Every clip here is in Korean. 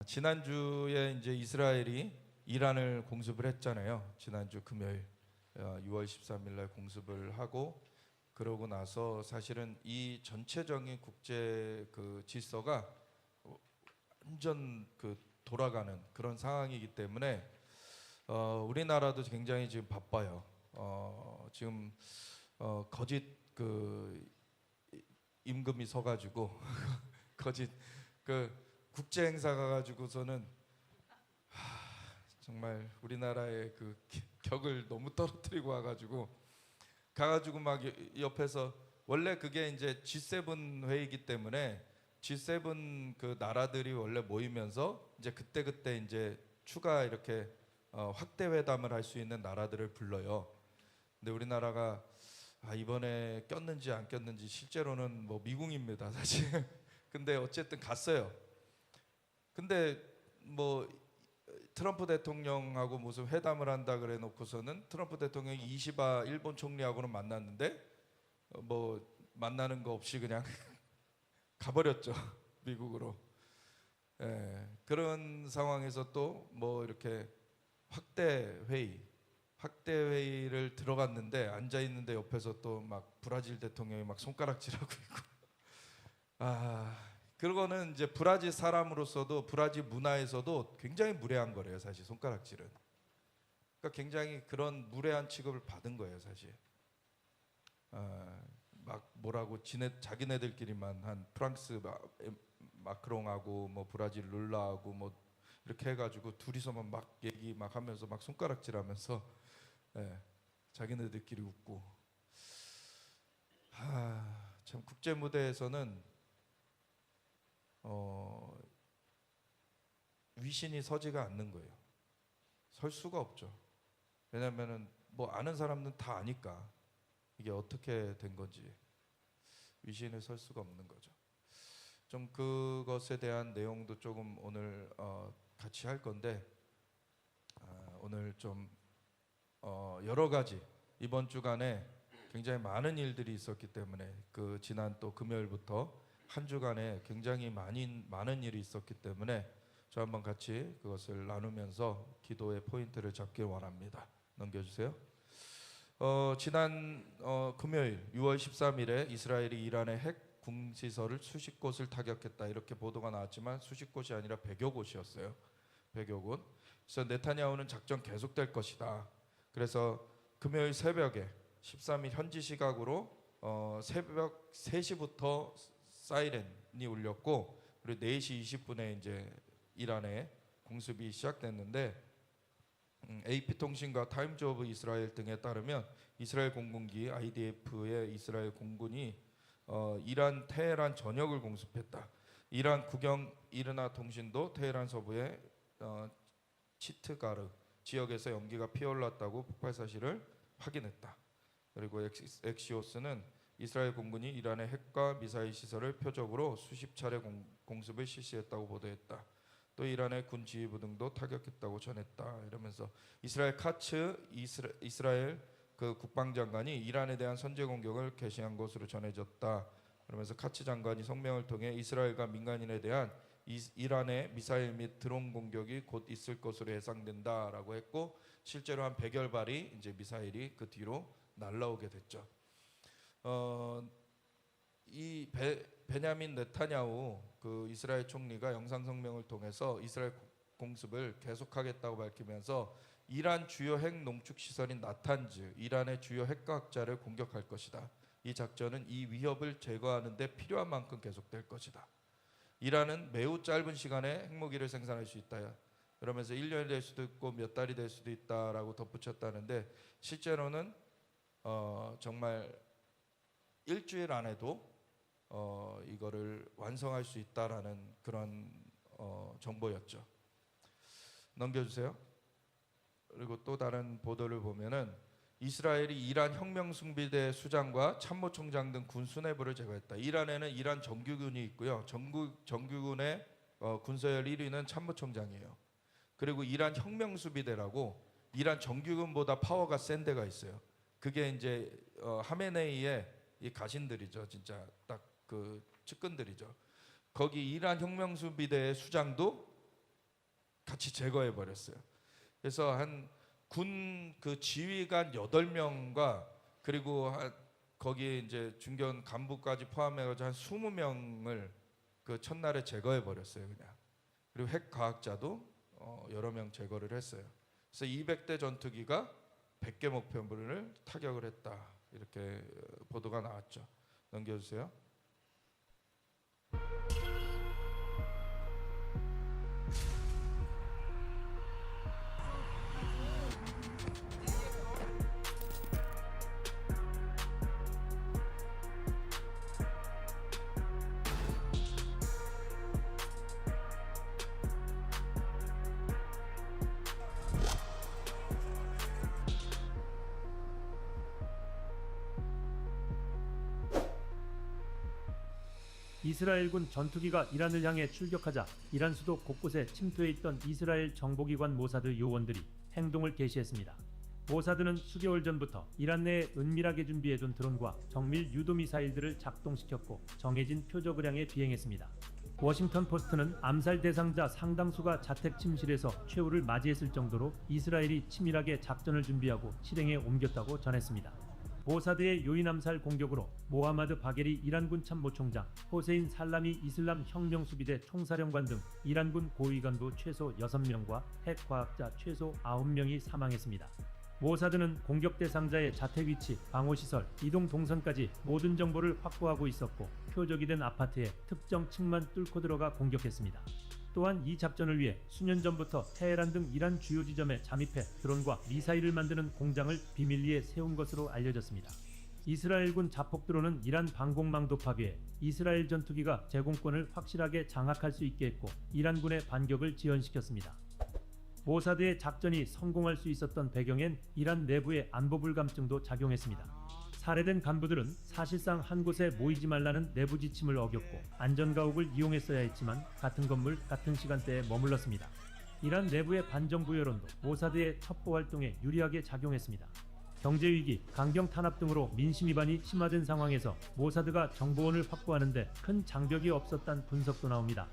지난주에 이제 이스라엘이 이란을 공습을 했잖아요. 지난주 금요일 6월 13일 날 공습을 하고, 그러고 나서 사실은 이 전체적인 국제 그 질서가 완전 돌아가는 그런 상황이기 때문에 우리나라도 굉장히 지금 바빠요. 지금 거짓 임금이 서가지고 거짓 국제 행사 가가지고서는 정말 우리나라의 격을 너무 떨어뜨리고 와가지고 막 옆에서, 원래 그게 이제 G7 회의이기 때문에 G7 그 나라들이 원래 모이면서 이제 그때 이제 추가 이렇게 확대 회담을 할 수 있는 나라들을 불러요. 근데 우리나라가 이번에 꼈는지 안 꼈는지 실제로는 뭐 미궁입니다, 사실. 근데 어쨌든 갔어요. 근데 뭐 트럼프 대통령하고 무슨 회담을 한다 그래 놓고서는 트럼프 대통령이 이시바 일본 총리하고는 만났는데 뭐 만나는 거 없이 그냥 가버렸죠, 미국으로. 예, 그런 상황에서 또 뭐 이렇게 확대 회의를 들어갔는데, 앉아 있는데 옆에서 또 막 브라질 대통령이 막 손가락질하고 있고. 그거는 이제 브라질 사람으로서도, 브라질 문화에서도 굉장히 무례한 거래요, 사실 손가락질은. 그러니까 굉장히 그런 무례한 취급을 받은 거예요, 사실. 막 뭐라고 자기네들끼리만, 한 프랑스 마크롱하고 뭐 브라질 룰라하고 뭐 이렇게 해가지고 둘이서만 막 얘기 막 하면서 막 손가락질하면서, 자기네들끼리 웃고. 참 국제 무대에서는 위신이 서지가 않는 거예요. 설 수가 없죠. 왜냐면은 뭐 아는 사람들은 다 아니까 이게 어떻게 된 건지 위신을 설 수가 없는 거죠. 좀 그것에 대한 내용도 조금 오늘 같이 할 건데, 오늘 좀 여러 가지 이번 주간에 굉장히 많은 일들이 있었기 때문에, 지난 또 금요일부터 한 주간에 굉장히 많은 일이 있었기 때문에 저 한번 같이 그것을 나누면서 기도의 포인트를 잡길 원합니다. 넘겨주세요. 지난 금요일 6월 13일에 이스라엘이 이란의 핵 군시설을 수십 곳을 타격했다, 이렇게 보도가 나왔지만 수십 곳이 아니라 100여 곳이었어요. 100여 곳. 그래서 네타냐후는 작전 계속될 것이다. 그래서 금요일 새벽에 13일 현지 시각으로 새벽 3시부터 사이렌이 울렸고, 그리고 4시 20분에 이제 이란의 공습이 시작됐는데, AP통신과 타임즈 오브 이스라엘 등에 따르면 이스라엘 공군기 IDF의 이스라엘 공군이 이란 테헤란 전역을 공습했다. 이란 국영 이르나 통신도 테헤란 서부의 치트가르 지역에서 연기가 피어올랐다고 폭발 사실을 확인했다. 그리고 엑시오스는 이스라엘 공군이 이란의 핵과 미사일 시설을 표적으로 수십 차례 공습을 실시했다고 보도했다. 또 이란의 군 지휘부 등도 타격했다고 전했다. 이러면서 이스라엘 카츠 이스라엘 국방장관이 이란에 대한 선제 공격을 개시한 것으로 전해졌다. 그러면서 카츠 장관이 성명을 통해 이스라엘과 민간인에 대한 이란의 미사일 및 드론 공격이 곧 있을 것으로 예상된다라고 했고, 실제로 한 100여 발이 이제 미사일이 그 뒤로 날라오게 됐죠. 이 베냐민 네타냐후 이스라엘 총리가 영상 성명을 통해서 이스라엘 공습을 계속하겠다고 밝히면서 이란 주요 핵 농축 시설인 나탄즈, 이란의 주요 핵과학자를 공격할 것이다. 이 작전은 이 위협을 제거하는 데 필요한 만큼 계속될 것이다. 이란은 매우 짧은 시간에 핵무기를 생산할 수 있다. 그러면서 1년이 될 수도 있고 몇 달이 될 수도 있다라고 덧붙였다는데, 실제로는 정말 일주일 안에도 이거를 완성할 수 있다라는 그런 정보였죠. 넘겨주세요. 그리고 또 다른 보도를 보면은 이스라엘이 이란 혁명숭배대 수장과 참모총장 등 군 수뇌부를 제거했다. 이란에는 이란 정규군이 있고요. 정규군의 군서열 1위는 참모총장이에요. 그리고 이란 혁명수비대라고 이란 정규군보다 파워가 센 데가 있어요. 그게 이제 하메네이의 이 가신들이죠. 진짜 딱 측근들이죠. 거기 이란 혁명수비대의 수장도 같이 제거해 버렸어요. 그래서 한 군 그 지휘관 8명과 그리고 거기에 이제 중견 간부까지 포함해가지고 한 20명을 그 첫날에 제거해 버렸어요, 그냥. 그리고 핵 과학자도 여러 명 제거를 했어요. 그래서 200대 전투기가 100개 목표물을 타격을 했다, 이렇게 보도가 나왔죠. 넘겨주세요. 이스라엘군 전투기가 이란을 향해 출격하자 이란 수도 곳곳에 침투해 있던 이스라엘 정보기관 모사드 요원들이 행동을 개시했습니다. 모사드는 수개월 전부터 이란 내에 은밀하게 준비해둔 드론과 정밀 유도미사일들을 작동시켰고 정해진 표적 의량에 비행했습니다. 워싱턴 포스트는 암살 대상자 상당수가 자택 침실에서 최후를 맞이했을 정도로 이스라엘이 치밀하게 작전을 준비하고 실행에 옮겼다고 전했습니다. 모사드의 요인 암살 공격으로 모하마드 바게리 이란군 참모총장, 호세인 살라미 이슬람 혁명수비대 총사령관 등 이란군 고위 간부 최소 6명과 핵과학자 최소 9명이 사망했습니다. 모사드는 공격 대상자의 자택 위치, 방호시설, 이동 동선까지 모든 정보를 확보하고 있었고 표적이 된 아파트의 특정 층만 뚫고 들어가 공격했습니다. 또한 이 작전을 위해 수년 전부터 테헤란 등 이란 주요 지점에 잠입해 드론과 미사일을 만드는 공장을 비밀리에 세운 것으로 알려졌습니다. 이스라엘군 자폭 드론은 이란 방공망도 파괴해 이스라엘 전투기가 제공권을 확실하게 장악할 수 있게 했고 이란군의 반격을 지연시켰습니다. 모사드의 작전이 성공할 수 있었던 배경엔 이란 내부의 안보 불감증도 작용했습니다. 살해된 간부들은 사실상 한 곳에 모이지 말라는 내부 지침을 어겼고 안전가옥을 이용했어야 했지만 같은 건물, 같은 시간대에 머물렀습니다. 이란 내부의 반정부 여론도 모사드의 첩보 활동에 유리하게 작용했습니다. 경제위기, 강경 탄압 등으로 민심 위반이 심화된 상황에서 모사드가 정보원을 확보하는데 큰 장벽이 없었다는 분석도 나옵니다.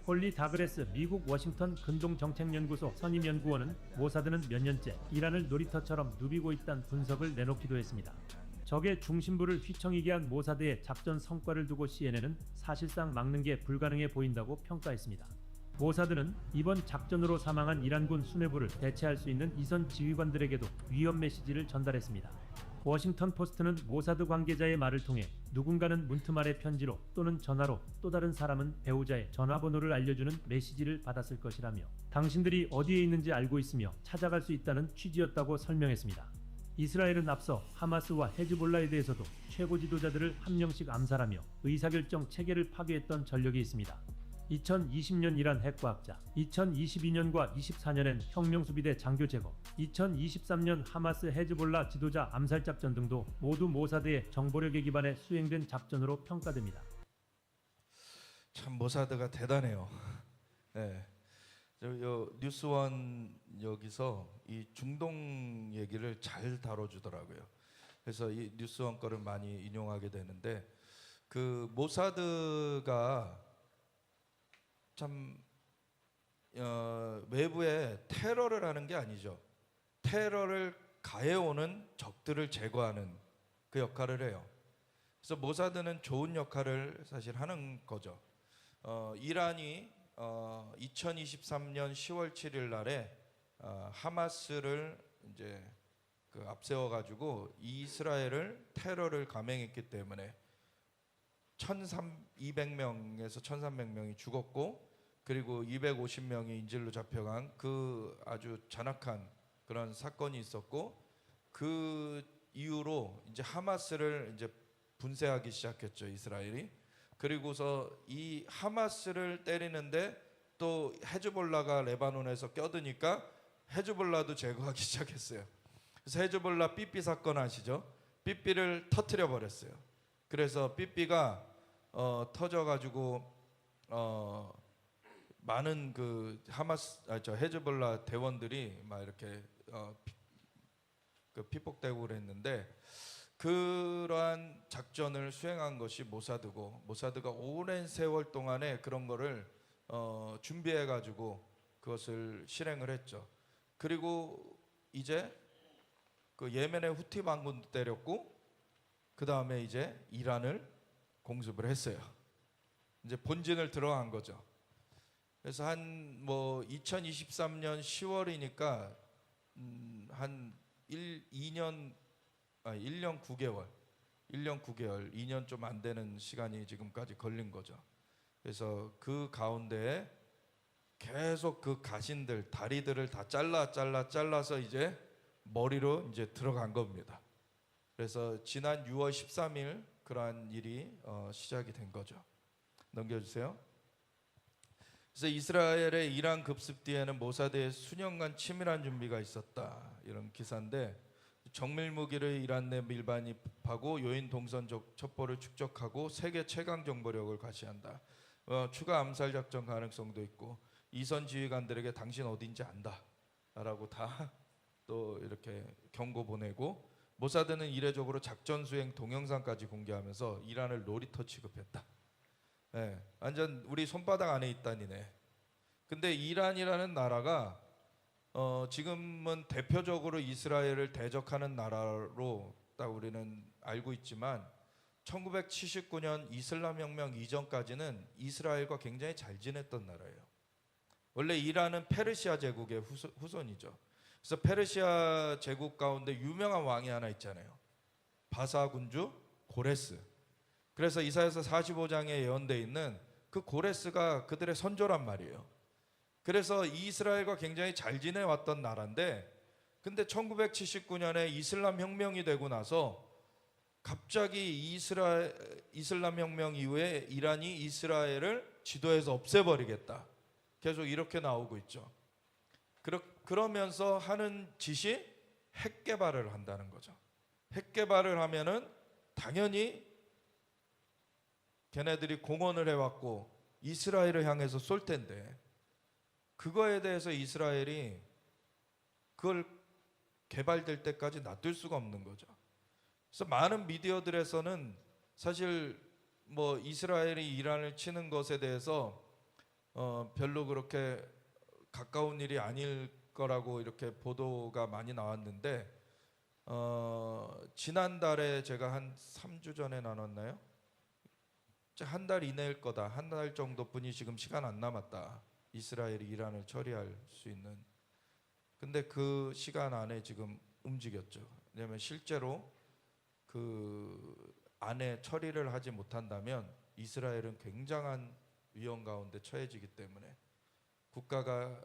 홀리 다그레스 미국 워싱턴 근동정책연구소 선임연구원은 모사드는 몇 년째 이란을 놀이터처럼 누비고 있다는 분석을 내놓기도 했습니다. 적의 중심부를 휘청이게 한 모사드의 작전 성과를 두고 CNN은 사실상 막는 게 불가능해 보인다고 평가했습니다. 모사드는 이번 작전으로 사망한 이란군 수뇌부를 대체할 수 있는 이선 지휘관들에게도 위험 메시지를 전달했습니다. 워싱턴 포스트는 모사드 관계자의 말을 통해 누군가는 문틈아래 편지로 또는 전화로 또 다른 사람은 배우자의 전화번호를 알려주는 메시지를 받았을 것이라며 당신들이 어디에 있는지 알고 있으며 찾아갈 수 있다는 취지였다고 설명했습니다. 이스라엘은 앞서 하마스와 헤즈볼라에 대해서도 최고 지도자들을 한 명씩 암살하며 의사결정 체계를 파괴했던 전력이 있습니다. 2020년 이란 핵과학자, 2022년과 24년엔 혁명수비대 장교 제거, 2023년 하마스 헤즈볼라 지도자 암살작전 등도 모두 모사드의 정보력에 기반해 수행된 작전으로 평가됩니다. 참 모사드가 대단해요. 네. 뉴스원 여기서 이 중동 얘기를 잘 다뤄주더라고요. 그래서 이 뉴스원 거를 많이 인용하게 되는데 그 모사드가 참 외부에 테러를 하는 게 아니죠. 테러를 가해오는 적들을 제거하는 그 역할을 해요. 그래서 모사드는 좋은 역할을 사실 하는 거죠. 이란이 2023년 10월 7일 날에 하마스를 이제 그 앞세워 가지고 이스라엘을 테러를 감행했기 때문에 1,200명에서 1,300명이 죽었고 그리고 250명이 인질로 잡혀간 그 아주 잔악한 그런 사건이 있었고 그 이후로 이제 하마스를 이제 분쇄하기 시작했죠, 이스라엘이. 그리고서 이 하마스를 때리는데 또 헤즈볼라가 레바논에서 껴드니까 헤즈볼라도 제거하기 시작했어요. 그래서 헤즈볼라 삐삐 사건 아시죠? 삐삐를 터트려 버렸어요. 그래서 삐삐가 터져가지고 많은 그 헤즈볼라 대원들이 막 이렇게 피폭되고 그랬는데 그러한 작전을 수행한 것이 모사드고 모사드가 오랜 세월 동안에 그런 거를 준비해가지고 그것을 실행을 했죠. 그리고 이제 그 예멘의 후티 반군도 때렸고 그 다음에 이제 이란을 공습을 했어요. 이제 본진을 들어간 거죠. 그래서 한 뭐 2023년 10월이니까 한 1년 9개월, 2년 좀 안 되는 시간이 지금까지 걸린 거죠. 그래서 그 가운데에 계속 그 가신들, 다리들을 다 잘라서 이제 머리로 이제 들어간 겁니다. 그래서 지난 6월 13일 그러한 일이 시작이 된 거죠. 넘겨주세요. 그래서 이스라엘의 이란 급습 뒤에는 모사드의 수년간 치밀한 준비가 있었다, 이런 기사인데, 정밀 무기를 이란 내 밀반입하고 요인 동선 첩보를 축적하고 세계 최강 정보력을 과시한다. 추가 암살 작전 가능성도 있고 이선 지휘관들에게 당신 어딘지 안다라고 다 또 이렇게 경고 보내고, 모사드는 이례적으로 작전 수행 동영상까지 공개하면서 이란을 놀이터 취급했다. 네, 완전 우리 손바닥 안에 있다니네. 근데 이란이라는 나라가 지금은 대표적으로 이스라엘을 대적하는 나라로 딱 우리는 알고 있지만 1979년 이슬람 혁명 이전까지는 이스라엘과 굉장히 잘 지냈던 나라예요. 원래 이란은 페르시아 제국의 후손이죠. 그래서 페르시아 제국 가운데 유명한 왕이 하나 있잖아요. 바사 군주 고레스. 그래서 이사야서 45장에 예언되어 있는 그 고레스가 그들의 선조란 말이에요. 그래서 이스라엘과 굉장히 잘 지내왔던 나라인데, 근데 1979년에 이슬람 혁명이 되고 나서 갑자기 이슬람 혁명 이후에 이란이 이스라엘을 지도에서 없애버리겠다, 계속 이렇게 나오고 있죠. 그러면서 하는 짓이 핵 개발을 한다는 거죠. 핵 개발을 하면은 당연히 걔네들이 공언을 해왔고 이스라엘을 향해서 쏠 텐데, 그거에 대해서 이스라엘이 그걸 개발될 때까지 놔둘 수가 없는 거죠. 그래서 많은 미디어들에서는 사실 뭐 이스라엘이 이란을 치는 것에 대해서 별로 그렇게 가까운 일이 아닐 거라고 이렇게 보도가 많이 나왔는데, 지난달에 제가 한 3주 전에 나눴나요? 한 달 이내일 거다, 한 달 정도뿐이 지금 시간 안 남았다, 이스라엘이 이란을 처리할 수 있는. 근데 그 시간 안에 지금 움직였죠. 왜냐하면 실제로 그 안에 처리를 하지 못한다면 이스라엘은 굉장한 위험 가운데 처해지기 때문에 국가가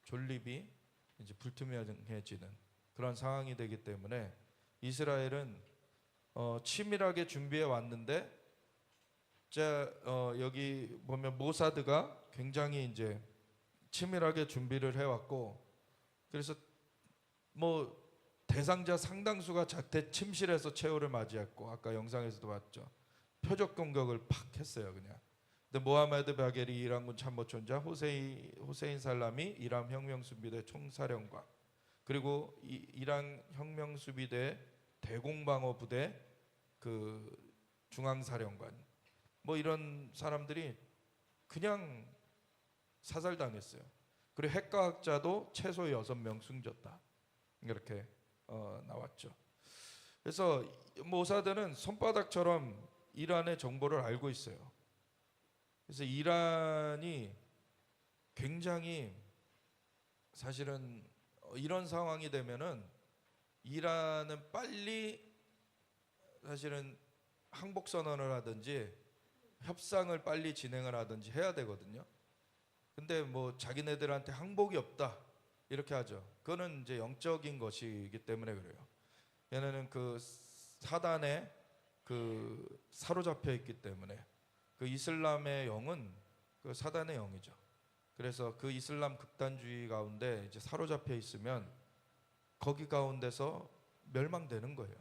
존립이 이제 불투명해지는 그런 상황이 되기 때문에 이스라엘은 치밀하게 준비해 왔는데, 여기 보면 모사드가 굉장히 이제 치밀하게 준비를 해왔고, 그래서 뭐 대상자 상당수가 자택 침실에서 최후를 맞이했고, 아까 영상에서도 봤죠. 표적 공격을 팍 했어요, 그냥. 근데 모하메드 바게리 이란군 참모총장, 호세인 살라미 이란 혁명수비대 총사령관, 그리고 이란 혁명수비대 대공방어부대 그 중앙사령관, 뭐 이런 사람들이 그냥 사살당했어요. 그리고 핵과학자도 최소 6명 숨졌다, 이렇게 나왔죠. 그래서 모사드는 손바닥처럼 이란의 정보를 알고 있어요. 그래서 이란이 굉장히 사실은 이런 상황이 되면은 이란은 빨리 사실은 항복 선언을 하든지 협상을 빨리 진행을 하든지 해야 되거든요. 근데 뭐 자기네들한테 항복이 없다 이렇게 하죠. 그거는 이제 영적인 것이기 때문에 그래요. 얘네는 그 사단에 그 사로잡혀 있기 때문에, 그 이슬람의 영은 그 사단의 영이죠. 그래서 그 이슬람 극단주의 가운데 이제 사로잡혀 있으면 거기 가운데서 멸망되는 거예요.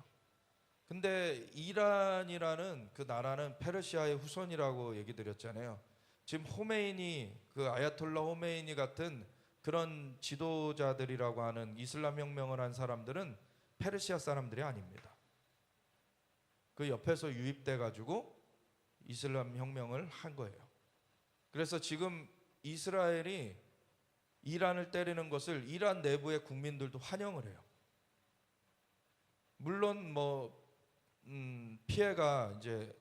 근데 이란이라는 그 나라는 페르시아의 후손이라고 얘기 드렸잖아요. 지금 호메이니, 그 아야톨라 호메이니 같은 그런 지도자들이라고 하는 이슬람 혁명을 한 사람들은 페르시아 사람들이 아닙니다. 그 옆에서 유입돼 가지고 이슬람 혁명을 한 거예요. 그래서 지금 이스라엘이 이란을 때리는 것을 이란 내부의 국민들도 환영을 해요. 물론 피해가 이제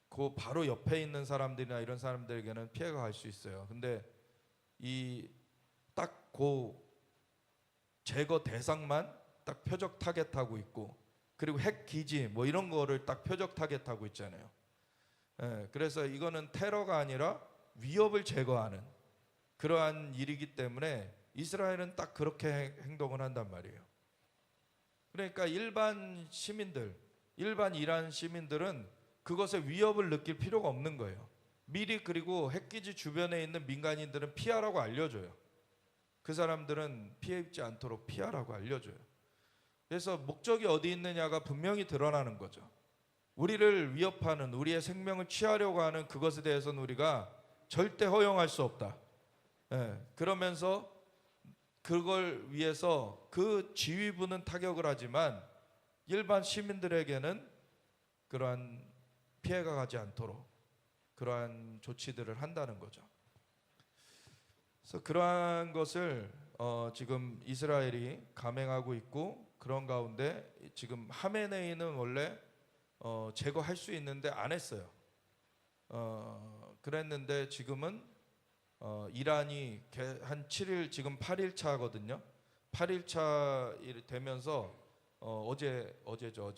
그 바로 옆에 있는 사람들이나 이런 사람들에게는 피해가 갈 수 있어요. 근데 이 딱 그 제거 대상만 딱 표적 타겟하고 있고, 그리고 핵 기지 뭐 이런 거를 딱 표적 타겟하고 있잖아요. 예, 그래서 이거는 테러가 아니라 위협을 제거하는 그러한 일이기 때문에 이스라엘은 딱 그렇게 행동을 한단 말이에요. 그러니까 일반 시민들, 일반 이란 시민들은 그것에 위협을 느낄 필요가 없는 거예요. 미리, 그리고 핵기지 주변에 있는 민간인들은 피하라고 알려줘요. 그 사람들은 피해 입지 않도록 피하라고 알려줘요. 그래서 목적이 어디 있느냐가 분명히 드러나는 거죠. 우리를 위협하는, 우리의 생명을 취하려고 하는 그것에 대해서는 우리가 절대 허용할 수 없다. 예, 그러면서 그걸 위해서 그 지휘부는 타격을 하지만 일반 시민들에게는 그러한 피해가 가지 않도록 그러한 조치들을 한다는 거죠. 그래서 그러한 것을 지금 이스라엘이 감행하고 있고, 그런 가운데 지금 하메네이는 원래 제거할 수 있는데 안 했어요. 그랬는데 지금은 이란이 한 7일, 지금 8일 차거든요. 8일 차 되면서 어제죠.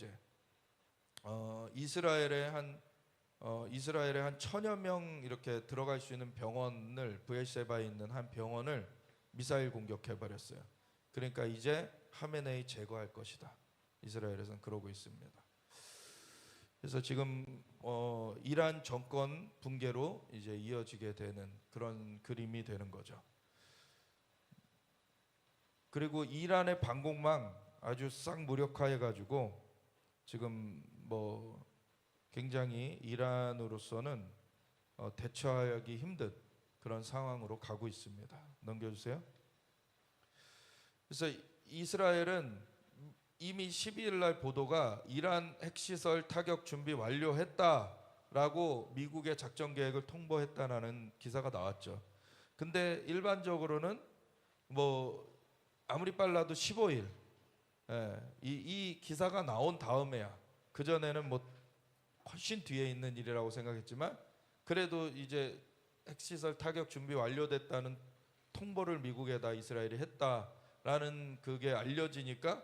이스라엘에 한 1,000여 명 이렇게 들어갈 수 있는 병원을, 브에르셰바에 있는 한 병원을 미사일 공격해 버렸어요. 그러니까 이제 하메네이 제거할 것이다. 이스라엘에서는 그러고 있습니다. 그래서 지금 이란 정권 붕괴로 이제 이어지게 되는 그런 그림이 되는 거죠. 그리고 이란의 방공망 아주 싹 무력화해 가지고 지금 굉장히 이란으로서는 대처하기 힘든 그런 상황으로 가고 있습니다. 넘겨주세요. 그래서 이스라엘은 이미 12일 날 보도가 이란 핵시설 타격 준비 완료했다라고 미국의 작전 계획을 통보했다라는 기사가 나왔죠. 근데 일반적으로는 아무리 빨라도 15일, 이 기사가 나온 다음에야, 그 전에는 훨씬 뒤에 있는 일이라고 생각했지만, 그래도 이제 핵시설 타격 준비 완료됐다는 통보를 미국에다 이스라엘이 했다라는 그게 알려지니까,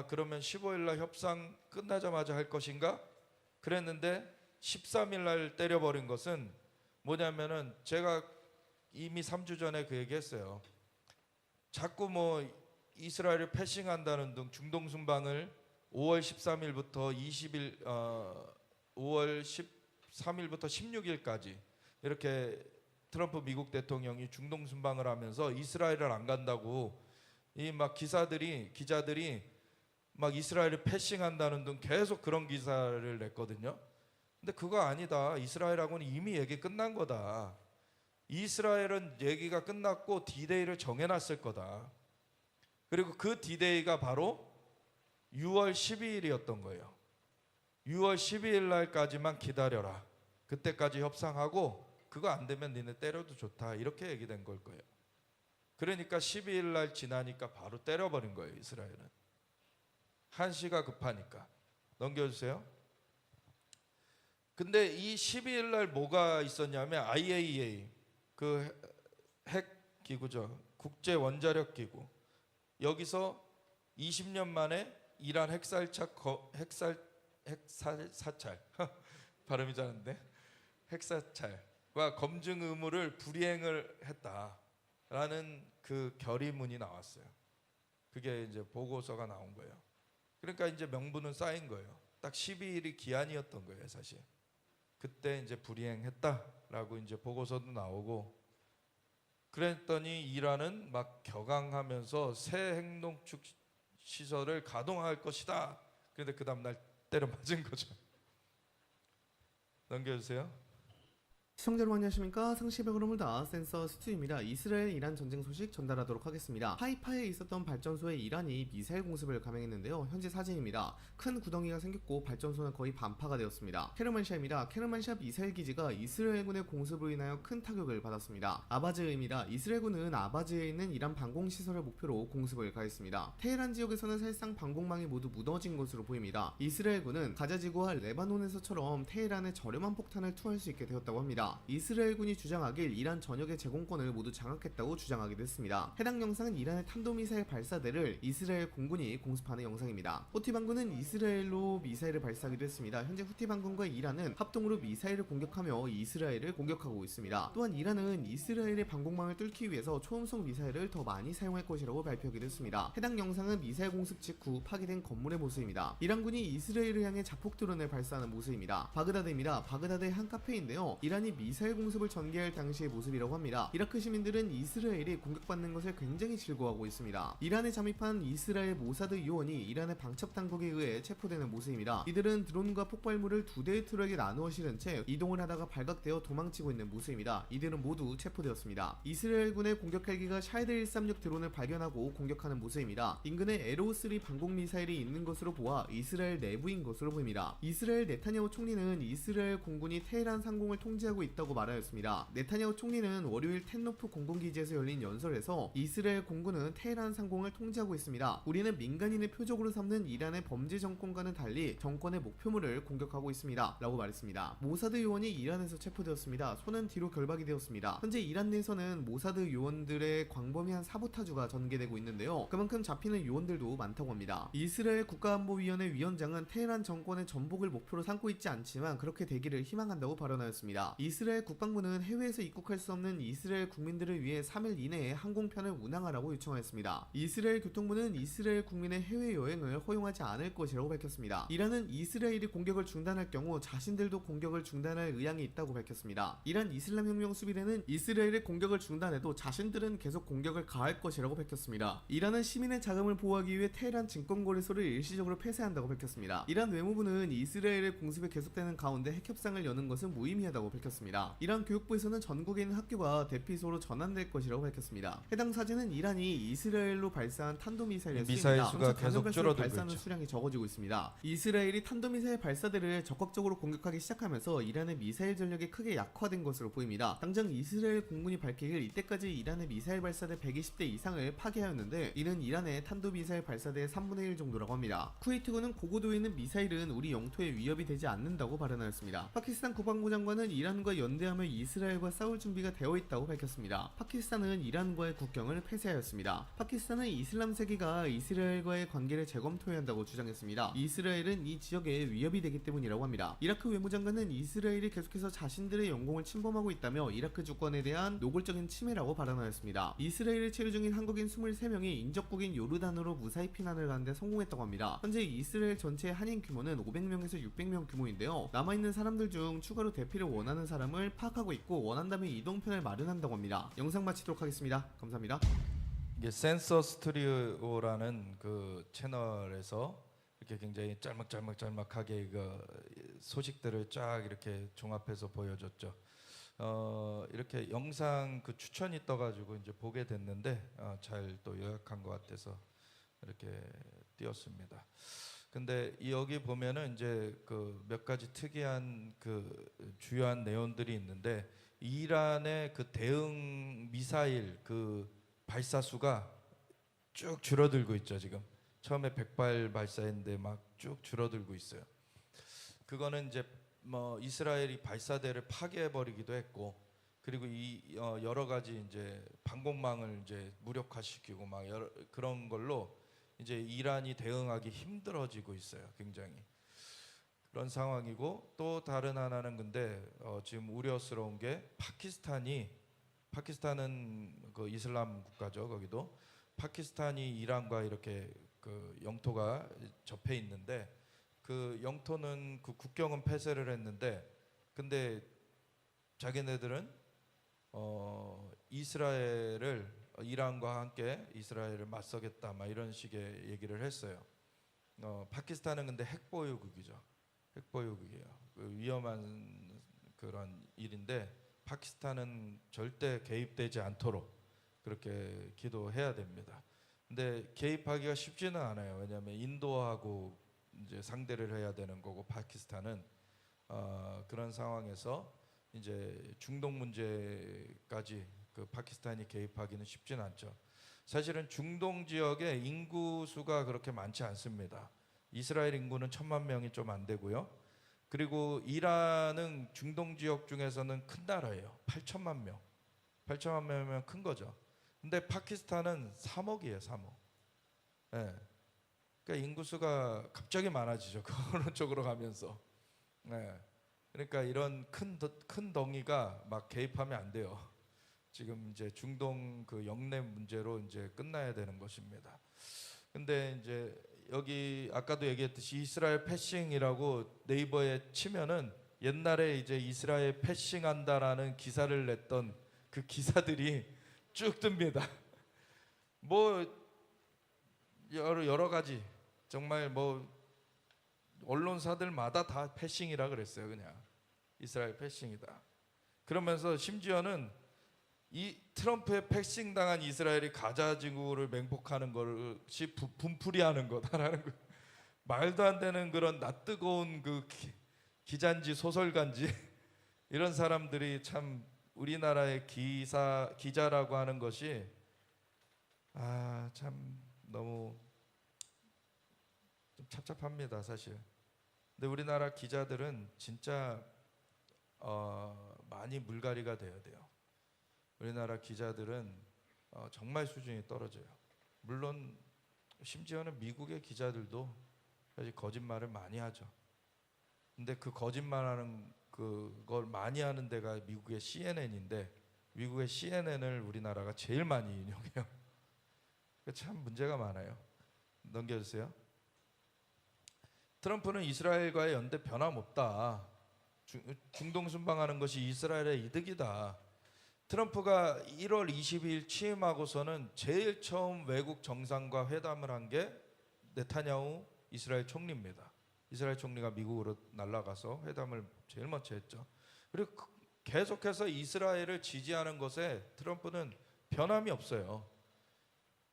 그러면 15일 날 협상 끝나자마자 할 것인가? 그랬는데 13일 날 때려버린 것은 뭐냐면은, 제가 이미 3주 전에 그 얘기했어요. 자꾸 이스라엘을 패싱한다는 등 중동 순방을 5월 13일부터 5월 13일부터 16일까지 이렇게 트럼프 미국 대통령이 중동 순방을 하면서 이스라엘을 안 간다고 기자들이 막 이스라엘을 패싱한다는 등 계속 그런 기사를 냈거든요. 근데 그거 아니다. 이스라엘하고는 이미 얘기 끝난 거다. 이스라엘은 얘기가 끝났고 디데이를 정해놨을 거다. 그리고 그 디데이가 바로 6월 12일이었던 거예요. 6월 12일 날까지만 기다려라. 그때까지 협상하고 그거 안 되면 니네 때려도 좋다. 이렇게 얘기된 걸 거예요. 그러니까 12일 날 지나니까 바로 때려버린 거예요. 이스라엘은. 한시가 급하니까. 넘겨주세요. 근데 이 12일 날 뭐가 있었냐면 IAEA, 그 핵 기구죠. 국제 원자력 기구. 여기서 20년 만에 이란 핵사찰 발음이 잘안돼. 핵사찰과 검증 의무를 불이행을 했다라는 그 결의문이 나왔어요. 그게 이제 보고서가 나온 거예요. 그러니까 이제 명분은 쌓인 거예요. 딱 12일이 기한이었던 거예요, 사실. 그때 이제 불이행했다라고 이제 보고서도 나오고, 그랬더니 이란은 막 격앙하면서 새 핵농축 시설을 가동할 것이다. 그런데 그 다음 날 때려 맞은 거죠. 넘겨주세요. 시청자 여러분 안녕하십니까. 상시백 흐름을다 센서 스튜입니다. 이스라엘 이란 전쟁 소식 전달하도록 하겠습니다. 하이파에 있었던 발전소에 이란이 미사일 공습을 감행했는데요. 현재 사진입니다. 큰 구덩이가 생겼고 발전소는 거의 반파가 되었습니다. 케르만샤입니다. 케르만샤 미사일 기지가 이스라엘군의 공습으로 인하여 큰 타격을 받았습니다. 아바즈입니다. 이스라엘군은 아바즈에 있는 이란 방공시설을 목표로 공습을 가했습니다. 테헤란 지역에서는 사실상 방공망이 모두 무너진 것으로 보입니다. 이스라엘군은 가자지구와 레바논에서처럼 테헤란에 저렴한 폭탄을 투하할 수 있게 되었다고 합니다. 이스라엘군이 주장하길 이란 전역의 제공권을 모두 장악했다고 주장하기도 했습니다. 해당 영상은 이란의 탄도미사일 발사대를 이스라엘 공군이 공습하는 영상입니다. 후티 반군은 이스라엘로 미사일을 발사하기도 했습니다. 현재 후티 반군과 이란은 합동으로 미사일을 공격하며 이스라엘을 공격하고 있습니다. 또한 이란은 이스라엘의 방공망을 뚫기 위해서 초음속 미사일을 더 많이 사용할 것이라고 발표하기도 했습니다. 해당 영상은 미사일 공습 직후 파괴된 건물의 모습입니다. 이란군이 이스라엘을 향해 자폭 드론을 발사하는 모습입니다. 바그다드입니다. 바그다드의 한 카페인데요. 이란이 미사일 공습을 전개할 당시의 모습이라고 합니다. 이라크 시민들은 이스라엘이 공격받는 것을 굉장히 즐거워하고 있습니다. 이란에 잠입한 이스라엘 모사드 요원이 이란의 방첩 당국에 의해 체포되는 모습입니다. 이들은 드론과 폭발물을 두 대의 트럭에 나누어 실은 채 이동을 하다가 발각되어 도망치고 있는 모습입니다. 이들은 모두 체포되었습니다. 이스라엘군의 공격 헬기가 샤헤드 136 드론을 발견하고 공격하는 모습입니다. 인근에 에로우3 방공 미사일이 있는 것으로 보아 이스라엘 내부인 것으로 보입니다. 이스라엘 네타냐후 총리는 이스라엘 공군이 테헤란 상공을 통제하고 있다고 말하였습니다. 네타냐후 총리는 월요일 텐노프 공군기지에서 열린 연설에서 이스라엘 공군은 테헤란 상공을 통제하고 있습니다. 우리는 민간인을 표적으로 삼는 이란의 범죄 정권과는 달리 정권의 목표물을 공격하고 있습니다. 라고 말했습니다. 모사드 요원이 이란에서 체포되었습니다. 손은 뒤로 결박이 되었습니다. 현재 이란 내에서는 모사드 요원들의 광범위한 사보타주가 전개되고 있는데요. 그만큼 잡히는 요원들도 많다고 합니다. 이스라엘 국가안보위원회 위원장은 테헤란 정권의 전복을 목표로 삼고 있지 않지만 그렇게 되기를 희망한다고 발언하였습니다. 이스라엘 국방부는 해외에서 입국할 수 없는 이스라엘 국민들을 위해 3일 이내에 항공편을 운항하라고 요청하였습니다. 이스라엘 교통부는 이스라엘 국민의 해외여행을 허용하지 않을 것이라고 밝혔습니다. 이란은 이스라엘이 공격을 중단할 경우 자신들도 공격을 중단할 의향이 있다고 밝혔습니다. 이란 이슬람혁명 수비대는 이스라엘의 공격을 중단해도 자신들은 계속 공격을 가할 것이라고 밝혔습니다. 이란은 시민의 자금을 보호하기 위해 테헤란 증권거래소를 일시적으로 폐쇄한다고 밝혔습니다. 이란 외무부는 이스라엘의 공습이 계속되는 가운데 핵협상을 여는 것은 무의미하다고 밝혔습니다. 이란 교육부에서는 전국에 있는 학교가 대피소로 전환될 것이라고 밝혔습니다. 해당 사진은 이란이 이스라엘로 발사한 탄도미사일의 미사일 수입니다. 수가 계속 줄어들고 발사하는 있죠. 수량이 적어지고 있습니다. 이스라엘이 탄도미사일 발사대를 적극적으로 공격하기 시작하면서 이란의 미사일 전력이 크게 약화된 것으로 보입니다. 당장 이스라엘 공군이 밝히길 이때까지 이란의 미사일 발사대 120대 이상을 파괴하였는데 이는 이란의 탄도미사일 발사대의 3분의 1 정도라고 합니다. 쿠웨이트군은 고고도에 있는 미사일은 우리 영토에 위협이 되지 않는다고 발언하였습니다. 파키스탄 국방부 장관은 이란과 연대하며 이스라엘과 싸울 준비가 되어 있다고 밝혔습니다. 파키스탄은 이란과의 국경을 폐쇄하였습니다. 파키스탄은 이슬람 세계가 이스라엘과의 관계를 재검토해야 한다고 주장했습니다. 이스라엘은 이 지역에 위협이 되기 때문이라고 합니다. 이라크 외무장관은 이스라엘이 계속해서 자신들의 영공을 침범하고 있다며 이라크 주권에 대한 노골적인 침해라고 발언하였습니다. 이스라엘에 체류 중인 한국인 23명이 인접국인 요르단으로 무사히 피난을 가는데 성공했다고 합니다. 현재 이스라엘 전체 한인 규모는 500명에서 600명 규모인데요. 남아있는 사람들 중 추가로 대피를 원하는 사람을 파악하고 있고 원한다면 이동편을 마련한다고 합니다. 영상 마치도록 하겠습니다. 감사합니다. 이게 센서 스튜디오라는 그 채널에서 이렇게 굉장히 짤막하게 그 소식들을 쫙 이렇게 종합해서 보여줬죠. 이렇게 영상 그 추천이 떠가지고 이제 보게 됐는데 잘 또 요약한 것 같아서 이렇게 띄웠습니다. 근데 여기 보면은 이제 그 몇 가지 특이한 그 주요한 내용들이 있는데 이란의 그 대응 미사일 그 발사 수가 쭉 줄어들고 있죠. 지금 처음에 100발 발사했는데 막 쭉 줄어들고 있어요. 그거는 이제 뭐 이스라엘이 발사대를 파괴해 버리기도 했고 그리고 이 여러 가지 이제 방공망을 이제 무력화시키고 막 그런 걸로 이제 이란이 대응하기 힘들어지고 있어요. 굉장히 그런 상황이고 또 다른 하나는 근데 지금 우려스러운 게 파키스탄은 그 이슬람 국가죠. 거기도 파키스탄이 이란과 이렇게 그 영토가 접해 있는데 그 영토는 그 국경은 폐쇄를 했는데 근데 자기네들은 이란과 함께 이스라엘을 맞서겠다 막 이런 식의 얘기를 했어요. 파키스탄은 근데 핵보유국이죠. 핵보유국이에요. 그 위험한 그런 일인데 파키스탄은 절대 개입되지 않도록 그렇게 기도해야 됩니다. 근데 개입하기가 쉽지는 않아요. 왜냐하면 인도하고 이제 상대를 해야 되는 거고 파키스탄은 그런 상황에서 이제 중동 문제까지 그 파키스탄이 개입하기는 쉽지는 않죠. 사실은 중동 지역에 인구 수가 그렇게 많지 않습니다. 이스라엘 인구는 1,000만 명이 좀 안 되고요. 그리고 이란은 중동 지역 중에서는 큰 나라예요. 8천만 명. 8천만 명이면 큰 거죠. 근데 파키스탄은 3억이에요, 3억. 예. 그러니까 인구수가 갑자기 많아지죠. 그 어느 쪽으로 가면서. 예. 그러니까 이런 큰 덩이가 막 개입하면 안 돼요. 지금 이제 중동 그 영내 문제로 이제 끝나야 되는 것입니다. 근데 이제 여기 아까도 얘기했듯이 이스라엘 패싱이라고 네이버에 치면은 옛날에 이제 이스라엘 패싱한다라는 기사를 냈던 그 기사들이 쭉 뜹니다. 뭐 여러 가지 정말 뭐 언론사들마다 다 패싱이라 그랬어요. 그냥 이스라엘 패싱이다. 그러면서 심지어는 이 트럼프의 패싱 당한 이스라엘이 가자 지구를 맹폭하는 것이 분풀이하는 거다라는 거. 말도 안 되는 그런 낯뜨거운 그 기자인지 소설가인지 이런 사람들이 참 우리나라의 기자라고 하는 것이 참 너무 좀 찹찹합니다, 사실. 근데 우리나라 기자들은 진짜 많이 물갈이가 돼야 돼요. 우리나라 기자들은 정말 수준이 떨어져요. 물론 심지어는 미국의 기자들도 사실 거짓말을 많이 하죠. 근데 그 거짓말하는 그걸 많이 하는 데가 미국의 CNN인데 미국의 CNN을 우리나라가 제일 많이 인용해요. 참 문제가 많아요. 넘겨주세요. 트럼프는 이스라엘과의 연대 변함없다. 중동 순방하는 것이 이스라엘의 이득이다. 트럼프가 1월 22일 취임하고서는 제일 처음 외국 정상과 회담을 한 게 네타냐후 이스라엘 총리입니다. 이스라엘 총리가 미국으로 날아가서 회담을 제일 먼저 했죠. 그리고 계속해서 이스라엘을 지지하는 것에 트럼프는 변함이 없어요.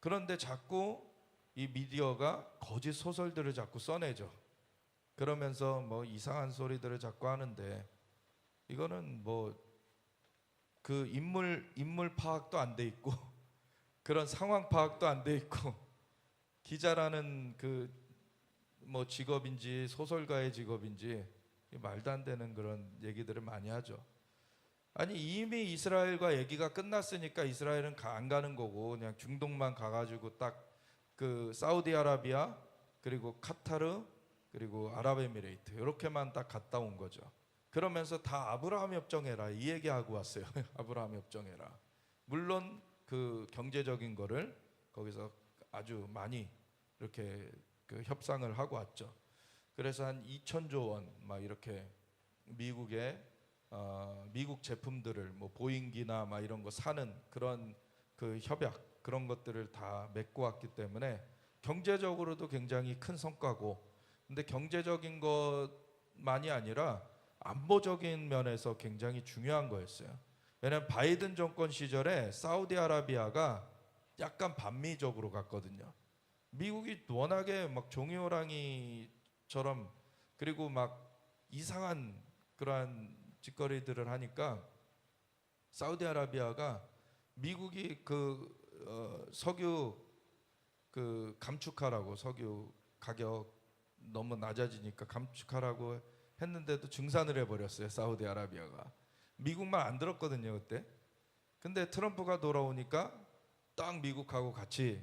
그런데 자꾸 이 미디어가 거짓 소설들을 자꾸 써내죠. 그러면서 뭐 이상한 소리들을 자꾸 하는데 이거는 뭐 그 인물 파악도 안 돼 있고 그런 상황 파악도 안 돼 있고 기자라는 그 뭐 직업인지 소설가의 직업인지 말도 안 되는 그런 얘기들을 많이 하죠. 아니 이미 이스라엘과 얘기가 끝났으니까 이스라엘은 안 가는 거고 그냥 중동만 가가지고 딱 그 사우디아라비아 그리고 카타르 그리고 아랍에미레이트 이렇게만 딱 갔다 온 거죠. 그러면서 다 아브라함 협정해라 이 얘기하고 왔어요. 아브라함 협정해라. 물론 그 경제적인 거를 거기서 아주 많이 이렇게 그 협상을 하고 왔죠. 그래서 한 2천조 원 막 이렇게 미국의 미국 제품들을 뭐 보잉기나 막 이런 거 사는 그런 그 협약 그런 것들을 다 맺고 왔기 때문에 경제적으로도 굉장히 큰 성과고, 근데 경제적인 것만이 아니라 안보적인 면에서 굉장히 중요한 거였어요. 왜냐하면 바이든 정권 시절에 사우디아라비아가 약간 반미적으로 갔거든요. 미국이 워낙에 막 종이호랑이처럼 그리고 막 이상한 그러한 짓거리들을 하니까 사우디아라비아가 미국이 석유 그 감축하라고, 석유 가격 너무 낮아지니까 감축하라고 했는데도 증산을 해버렸어요. 사우디아라비아가. 미국만 안 들었거든요 그때. 근데 트럼프가 돌아오니까 딱 미국하고 같이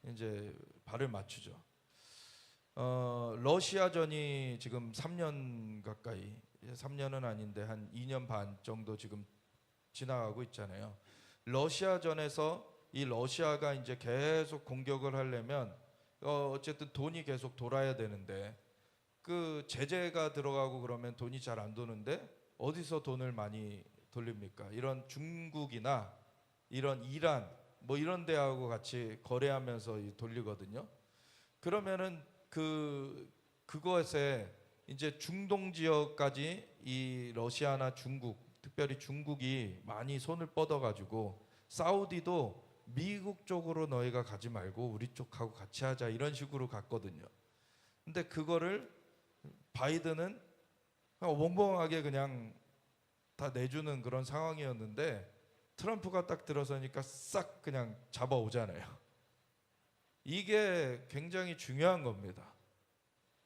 이제 발을 맞추죠. 러시아전이 지금 3년 가까이, 3년은 아닌데 한 2년 반 정도 지금 지나가고 있잖아요. 러시아전에서 이 러시아가 이제 계속 공격을 하려면 어쨌든 돈이 계속 돌아야 되는데 그 제재가 들어가고 그러면 돈이 잘 안 도는데 어디서 돈을 많이 돌립니까? 이런 중국이나 이런 이란 뭐 이런 데하고 같이 거래하면서 돌리거든요. 그러면은 그것에 이제 중동 지역까지 이 러시아나 중국 특별히 중국이 많이 손을 뻗어가지고 사우디도 미국 쪽으로 너희가 가지 말고 우리 쪽하고 같이 하자 이런 식으로 갔거든요. 근데 그거를 바이든은 그냥 멍멍하게 그냥 다 내주는 그런 상황이었는데 트럼프가 딱 들어서니까 싹 그냥 잡아오잖아요. 이게 굉장히 중요한 겁니다.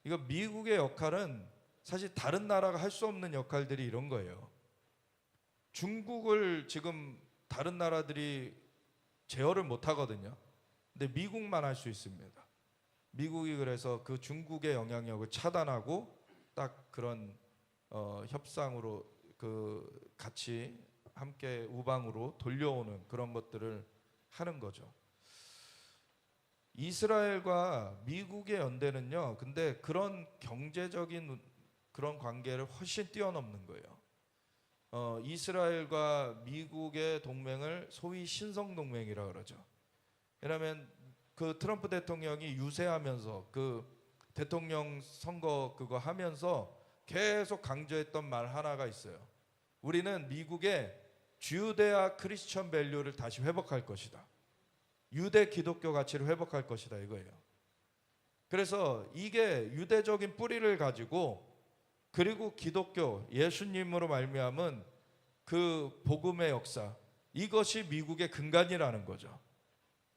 이거 미국의 역할은 사실 다른 나라가 할 수 없는 역할들이 이런 거예요. 중국을 지금 다른 나라들이 제어를 못 하거든요. 근데 미국만 할 수 있습니다. 미국이 그래서 그 중국의 영향력을 차단하고 딱 그런 협상으로 그 같이 함께 우방으로 돌려오는 그런 것들을 하는 거죠. 이스라엘과 미국의 연대는요. 근데 그런 경제적인 그런 관계를 훨씬 뛰어넘는 거예요. 이스라엘과 미국의 동맹을 소위 신성 동맹이라 그러죠. 왜냐하면 그 트럼프 대통령이 유세하면서 그 대통령 선거 그거 하면서 계속 강조했던 말 하나가 있어요. 우리는 미국의 주데아 크리스천 밸류를 다시 회복할 것이다. 유대 기독교 가치를 회복할 것이다 이거예요. 그래서 이게 유대적인 뿌리를 가지고 그리고 기독교 예수님으로 말미암은 그 복음의 역사 이것이 미국의 근간이라는 거죠.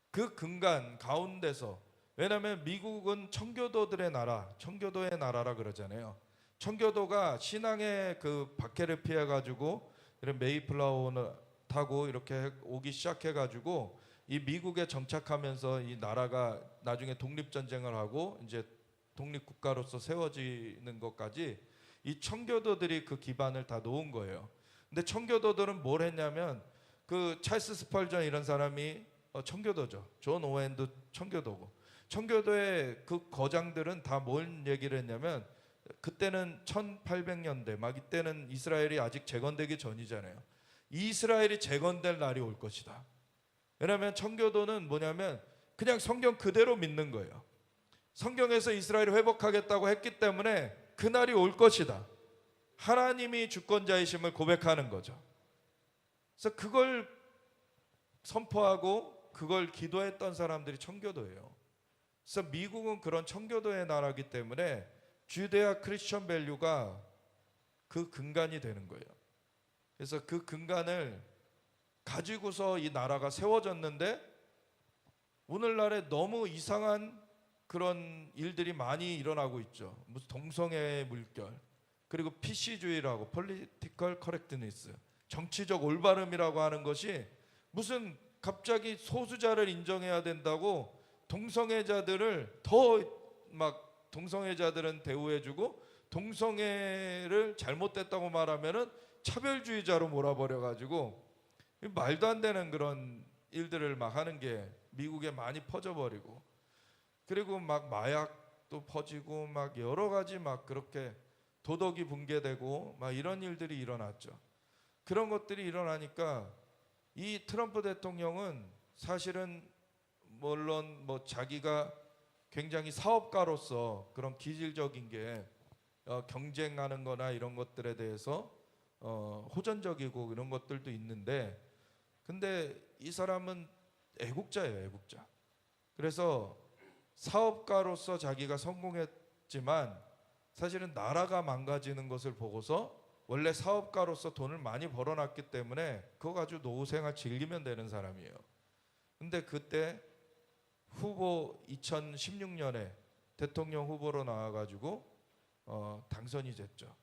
그 근간 가운데서 왜냐하면 미국은 청교도들의 나라, 청교도의 나라라 그러잖아요. 청교도가 신앙의 그 박해를 피해 가지고 이런 메이플라워 타고 이렇게 오기 시작해 가지고 이 미국에 정착하면서 이 나라가 나중에 독립전쟁을 하고 이제 독립국가로서 세워지는 것까지 이 청교도들이 그 기반을 다 놓은 거예요. 근데 청교도들은 뭘 했냐면 그 찰스 스펄전 이런 사람이 청교도죠. 존 오웬도 청교도고 청교도의 그 거장들은 다 뭔 얘기를 했냐면 그때는 1800년대 막 이때는 이스라엘이 아직 재건되기 전이잖아요. 이스라엘이 재건될 날이 올 것이다. 왜냐하면 청교도는 뭐냐면 그냥 성경 그대로 믿는 거예요. 성경에서 이스라엘을 회복하겠다고 했기 때문에 그날이 올 것이다. 하나님이 주권자이심을 고백하는 거죠. 그래서 그걸 선포하고 그걸 기도했던 사람들이 청교도예요. 그래서 미국은 그런 청교도의 나라이기 때문에 주데아 크리스천 밸류가 그 근간이 되는 거예요. 그래서 그 근간을 가지고서 이 나라가 세워졌는데 오늘날에 너무 이상한 그런 일들이 많이 일어나고 있죠. 무슨 동성애 물결, 그리고 PC주의라고 Political Correctness, 정치적 올바름이라고 하는 것이 무슨 갑자기 소수자를 인정해야 된다고 동성애자들을 더 막 동성애자들은 대우해주고 동성애를 잘못됐다고 말하면은 차별주의자로 몰아버려가지고 말도 안 되는 그런 일들을 막 하는 게 미국에 많이 퍼져버리고 그리고 막 마약도 퍼지고 막 여러 가지 막 그렇게 도덕이 붕괴되고 막 이런 일들이 일어났죠. 그런 것들이 일어나니까 이 트럼프 대통령은 사실은 물론 뭐 자기가 굉장히 사업가로서 그런 기질적인 게 경쟁하는 거나 이런 것들에 대해서 호전적이고 이런 것들도 있는데 근데 이 사람은 애국자예요, 애국자. 그래서 사업가로서 자기가 성공했지만 사실은 나라가 망가지는 것을 보고서 원래 사업가로서 돈을 많이 벌어놨기 때문에 그거 가지고 노후 생활 즐기면 되는 사람이에요. 근데 그때 후보 2016년에 대통령 후보로 나와가지고 당선이 됐죠.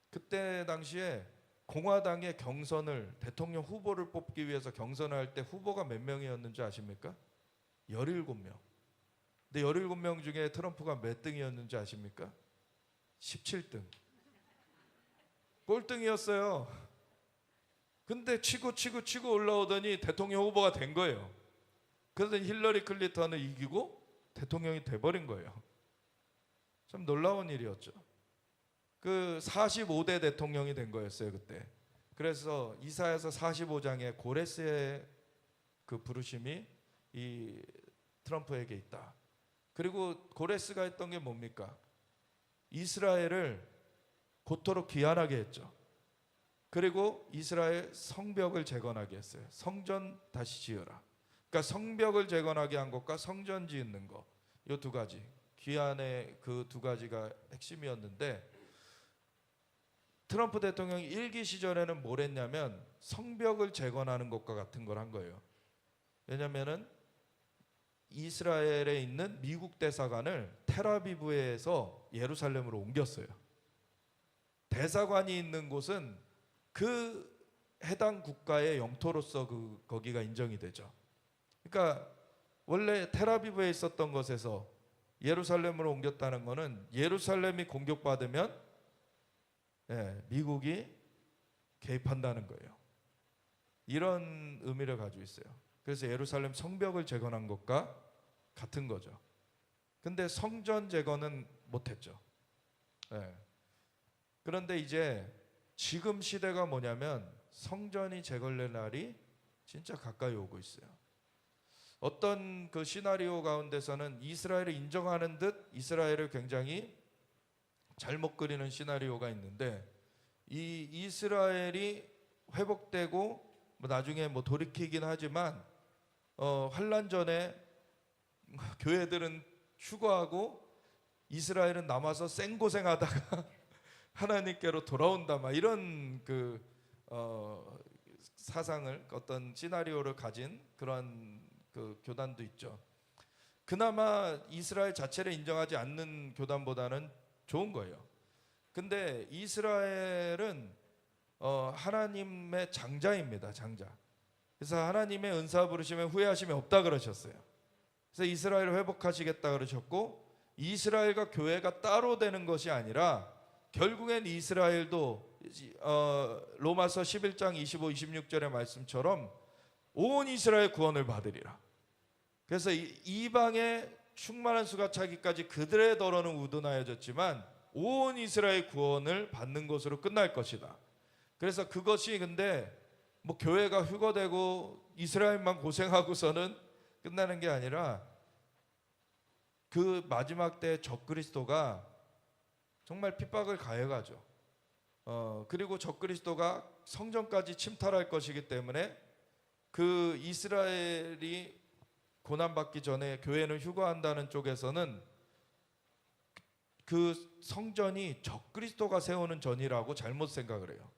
그때 당시에 공화당의 경선을 대통령 후보를 뽑기 위해서 경선을 할 때 후보가 몇 명이었는지 아십니까? 17명. 근데 17명 중에 트럼프가 몇 등이었는지 아십니까? 17등. 꼴등이었어요. 근데 치고 올라오더니 대통령 후보가 된 거예요. 그래서 힐러리 클린턴을 이기고 대통령이 돼버린 거예요. 참 놀라운 일이었죠. 그 45대 대통령이 된 거였어요 그때. 그래서 이사야서 45장에 고레스의 그 부르심이 이 트럼프에게 있다. 그리고 고레스가 했던 게 뭡니까? 이스라엘을 고토록 귀환하게 했죠. 그리고 이스라엘 성벽을 재건하게 했어요. 성전 다시 지으라. 그러니까 성벽을 재건하게 한 것과 성전 짓는 거, 이 두 가지, 귀환의 그 두 가지가 핵심이었는데, 트럼프 대통령이 1기 시절에는 뭘 했냐면 성벽을 재건하는 것과 같은 걸 한 거예요. 왜냐면은 이스라엘에 있는 미국 대사관을 텔아비브에서 예루살렘으로 옮겼어요. 대사관이 있는 곳은 그 해당 국가의 영토로서 거기가 인정이 되죠. 그러니까 원래 텔아비브에 있었던 것에서 예루살렘으로 옮겼다는 것은 예루살렘이 공격받으면 미국이 개입한다는 거예요. 이런 의미를 가지고 있어요. 그래서 예루살렘 성벽을 재건한 것과 같은 거죠. 근데 성전 재건은 못했죠. 그런데 이제 지금 시대가 뭐냐면 성전이 재건될 날이 진짜 가까이 오고 있어요. 어떤 그 시나리오 가운데서는 이스라엘을 인정하는 듯 이스라엘을 굉장히 잘못 그리는 시나리오가 있는데, 이 이스라엘이 회복되고 나중에 돌이키긴 하지만 환란 전에 교회들은 휴거하고 이스라엘은 남아서 생고생하다가 하나님께로 돌아온다, 막 이런 사상을, 어떤 시나리오를 가진 그런 그 교단도 있죠. 그나마 이스라엘 자체를 인정하지 않는 교단보다는 좋은 거예요. 근데 이스라엘은 하나님의 장자입니다. 장자. 그래서 하나님의 은사 부르시면 후회하심이 없다 그러셨어요. 그래서 이스라엘을 회복하시겠다 그러셨고, 이스라엘과 교회가 따로 되는 것이 아니라 결국엔 이스라엘도 로마서 11장 25, 26절의 말씀처럼 온 이스라엘 구원을 받으리라. 그래서 이방의 충만한 수가 차기까지 그들의 더러는 우둔하여졌지만 온 이스라엘 구원을 받는 것으로 끝날 것이다. 그래서 그것이 근데 교회가 휴거되고 이스라엘만 고생하고서는 끝나는 게 아니라 그 마지막 때 적그리스도가 정말 핍박을 가해가죠. 그리고 적그리스도가 성전까지 침탈할 것이기 때문에 그 이스라엘이 고난받기 전에 교회는 휴거한다는 쪽에서는 그 성전이 적그리스도가 세우는 전이라고 잘못 생각을 해요.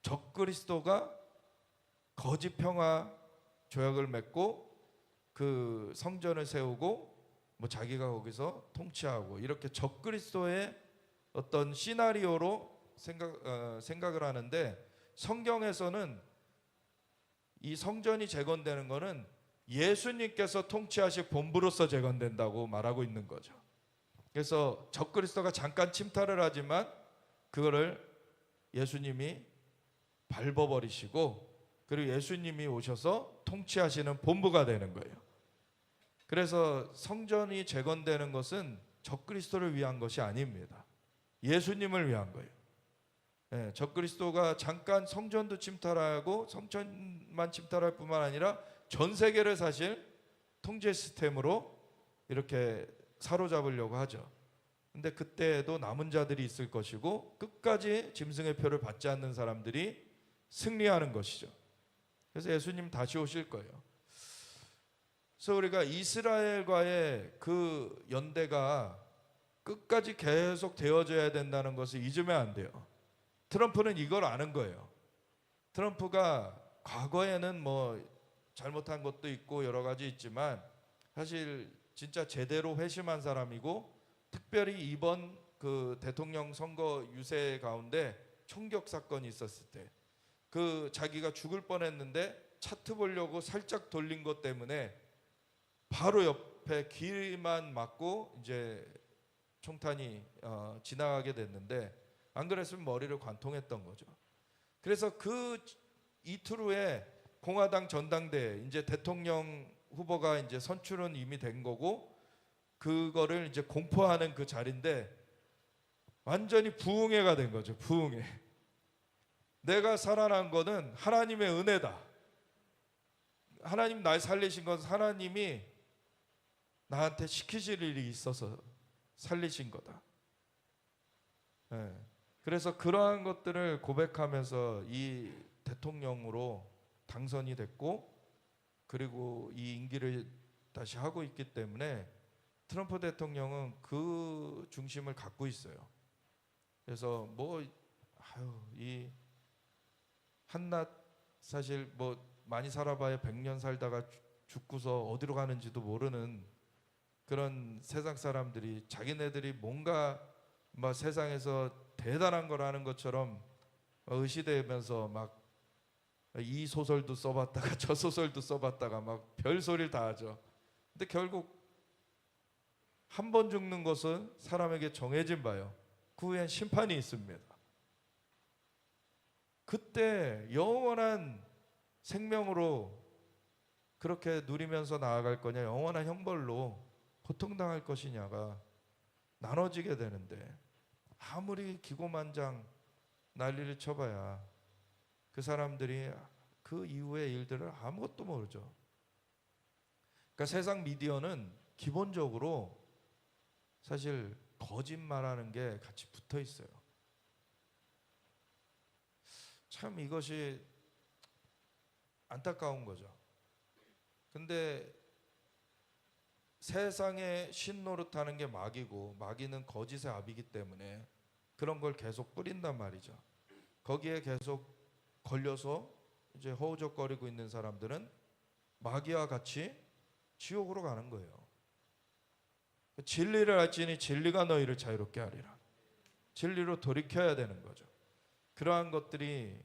적그리스도가 거짓 평화 조약을 맺고 그 성전을 세우고 자기가 거기서 통치하고, 이렇게 적그리스도의 어떤 시나리오로 생각을 하는데, 성경에서는 이 성전이 재건되는 것은 예수님께서 통치하실 본부로서 재건된다고 말하고 있는 거죠. 그래서 적그리스도가 잠깐 침탈을 하지만 그거를 예수님이 밟아버리시고, 그리고 예수님이 오셔서 통치하시는 본부가 되는 거예요. 그래서 성전이 재건되는 것은 적그리스도를 위한 것이 아닙니다. 예수님을 위한 거예요. 적그리스도가 잠깐 성전도 침탈하고 성전만 침탈할 뿐만 아니라 전 세계를 사실 통제 시스템으로 이렇게 사로잡으려고 하죠. 근데 그때에도 남은 자들이 있을 것이고 끝까지 짐승의 표를 받지 않는 사람들이 승리하는 것이죠. 그래서 예수님 다시 오실 거예요. 그래서 우리가 이스라엘과의 그 연대가 끝까지 계속 되어져야 된다는 것을 잊으면 안 돼요. 트럼프는 이걸 아는 거예요. 트럼프가 과거에는 잘못한 것도 있고 여러 가지 있지만 사실 진짜 제대로 회심한 사람이고, 특별히 이번 그 대통령 선거 유세 가운데 총격 사건이 있었을 때 그 자기가 죽을 뻔했는데 차트 보려고 살짝 돌린 것 때문에 바로 옆에 귀만 맞고 이제 총탄이 지나가게 됐는데, 안 그랬으면 머리를 관통했던 거죠. 그래서 그 이틀 후에 공화당 전당대회, 이제 대통령 후보가 이제 선출은 이미 된 거고, 그거를 이제 공포하는 그 자리인데 완전히 부흥회가 된 거죠. 부흥회. 내가 살아난 거는 하나님의 은혜다. 하나님 날 살리신 것은 하나님이 나한테 시키실 일이 있어서 살리신 거다. 그래서 그러한 것들을 고백하면서 이 대통령으로 당선이 됐고, 그리고 이 임기를 다시 하고 있기 때문에 트럼프 대통령은 그 중심을 갖고 있어요. 그래서 뭐 이 한낱 사실 뭐 많이 살아봐야 100년 살다가 죽고서 어디로 가는지도 모르는 그런 세상 사람들이 자기네들이 뭔가 막 세상에서 대단한 걸 하는 것처럼 의시되면서 막 이 소설도 써봤다가 저 소설도 써봤다가 막 별소리를 다 하죠. 근데 결국 한 번 죽는 것은 사람에게 정해진 바요. 그 후엔 심판이 있습니다. 그때 영원한 생명으로 그렇게 누리면서 나아갈 거냐, 영원한 형벌로 고통당할 것이냐가 나눠지게 되는데, 아무리 기고만장 난리를 쳐봐야 그 사람들이 그 이후의 일들을 아무것도 모르죠. 그러니까 세상 미디어는 기본적으로 사실 거짓말하는 게 같이 붙어 있어요. 참 이것이 안타까운 거죠. 근데 세상에 신노릇하는 게 마귀고, 마귀는 거짓의 아비이기 때문에 그런 걸 계속 뿌린단 말이죠. 거기에 계속 걸려서 이제 허우적거리고 있는 사람들은 마귀와 같이 지옥으로 가는 거예요. 진리를 알지니 진리가 너희를 자유롭게 하리라. 진리로 돌이켜야 되는 거죠. 그러한 것들이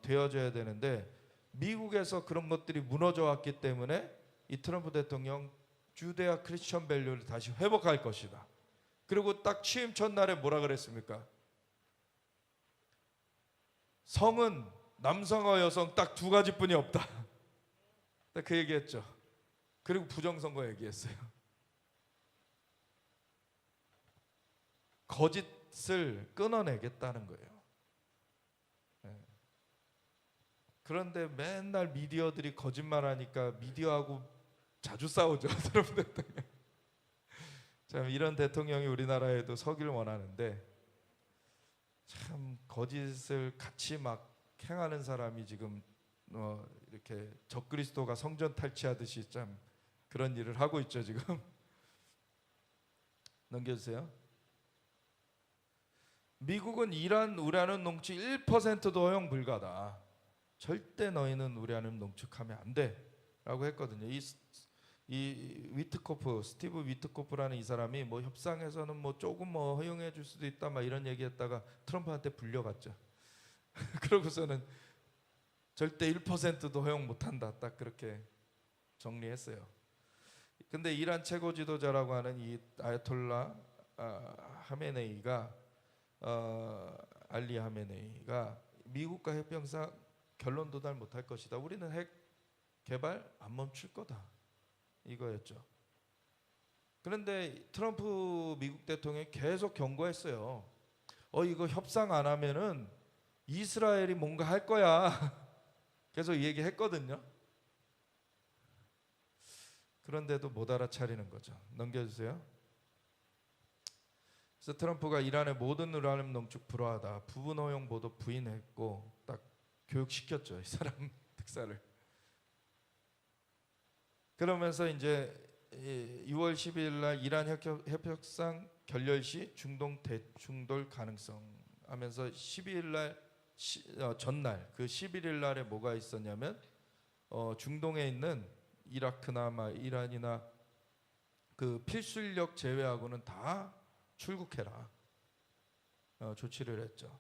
되어져야 되는데, 미국에서 그런 것들이 무너져 왔기 때문에 이 트럼프 대통령 주데아 크리스천 밸류를 다시 회복할 것이다. 그리고 딱 취임 첫날에 뭐라 그랬습니까? 성은 남성과 여성 딱 두 가지뿐이 없다. 그 얘기했죠. 그리고 부정선거 얘기했어요. 거짓을 끊어내겠다는 거예요. 그런데 맨날 미디어들이 거짓말하니까 미디어하고 자주 싸우죠. 트럼프 대통령. 참 이런 대통령이 우리나라에도 서길 원하는데, 참 거짓을 같이 막 행하는 사람이 지금 이렇게 적그리스도가 성전 탈취하듯이 참 그런 일을 하고 있죠 지금. 넘겨주세요. 미국은 이란 우라늄 농축 1%도 허용 불가다. 절대 너희는 우라늄 농축하면 안 돼라고 했거든요. 이 위트코프, 스티브 위트코프라는 이 사람이 뭐 협상에서는 뭐 조금 뭐 허용해 줄 수도 있다 막 이런 얘기했다가 트럼프한테 불려갔죠. 그러고서는 절대 1%도 허용 못한다, 딱 그렇게 정리했어요. 근데 이란 최고 지도자라고 하는 이 아야톨라 하메네이가 알리 하메네이가 미국과 협상상 결론 도달 못할 것이다. 우리는 핵 개발 안 멈출 거다. 이거였죠. 그런데 트럼프 미국 대통령이 계속 경고했어요. 이거 협상 안 하면은 이스라엘이 뭔가 할 거야. 계속 얘기했거든요. 그런데도 못 알아차리는 거죠. 넘겨주세요. 그래서 트럼프가 이란의 모든 우라늄 농축 불허하다, 부분 허용 보도 부인했고 딱 교육시켰죠, 이 사람 특사를. 그러면서 이제 6월 12일 날 이란 협약상 결렬 시 중동 대충돌 가능성 하면서 12일 날 전날 그 11일 날에 뭐가 있었냐면 중동에 있는 이라크나 이란이나 그 필수 인력 제외하고는 다 출국해라 조치를 했죠.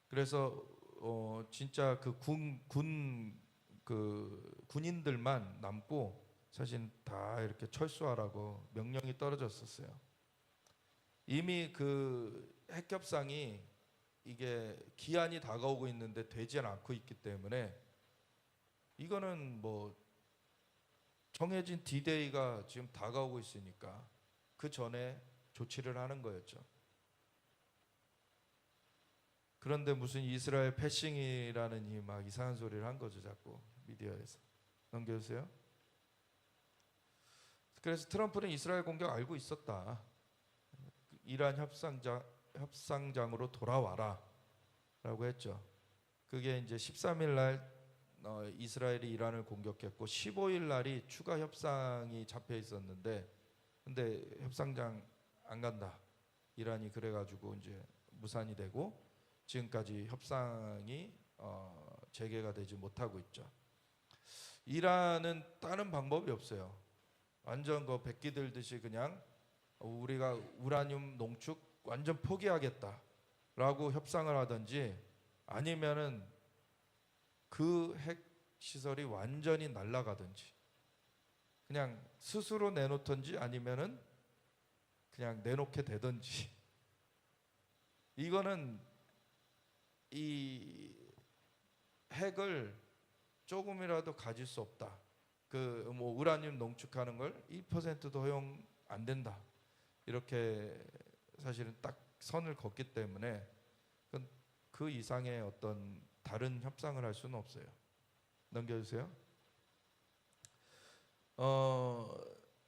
그래서 진짜 그 군인들만 남고 사실 다 이렇게 철수하라고 명령이 떨어졌었어요. 이미 그 핵협상이 이게 기한이 다가오고 있는데 되지 않고 있기 때문에 이거는 뭐 정해진 D-Day가 지금 다가오고 있으니까 그 전에 조치를 하는 거였죠. 그런데 무슨 이스라엘 패싱이라는 이 막 이상한 소리를 한 거죠, 자꾸 미디어에서. 넘겨주세요. 그래서 트럼프는 이스라엘 공격 알고 있었다. 이란 협상장으로 돌아와라라고 했죠. 그게 이제 13일 날 이스라엘이 이란을 공격했고 15일 날이 추가 협상이 잡혀 있었는데 근데 협상장 안 간다. 이란이 그래가지고 이제 무산이 되고 지금까지 협상이 재개가 되지 못하고 있죠. 이란은 다른 방법이 없어요. 완전 그 백기 들듯이 그냥 우리가 우라늄 농축 완전 포기하겠다라고 협상을 하든지 아니면은 그 핵 시설이 완전히 날아가든지 그냥 스스로 내놓든지 아니면은 그냥 내놓게 되든지 이거는 이 핵을 조금이라도 가질 수 없다. 그 뭐 우라늄 농축하는 걸 1%도 허용 안 된다. 이렇게 사실은 딱 선을 걷기 때문에 그 이상의 어떤 다른 협상을 할 수는 없어요. 넘겨주세요.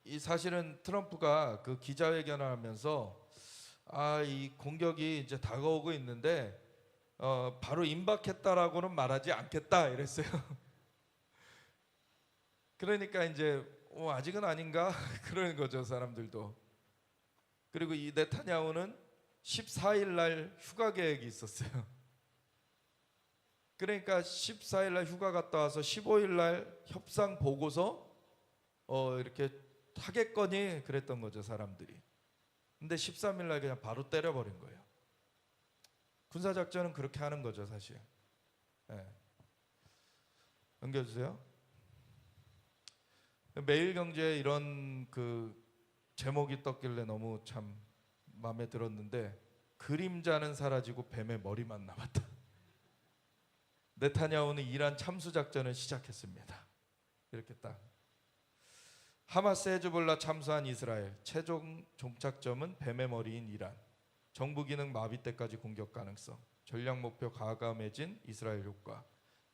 이 사실은 트럼프가 그 기자회견을 하면서 이 공격이 이제 다가오고 있는데 바로 임박했다라고는 말하지 않겠다 이랬어요. 그러니까 이제 아직은 아닌가 그러는 거죠 사람들도. 그리고 이 네타냐후는 14일 날 휴가 계획이 있었어요. 그러니까 14일 날 휴가 갔다 와서 15일 날 협상 보고서 이렇게 하겠거니 그랬던 거죠 사람들이. 근데 13일 날 그냥 바로 때려버린 거예요. 군사작전은 그렇게 하는 거죠 사실. 네. 넘겨주세요. 매일경제에 이런 그 제목이 떴길래 너무 참 마음에 들었는데 그림자는 사라지고 뱀의 머리만 남았다. 네타냐후는 이란 참수 작전을 시작했습니다. 이렇게 딱 하마스 헤즈볼라 참수한 이스라엘 최종 종착점은 뱀의 머리인 이란 정부 기능 마비 때까지 공격 가능성 전략 목표 가감해진 이스라엘 효과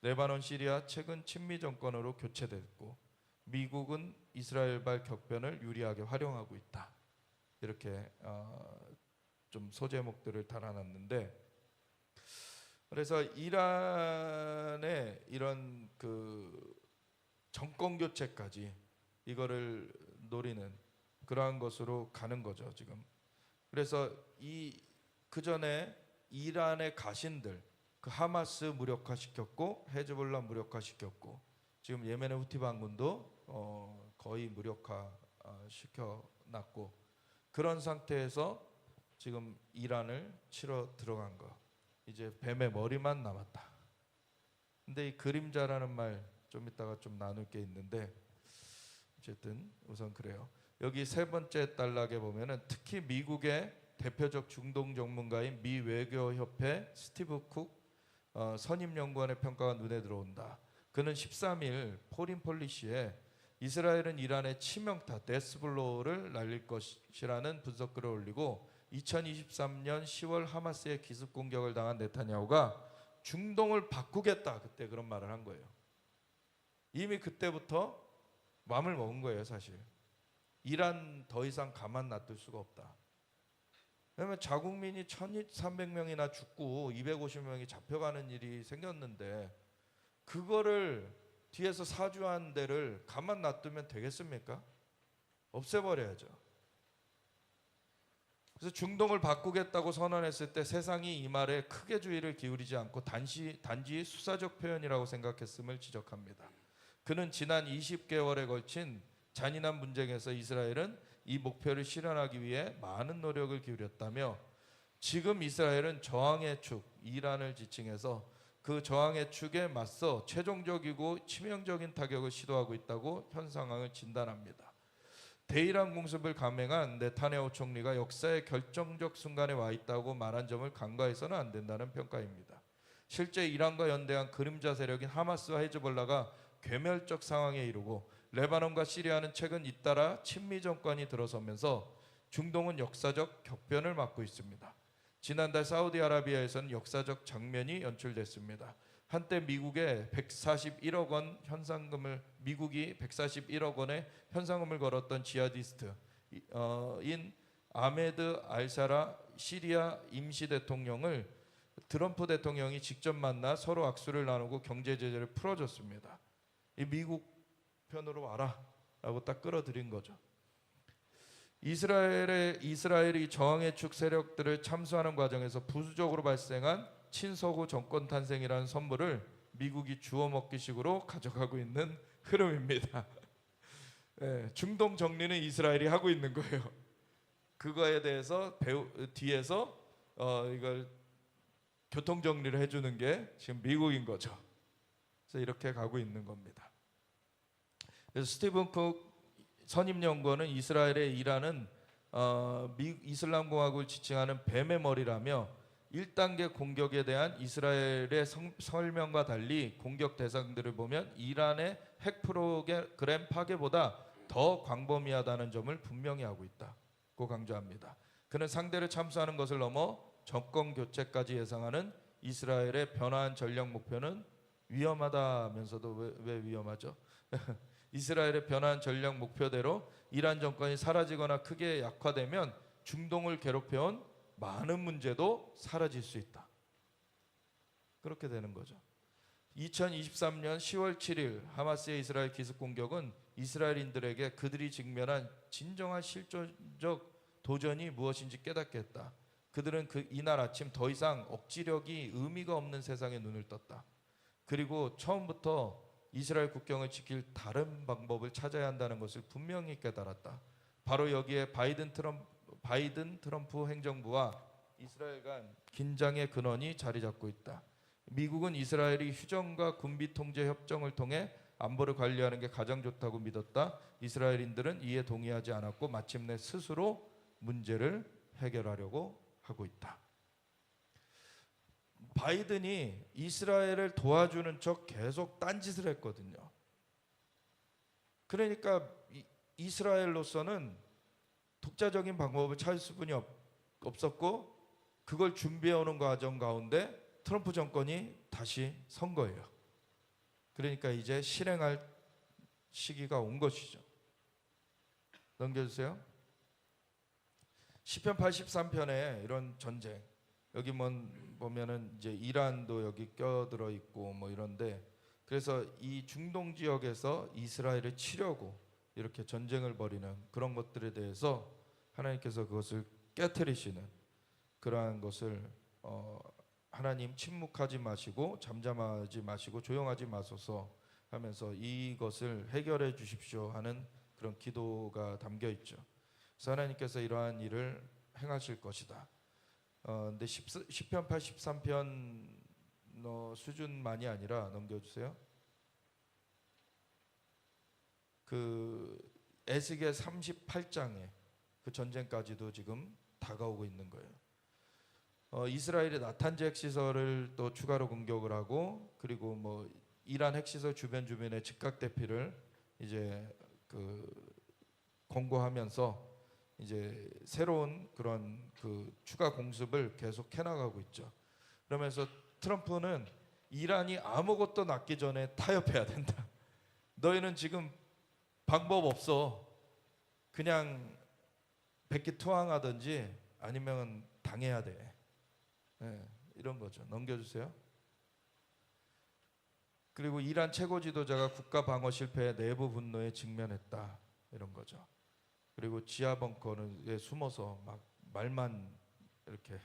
레바논 시리아 최근 친미 정권으로 교체됐고 미국은 이스라엘발 격변을 유리하게 활용하고 있다. 이렇게 좀 소제목들을 달아놨는데 그래서 이란의 이런 그 정권 교체까지 이거를 노리는 그러한 것으로 가는 거죠 지금. 그래서 그 전에 이란의 가신들 그 하마스 무력화시켰고 헤즈볼라 무력화시켰고 지금 예멘의 후티 반군도 거의 무력화시켜놨고 그런 상태에서 지금 이란을 치러 들어간 거. 이제 뱀의 머리만 남았다. 근데 이 그림자라는 말 좀 이따가 좀 나눌 게 있는데 어쨌든 우선 그래요. 여기 세 번째 단락에 보면은 특히 미국의 대표적 중동 전문가인 미 외교협회 스티브 쿡 선임연구원의 평가가 눈에 들어온다. 그는 13일 포린 폴리시에 이스라엘은 이란의 치명타 데스블로우를 날릴 것이라는 분석글을 올리고 2023년 10월 하마스의 기습 공격을 당한 네타냐후가 중동을 바꾸겠다 그때 그런 말을 한 거예요. 이미 그때부터 마음을 먹은 거예요 사실. 이란 더 이상 가만 놔둘 수가 없다. 왜냐하면 자국민이 1,300명이나 죽고 250명이 잡혀가는 일이 생겼는데 그거를 뒤에서 사주한 데를 가만 놔두면 되겠습니까? 없애버려야죠. 그래서 중동을 바꾸겠다고 선언했을 때 세상이 이 말에 크게 주의를 기울이지 않고 단지 수사적 표현이라고 생각했음을 지적합니다. 그는 지난 20개월에 걸친 잔인한 분쟁에서 이스라엘은 이 목표를 실현하기 위해 많은 노력을 기울였다며 지금 이스라엘은 저항의 축 이란을 지칭해서 그 저항의 축에 맞서 최종적이고 치명적인 타격을 시도하고 있다고 현 상황을 진단합니다. 대이란 공습을 감행한 네타냐후 총리가 역사의 결정적 순간에 와 있다고 말한 점을 간과해서는 안 된다는 평가입니다. 실제 이란과 연대한 그림자 세력인 하마스와 헤즈볼라가 괴멸적 상황에 이르고 레바논과 시리아는 최근 잇따라 친미 정권이 들어서면서 중동은 역사적 격변을 맞고 있습니다. 지난달 사우디아라비아에서는 역사적 장면이 연출됐습니다. 한때 미국이 141억 원의 현상금을 걸었던 지하디스트인 아메드 알사라 시리아 임시 대통령을 트럼프 대통령이 직접 만나 서로 악수를 나누고 경제 제재를 풀어줬습니다. 이 미국 편으로 와라라고 딱 끌어들인 거죠. 이스라엘이 저항의 축 세력들을 참수하는 과정에서 부수적으로 발생한 친서구 정권 탄생이라는 선물을 미국이 주워 먹기식으로 가져가고 있는 흐름입니다. 예, 중동 정리는 이스라엘이 하고 있는 거예요. 그거에 대해서 뒤에서 이걸 교통 정리를 해주는 게 지금 미국인 거죠. 그래서 이렇게 가고 있는 겁니다. 그래서 스티븐 쿡 선임연구원은 이스라엘의 이란은 이슬람 공화국을 지칭하는 뱀의 머리라며 1단계 공격에 대한 이스라엘의 설명과 달리 공격 대상들을 보면 이란의 핵 프로그램 파괴보다 더 광범위하다는 점을 분명히 하고 있다고 강조합니다. 그는 상대를 참수하는 것을 넘어 정권 교체까지 예상하는 이스라엘의 변화한 전략 목표는 위험하다면서도 왜 위험하죠? 이스라엘의 변화한 전략 목표대로 이란 정권이 사라지거나 크게 약화되면 중동을 괴롭혀온 많은 문제도 사라질 수 있다. 그렇게 되는 거죠. 2023년 10월 7일 하마스의 이스라엘 기습 공격은 이스라엘인들에게 그들이 직면한 진정한 실존적 도전이 무엇인지 깨닫게 했다. 그들은 이날 아침 더 이상 억지력이 의미가 없는 세상에 눈을 떴다. 그리고 처음부터 이스라엘 국경을 지킬 다른 방법을 찾아야 한다는 것을 분명히 깨달았다. 바로 여기에 바이든 트럼프 행정부와 이스라엘 간 긴장의 근원이 자리 잡고 있다. 미국은 이스라엘이 휴전과 군비 통제 협정을 통해 안보를 관리하는 게 가장 좋다고 믿었다. 이스라엘인들은 이에 동의하지 않았고 마침내 스스로 문제를 해결하려고 하고 있다. 바이든이 이스라엘을 도와주는 척 계속 딴짓을 했거든요. 그러니까 이스라엘로서는 독자적인 방법을 찾을 수뿐이 없었고 그걸 준비해오는 과정 가운데 트럼프 정권이 다시 선 거예요. 그러니까 이제 실행할 시기가 온 것이죠. 넘겨주세요. 시편 83편에 이런 전쟁 여기 보면은 이제 이란도 여기 껴들어 있고 뭐 이런데 그래서 이 중동 지역에서 이스라엘을 치려고 이렇게 전쟁을 벌이는 그런 것들에 대해서 하나님께서 그것을 깨트리시는 그러한 것을 하나님 침묵하지 마시고 잠잠하지 마시고 조용하지 마소서 하면서 이것을 해결해 주십시오 하는 그런 기도가 담겨 있죠. 그래서 하나님께서 이러한 일을 행하실 것이다. 근데 시편 83편 수준만이 아니라 넘겨주세요. 그 에스겔 38장에 그 전쟁까지도 지금 다가오고 있는 거예요. 이스라엘이 나탄즈 핵시설을 또 추가로 공격을 하고 그리고 뭐 이란 핵시설 주변에 즉각 대피를 이제 권고하면서 이제 새로운 그런 추가 공습을 계속 해나가고 있죠. 그러면서 트럼프는 이란이 아무것도 낳기 전에 타협해야 된다. 너희는 지금 방법 없어. 그냥 백기투항하든지 아니면 당해야 돼. 네, 이런 거죠. 넘겨주세요. 그리고 이란 최고 지도자가 국가 방어 실패에 내부 분노에 직면했다. 이런 거죠. 그리고 지하 벙커에 숨어서 막 말만 이렇게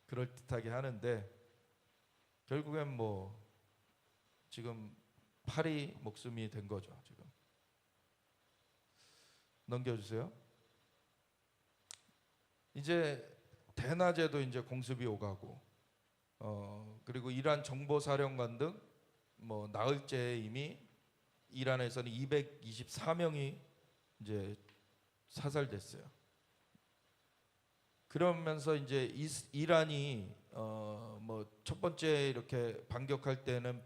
그럴듯하게 하는데 결국엔 뭐 지금 팔이 목숨이 된 거죠. 지금 넘겨주세요. 이제 대낮에도 이제 공습이 오가고 그리고 이란 정보사령관 등 뭐 나흘째 이미 이란에서는 224명이 이제 사살됐어요. 그러면서 이제 이란이 뭐 첫 번째 이렇게 반격할 때는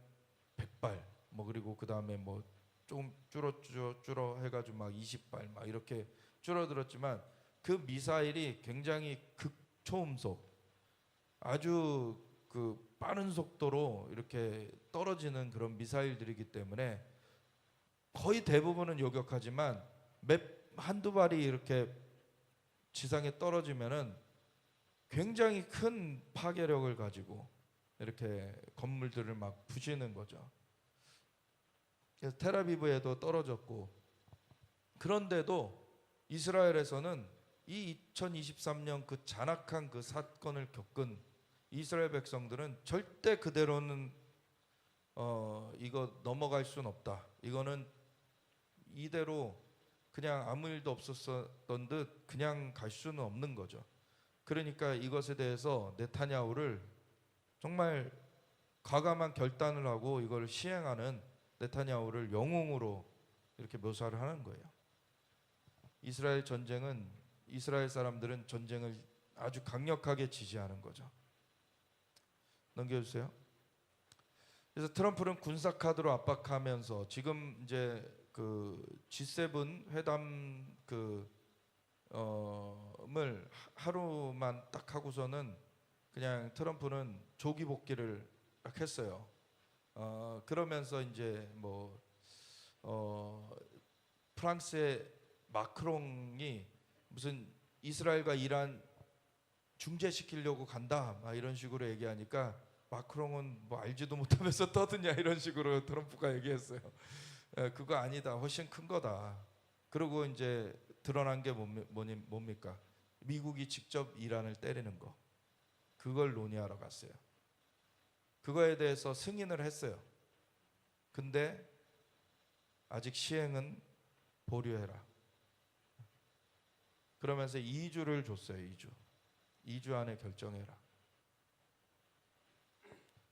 100발 뭐 그리고 그 다음에 뭐 조금 줄어 해가지고 막 20발 막 이렇게 줄어들었지만 그 미사일이 굉장히 극초음속 아주 빠른 속도로 이렇게 떨어지는 그런 미사일들이기 때문에 거의 대부분은 요격하지만 한두 발이 이렇게 지상에 떨어지면은 굉장히 큰 파괴력을 가지고 이렇게 건물들을 막 부시는 거죠. 그래서 텔아비브에도 떨어졌고, 그런데도 이스라엘에서는 이 2023년 그 잔악한 그 사건을 겪은 이스라엘 백성들은 절대 그대로는 이거 넘어갈 수는 없다. 이거는 이대로 그냥 아무 일도 없었던 듯 그냥 갈 수는 없는 거죠. 그러니까 이것에 대해서 네타냐후를 정말 과감한 결단을 하고 이걸 시행하는 네타냐후를 영웅으로 이렇게 묘사를 하는 거예요. 이스라엘 전쟁은, 이스라엘 사람들은 전쟁을 아주 강력하게 지지하는 거죠. 넘겨주세요. 그래서 트럼프는 군사 카드로 압박하면서 지금 이제 그 G7 회담 을 하루만 딱 하고서는 그냥 트럼프는 조기 복귀를 딱 했어요. 그러면서 이제 뭐 프랑스의 마크롱이 무슨 이스라엘과 이란 중재시키려고 간다 막 이런 식으로 얘기하니까 마크롱은 뭐 알지도 못하면서 떠드냐 이런 식으로 트럼프가 얘기했어요. 그거 아니다, 훨씬 큰 거다. 그리고 이제 드러난 게 뭡니까? 미국이 직접 이란을 때리는 거, 그걸 논의하러 갔어요. 그거에 대해서 승인을 했어요. 근데 아직 시행은 보류해라. 그러면서 2주를 줬어요. 2주 안에 결정해라.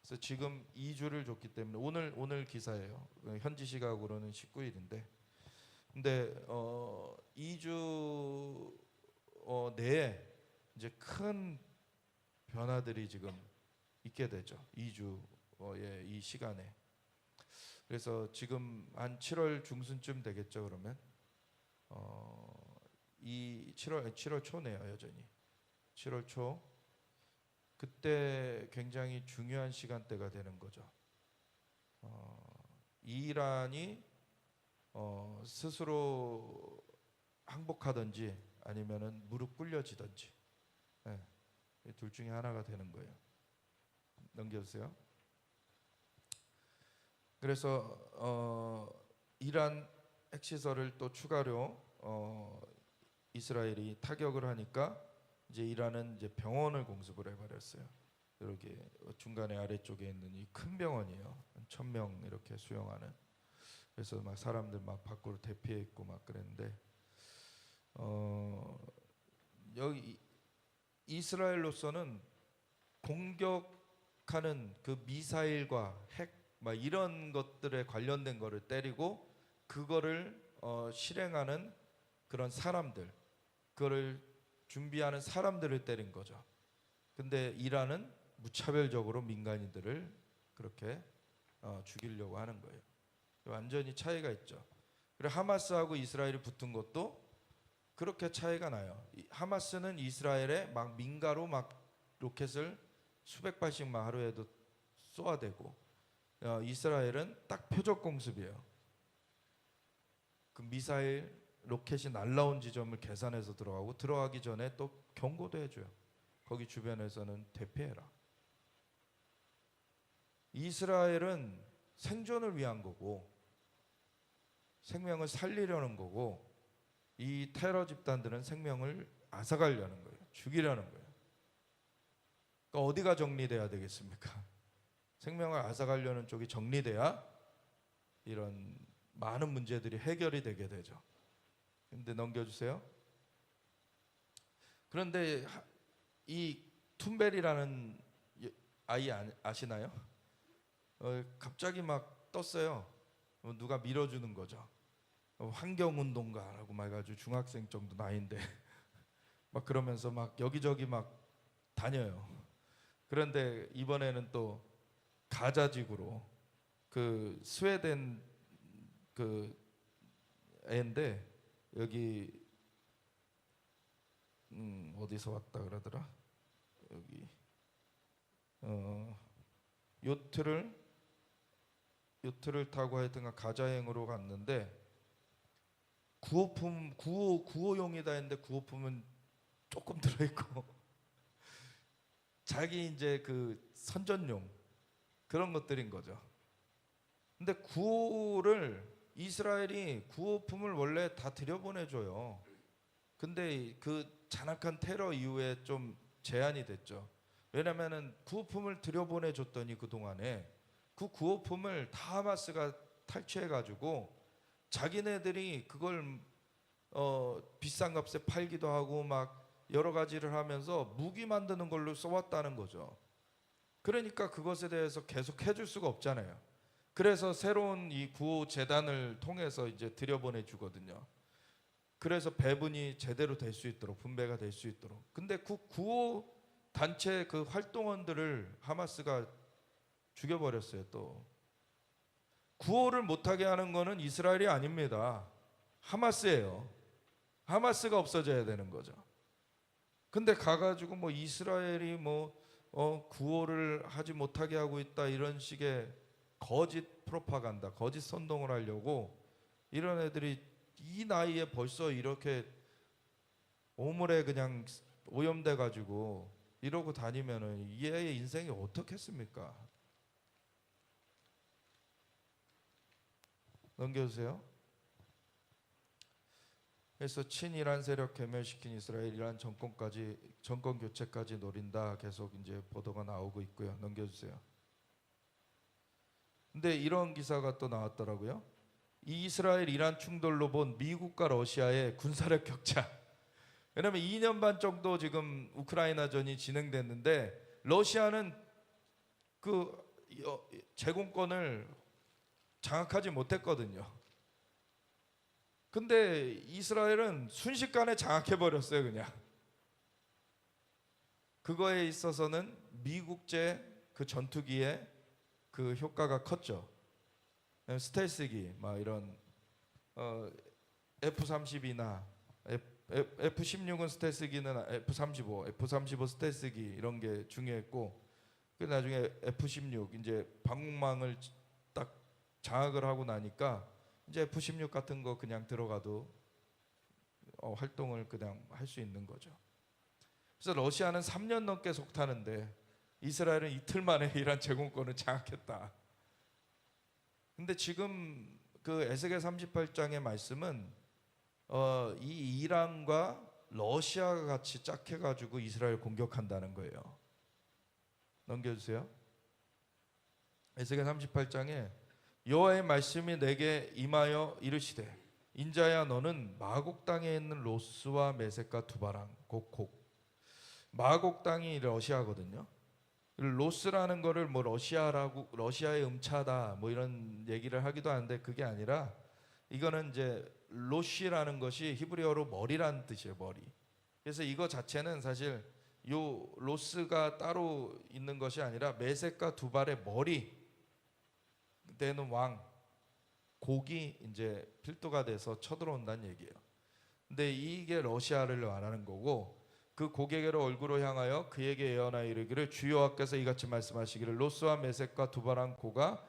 그래서 지금 2주를 줬기 때문에 오늘 기사예요. 현지 시각으로는 19일인데, 근데 2주 내에 이제 큰 변화들이 지금 있게 되죠. 2주의 이 시간에. 그래서 지금 한 7월 중순쯤 되겠죠. 그러면 이 7월 초네요. 여전히 7월 초, 그때 굉장히 중요한 시간대가 되는 거죠. 이란이 스스로 항복하든지 아니면은 무릎 꿇려지든지, 둘 중에 하나가 되는 거예요. 넘겨주세요. 그래서 이란 핵시설을 또 추가로 이스라엘이 타격을 하니까 이제 이란은 이제 병원을 공습을 해버렸어요. 이렇게 중간에 아래쪽에 있는 이 큰 병원이에요. 1,000명 이렇게 수용하는. 그래서 막 사람들 막 밖으로 대피해 있고 막 그랬는데, 여기 이스라엘로서는 공격하는 그 미사일과 핵 막 이런 것들에 관련된 거를 때리고 그거를 실행하는 그런 사람들, 그거를 준비하는 사람들을 때린 거죠. 근데 이란은 무차별적으로 민간인들을 그렇게 죽이려고 하는 거예요. 완전히 차이가 있죠. 그리고 하마스하고 이스라엘이 붙은 것도 그렇게 차이가 나요. 하마스는 이스라엘에 막 민가로 막 로켓을 수백 발씩 막 하루에도 쏘아대고, 이스라엘은 딱 표적 공습이에요. 그 미사일 로켓이 날라온 지점을 계산해서 들어가고, 들어가기 전에 또 경고도 해줘요. 거기 주변에서는 대피해라. 이스라엘은 생존을 위한 거고 생명을 살리려는 거고, 이 테러 집단들은 생명을 앗아가려는 거예요. 죽이려는 거예요. 그러니까 어디가 정리돼야 되겠습니까? 생명을 앗아가려는 쪽이 정리돼야 이런 많은 문제들이 해결이 되게 되죠. 근데 넘겨주세요. 그런데 이 툰벨이라는 아이 아시나요? 갑자기 막 떴어요. 누가 밀어주는 거죠. 환경운동가라고 막 해가지고 중학생 정도 나이인데 막 그러면서 막 여기저기 막 다녀요. 그런데 이번에는 또 가자지구로, 그 스웨덴 그 애인데, 여기 어디서 왔다 그러더라. 여기 요트를 타고 하여튼 가자행으로 갔는데 구호용이다 했는데 구호품은 조금 들어있고 자기 이제 그 선전용 그런 것들인 거죠. 근데 구호를 이스라엘이 구호품을 원래 다 들여보내줘요. 근데 그 잔악한 테러 이후에 좀 제한이 됐죠. 왜냐면은 구호품을 들여보내줬더니 그동안에 그 구호품을 다 하마스가 탈취해가지고 자기네들이 그걸 비싼 값에 팔기도 하고 막 여러 가지를 하면서 무기 만드는 걸로 써왔다는 거죠. 그러니까 그것에 대해서 계속 해줄 수가 없잖아요. 그래서 새로운 이 구호 재단을 통해서 이제 들여보내 주거든요. 그래서 배분이 제대로 될 수 있도록, 분배가 될 수 있도록. 근데 그 구호 단체 그 활동원들을 하마스가 죽여버렸어요. 또 구호를 못하게 하는 거는 이스라엘이 아닙니다. 하마스예요. 하마스가 없어져야 되는 거죠. 근데 가가지고 뭐 이스라엘이 뭐 구호를 하지 못하게 하고 있다 이런 식의 거짓 프로파간다, 거짓 선동을 하려고 이런 애들이 이 나이에 벌써 이렇게 오물에 그냥 오염돼 가지고 이러고 다니면은 얘의 인생이 어떻겠습니까? 넘겨주세요. 그래서 친이란 세력 괴멸시킨 이스라엘 이란 정권 교체까지 노린다. 계속 이제 보도가 나오고 있고요. 넘겨주세요. 근데 이런 기사가 또 나왔더라고요. 이스라엘 이란 충돌로 본 미국과 러시아의 군사력 격차. 왜냐면 2년 반 정도 지금 우크라이나전이 진행됐는데 러시아는 그 제공권을 장악하지 못했거든요. 근데 이스라엘은 순식간에 장악해 버렸어요, 그냥. 그거에 있어서는 미국제 그 전투기의 그 효과가 컸죠. 스텔스기 막 이런 F-32나 F-16은 스텔스기는 F-35, F-35 스텔스기 이런 게 중요했고, 그 나중에 F-16 이제 방공망을 딱 장악을 하고 나니까 이제 F-16 같은 거 그냥 들어가도 활동을 그냥 할 수 있는 거죠. 그래서 러시아는 3년 넘게 속타는데 이스라엘은 이틀 만에 이란 제공권을 장악했다. 근데 지금 그 에스겔 38장의 말씀은 이 이란과 러시아가 같이 짝해가지고 이스라엘 공격한다는 거예요. 넘겨주세요. 에스겔 38장에 여호와의 말씀이 내게 임하여 이르시되 인자야 너는 마곡 땅에 있는 로스와 메섹과 두바랑 곡 마곡 땅이 러시아거든요. 로스라는 거를 뭐 러시아라고 러시아의 음차다 뭐 이런 얘기를 하기도 하는데 그게 아니라 이거는 이제 로시라는 것이 히브리어로 머리라는 뜻이에요. 머리. 그래서 이거 자체는 사실 요 로스가 따로 있는 것이 아니라 메섹과 두발의 머리 되는 왕 곡이 이제 필두가 돼서 쳐들어온다는 얘기예요. 근데 이게 러시아를 말하는 거고 그 고객의 얼굴을 향하여 그에게 예언하여 이르기를 주 여호와께서 이같이 말씀하시기를 로스와 메섹과 두바랑 고가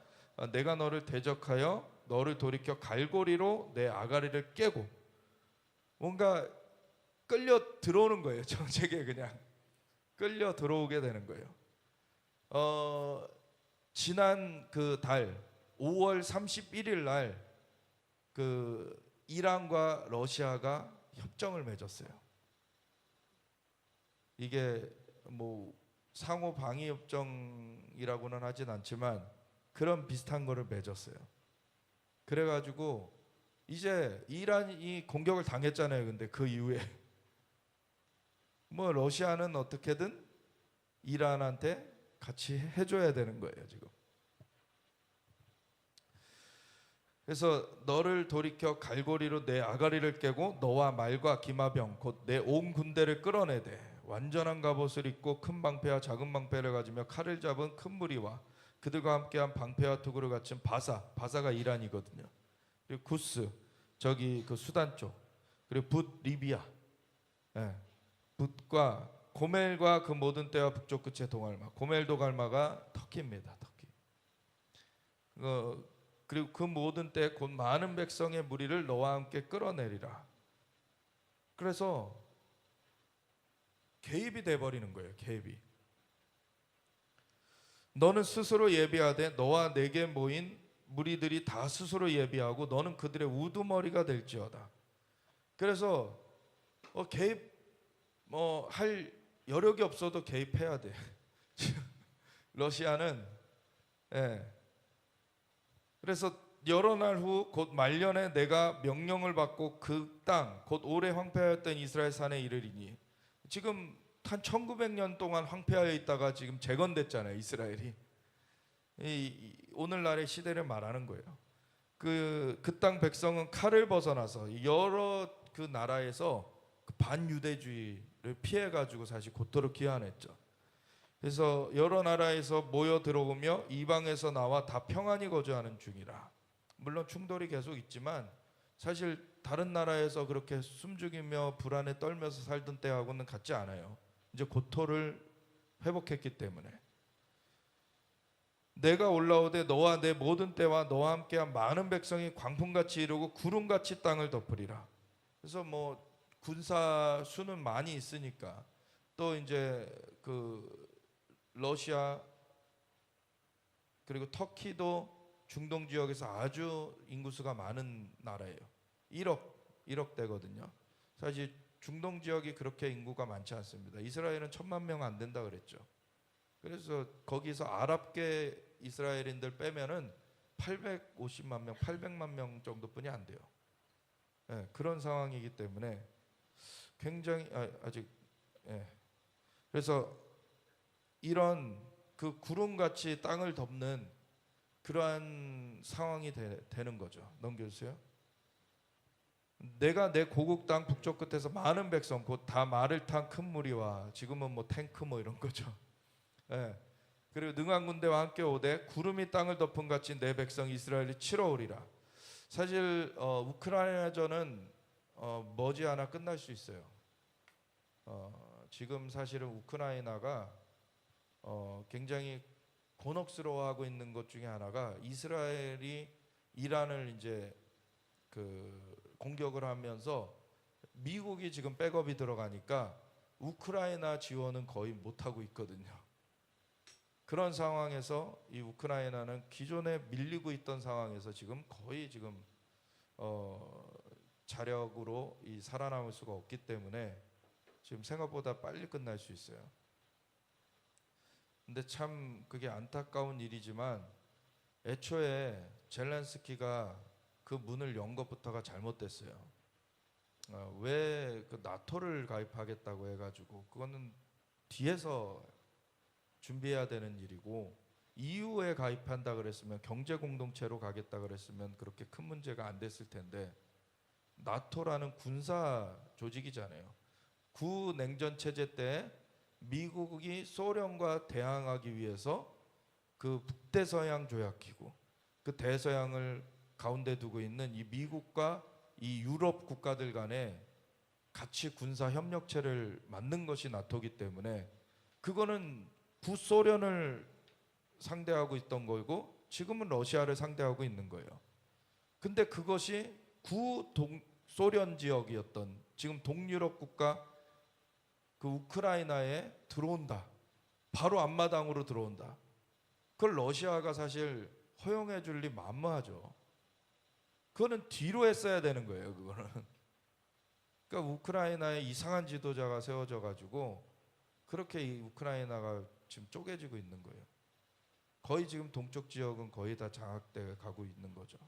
내가 너를 대적하여 너를 돌이켜 갈고리로 내 아가리를 깨고 뭔가 끌려 들어오는 거예요. 정책에 그냥 끌려 들어오게 되는 거예요. 지난 그 달 5월 31일 날 그 이란과 러시아가 협정을 맺었어요. 이게 뭐 상호 방위 협정이라고는 하진 않지만 그런 비슷한 거를 맺었어요. 그래가지고 이제 이란이 공격을 당했잖아요. 근데 그 이후에 뭐 러시아는 어떻게든 이란한테 같이 해줘야 되는 거예요 지금. 그래서 너를 돌이켜 갈고리로 내 아가리를 깨고 너와 말과 기마병 곧 내 온 군대를 끌어내되 완전한 갑옷을 입고 큰 방패와 작은 방패를 가지며 칼을 잡은 큰 무리와 그들과 함께한 방패와 투구를 갖춘 바사가 이란이거든요. 그리고 구스 저기 그 수단 쪽 그리고 붓 리비아 붓과 고멜과 그 모든 때와 북쪽 끝의 동알마 고멜도 갈마가 터키입니다. 터키. 그리고 그 모든 때 곧 많은 백성의 무리를 너와 함께 끌어내리라. 그래서 개입이 돼 버리는 거예요. 개입이. 너는 스스로 예비하되 너와 내게 모인 무리들이 다 스스로 예비하고 너는 그들의 우두머리가 될지어다. 그래서 개입 할 여력이 없어도 개입해야 돼. 러시아는 그래서 여러 날 후 곧 말년에 내가 명령을 받고 그 땅 곧 오래 황폐하였던 이스라엘 산에 이르리니 지금 한 1900년 동안 황폐하여 있다가 지금 재건됐잖아요. 이스라엘이 오늘날의 시대를 말하는 거예요. 그 땅 백성은 칼을 벗어나서 여러 그 나라에서 그 반유대주의를 피해 가지고 사실 고토로 귀환했죠. 그래서 여러 나라에서 모여 들어오며 이방에서 나와 다 평안히 거주하는 중이라. 물론 충돌이 계속 있지만 사실 다른 나라에서 그렇게 숨죽이며 불안에 떨면서 살던 때하고는 같지 않아요. 이제 고토를 회복했기 때문에. 내가 올라오되 너와 내 모든 때와 너와 함께한 많은 백성이 광풍같이 이루고 구름같이 땅을 덮으리라. 그래서 뭐 군사 수는 많이 있으니까 또 이제 그 러시아 그리고 터키도 중동 지역에서 아주 인구수가 많은 나라예요. 1억 되거든요. 사실 중동 지역이 그렇게 인구가 많지 않습니다. 이스라엘은 1000만 명 안 된다 그랬죠. 그래서 거기서 아랍계 이스라엘인들 빼면은 850만 명, 800만 명 정도뿐이 안 돼요. 그런 상황이기 때문에 굉장히 아직 그래서 이런 그 구름같이 땅을 덮는 그러한 상황이 되는 거죠. 넘겨주세요. 내가 내 고국 땅 북쪽 끝에서 많은 백성 곧 다 말을 탄 큰 무리와 지금은 뭐 탱크 뭐 이런 거죠. 그리고 능한 군대와 함께 오되 구름이 땅을 덮은 같이 내 백성 이스라엘이 치러 오리라. 사실 우크라이나전은 머지않아 끝날 수 있어요. 지금 사실은 우크라이나가 굉장히 곤혹스러워하고 있는 것 중에 하나가 이스라엘이 이란을 이제 그 공격을 하면서 미국이 지금 백업이 들어가니까 우크라이나 지원은 거의 못 하고 있거든요. 그런 상황에서 이 우크라이나는 기존에 밀리고 있던 상황에서 지금 거의 지금 자력으로 이 살아남을 수가 없기 때문에 지금 생각보다 빨리 끝날 수 있어요. 근데 참 그게 안타까운 일이지만 애초에 젤렌스키가 그 문을 연 것부터가 잘못됐어요. 왜 그 나토를 가입하겠다고 해가지고 그거는 뒤에서 준비해야 되는 일이고 EU에 가입한다 그랬으면 경제 공동체로 가겠다 그랬으면 그렇게 큰 문제가 안 됐을 텐데 나토라는 군사 조직이잖아요. 구냉전 체제 때 미국이 소련과 대항하기 위해서 그 북대서양 조약기구, 그 대서양을 가운데 두고 있는 이 미국과 이 유럽 국가들 간에 같이 군사 협력체를 만든 것이 나토기 때문에 그거는 구소련을 상대하고 있던 거고 지금은 러시아를 상대하고 있는 거예요. 근데 그것이 구소련 지역이었던 지금 동유럽 국가 그 우크라이나에 들어온다. 바로 앞마당으로 들어온다. 그걸 러시아가 사실 허용해 줄 리 만무하죠. 그거는 뒤로 했어야 되는 거예요. 그거는. 그러니까 우크라이나에 이상한 지도자가 세워져 가지고 그렇게 이 우크라이나가 지금 쪼개지고 있는 거예요. 거의 지금 동쪽 지역은 거의 다 장악돼 가고 있는 거죠.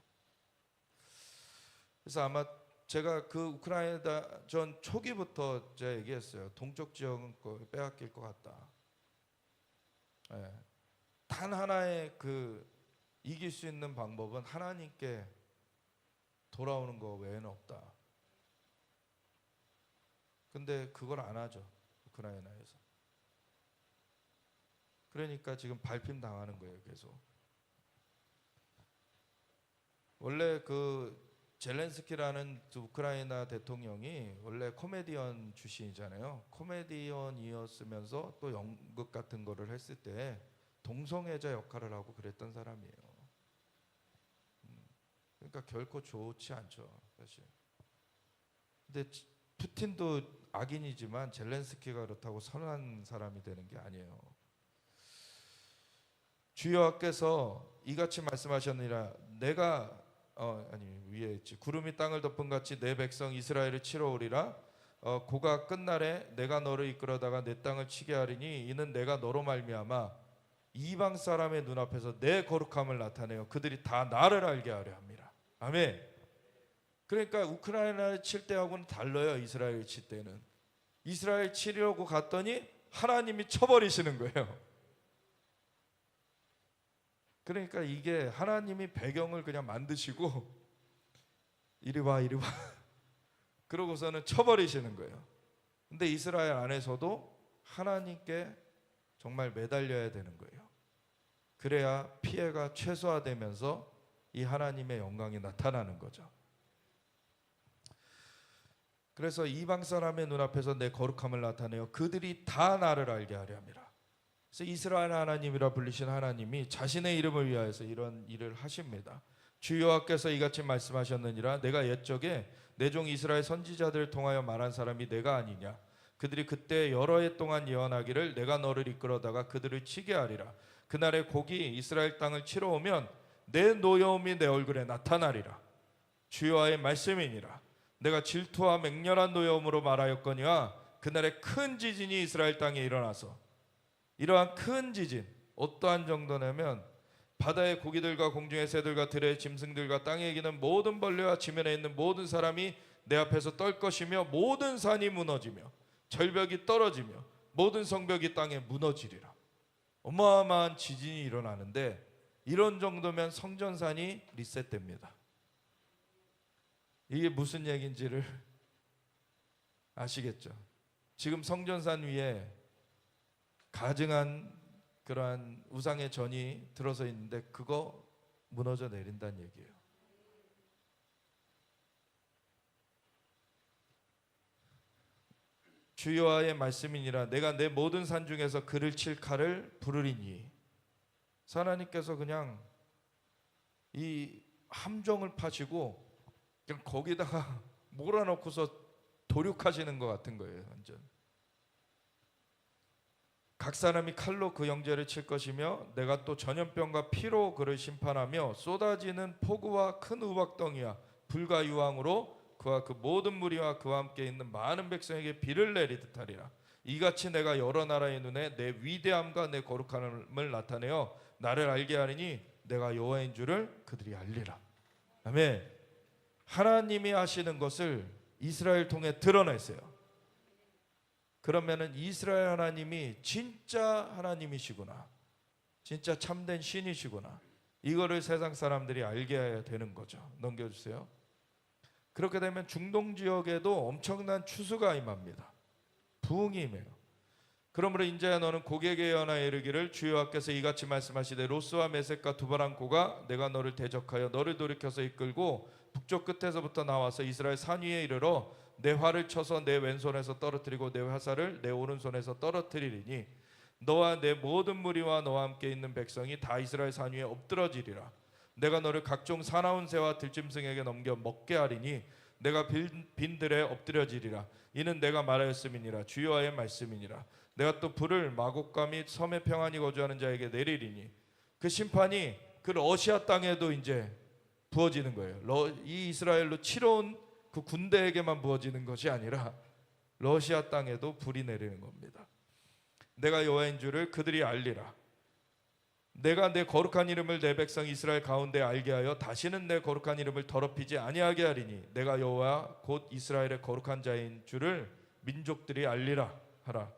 그래서 아마 제가 그 우크라이나 전 초기부터 제가 얘기했어요. 동쪽 지역은 거의 빼앗길 것 같다. 단 하나의 그 이길 수 있는 방법은 하나님께 돌아오는 거 외에는 없다. 근데 그걸 안 하죠. 우크라이나에서. 그러니까 지금 밟힘 당하는 거예요. 계속. 원래 그 젤렌스키라는 우크라이나 대통령이 원래 코미디언 출신이잖아요. 코미디언이었으면서 또 연극 같은 거를 했을 때 동성애자 역할을 하고 그랬던 사람이에요. 그러니까 결코 좋지 않죠, 사실. 근데 푸틴도 악인이지만 젤렌스키가 그렇다고 선한 사람이 되는 게 아니에요. 주여께서 이같이 말씀하셨느니라 내가 위에 있지 구름이 땅을 덮은 같이 내 백성 이스라엘을 치러 오리라 고가 끝날에 내가 너를 이끌어다가 내 땅을 치게 하리니 이는 내가 너로 말미암아 이방 사람의 눈앞에서 내 거룩함을 나타내어 그들이 다 나를 알게 하려 합니다. 아멘. 그러니까 우크라이나를 칠 때하고는 달라요. 이스라엘 칠 때는 이스라엘 치려고 갔더니 하나님이 쳐버리시는 거예요. 그러니까 이게 하나님이 배경을 그냥 만드시고 이리 와 이리 와 그러고서는 쳐버리시는 거예요. 근데 이스라엘 안에서도 하나님께 정말 매달려야 되는 거예요. 그래야 피해가 최소화되면서 이 하나님의 영광이 나타나는 거죠. 그래서 이방 사람의 눈앞에서 내 거룩함을 나타내어 그들이 다 나를 알게 하려 함이라. 그래서 이스라엘 하나님이라 불리신 하나님이 자신의 이름을 위하여서 이런 일을 하십니다. 주 여호와께서 이같이 말씀하셨느니라 내가 옛적에 내 종 이스라엘 선지자들을 통하여 말한 사람이 내가 아니냐. 그들이 그때 여러 해 동안 예언하기를 내가 너를 이끌어다가 그들을 치게 하리라. 그날에 곡이 이스라엘 땅을 치러 오면 내 노여움이 내 얼굴에 나타나리라. 주 여호와의 말씀이니라. 내가 질투와 맹렬한 노여움으로 말하였거니와 그날에 큰 지진이 이스라엘 땅에 일어나서 이러한 큰 지진 어떠한 정도냐면 바다의 고기들과 공중의 새들과 들의 짐승들과 땅에 기는 모든 벌레와 지면에 있는 모든 사람이 내 앞에서 떨 것이며 모든 산이 무너지며 절벽이 떨어지며 모든 성벽이 땅에 무너지리라. 어마어마한 지진이 일어나는데 이런 정도면 성전산이 리셋됩니다. 이게 무슨 얘기인지를 아시겠죠? 지금 성전산 위에 가증한 그러한 우상의 전이 들어서 있는데 그거 무너져 내린다는 얘기예요. 주 여호와의 말씀이니라 내가 내 모든 산 중에서 그를 칠 칼을 부르리니. 하나님께서 그냥 이 함정을 파시고 그냥 거기다가 몰아넣고서 도륙하시는 것 같은 거예요. 완전 각 사람이 칼로 그 형제를 칠 것이며 내가 또 전염병과 피로 그를 심판하며 쏟아지는 폭우와 큰 우박덩이와 불과 유황으로 그와 그 모든 무리와 그와 함께 있는 많은 백성에게 비를 내리듯 하리라. 이같이 내가 여러 나라의 눈에 내 위대함과 내 거룩함을 나타내어 나를 알게 하리니 내가 여호와인 줄을 그들이 알리라. 아멘. 하나님이 하시는 것을 이스라엘 통해 드러냈어요. 그러면은 이스라엘 하나님이 진짜 하나님이시구나, 진짜 참된 신이시구나, 이거를 세상 사람들이 알게 해야 되는 거죠. 넘겨주세요. 그렇게 되면 중동 지역에도 엄청난 추수가 임합니다. 부흥이 임해요. 그러므로 인자야 너는 고객의 연하에 이르기를 주 여호와께서 이같이 말씀하시되 로스와 메섹과 두바란 고가 내가 너를 대적하여 너를 돌이켜서 이끌고 북쪽 끝에서부터 나와서 이스라엘 산 위에 이르러 내 활을 쳐서 내 왼손에서 떨어뜨리고 내 화살을 내 오른손에서 떨어뜨리리니 너와 내 모든 무리와 너와 함께 있는 백성이 다 이스라엘 산 위에 엎드러지리라. 내가 너를 각종 사나운 새와 들짐승에게 넘겨 먹게 하리니 내가 빈들에 엎드려지리라. 이는 내가 말하였음이니라. 주 여호와의 말씀이니라. 내가 또 불을 마곡과 및 섬에 평안히 거주하는 자에게 내리리니 그 심판이 그 러시아 땅에도 이제 부어지는 거예요. 이 이스라엘로 치러 온 그 군대에게만 부어지는 것이 아니라 러시아 땅에도 불이 내리는 겁니다. 내가 여호와인 줄을 그들이 알리라. 내가 내 거룩한 이름을 내 백성 이스라엘 가운데 알게 하여 다시는 내 거룩한 이름을 더럽히지 아니하게 하리니 내가 여호와 곧 이스라엘의 거룩한 자인 줄을 민족들이 알리라 하라.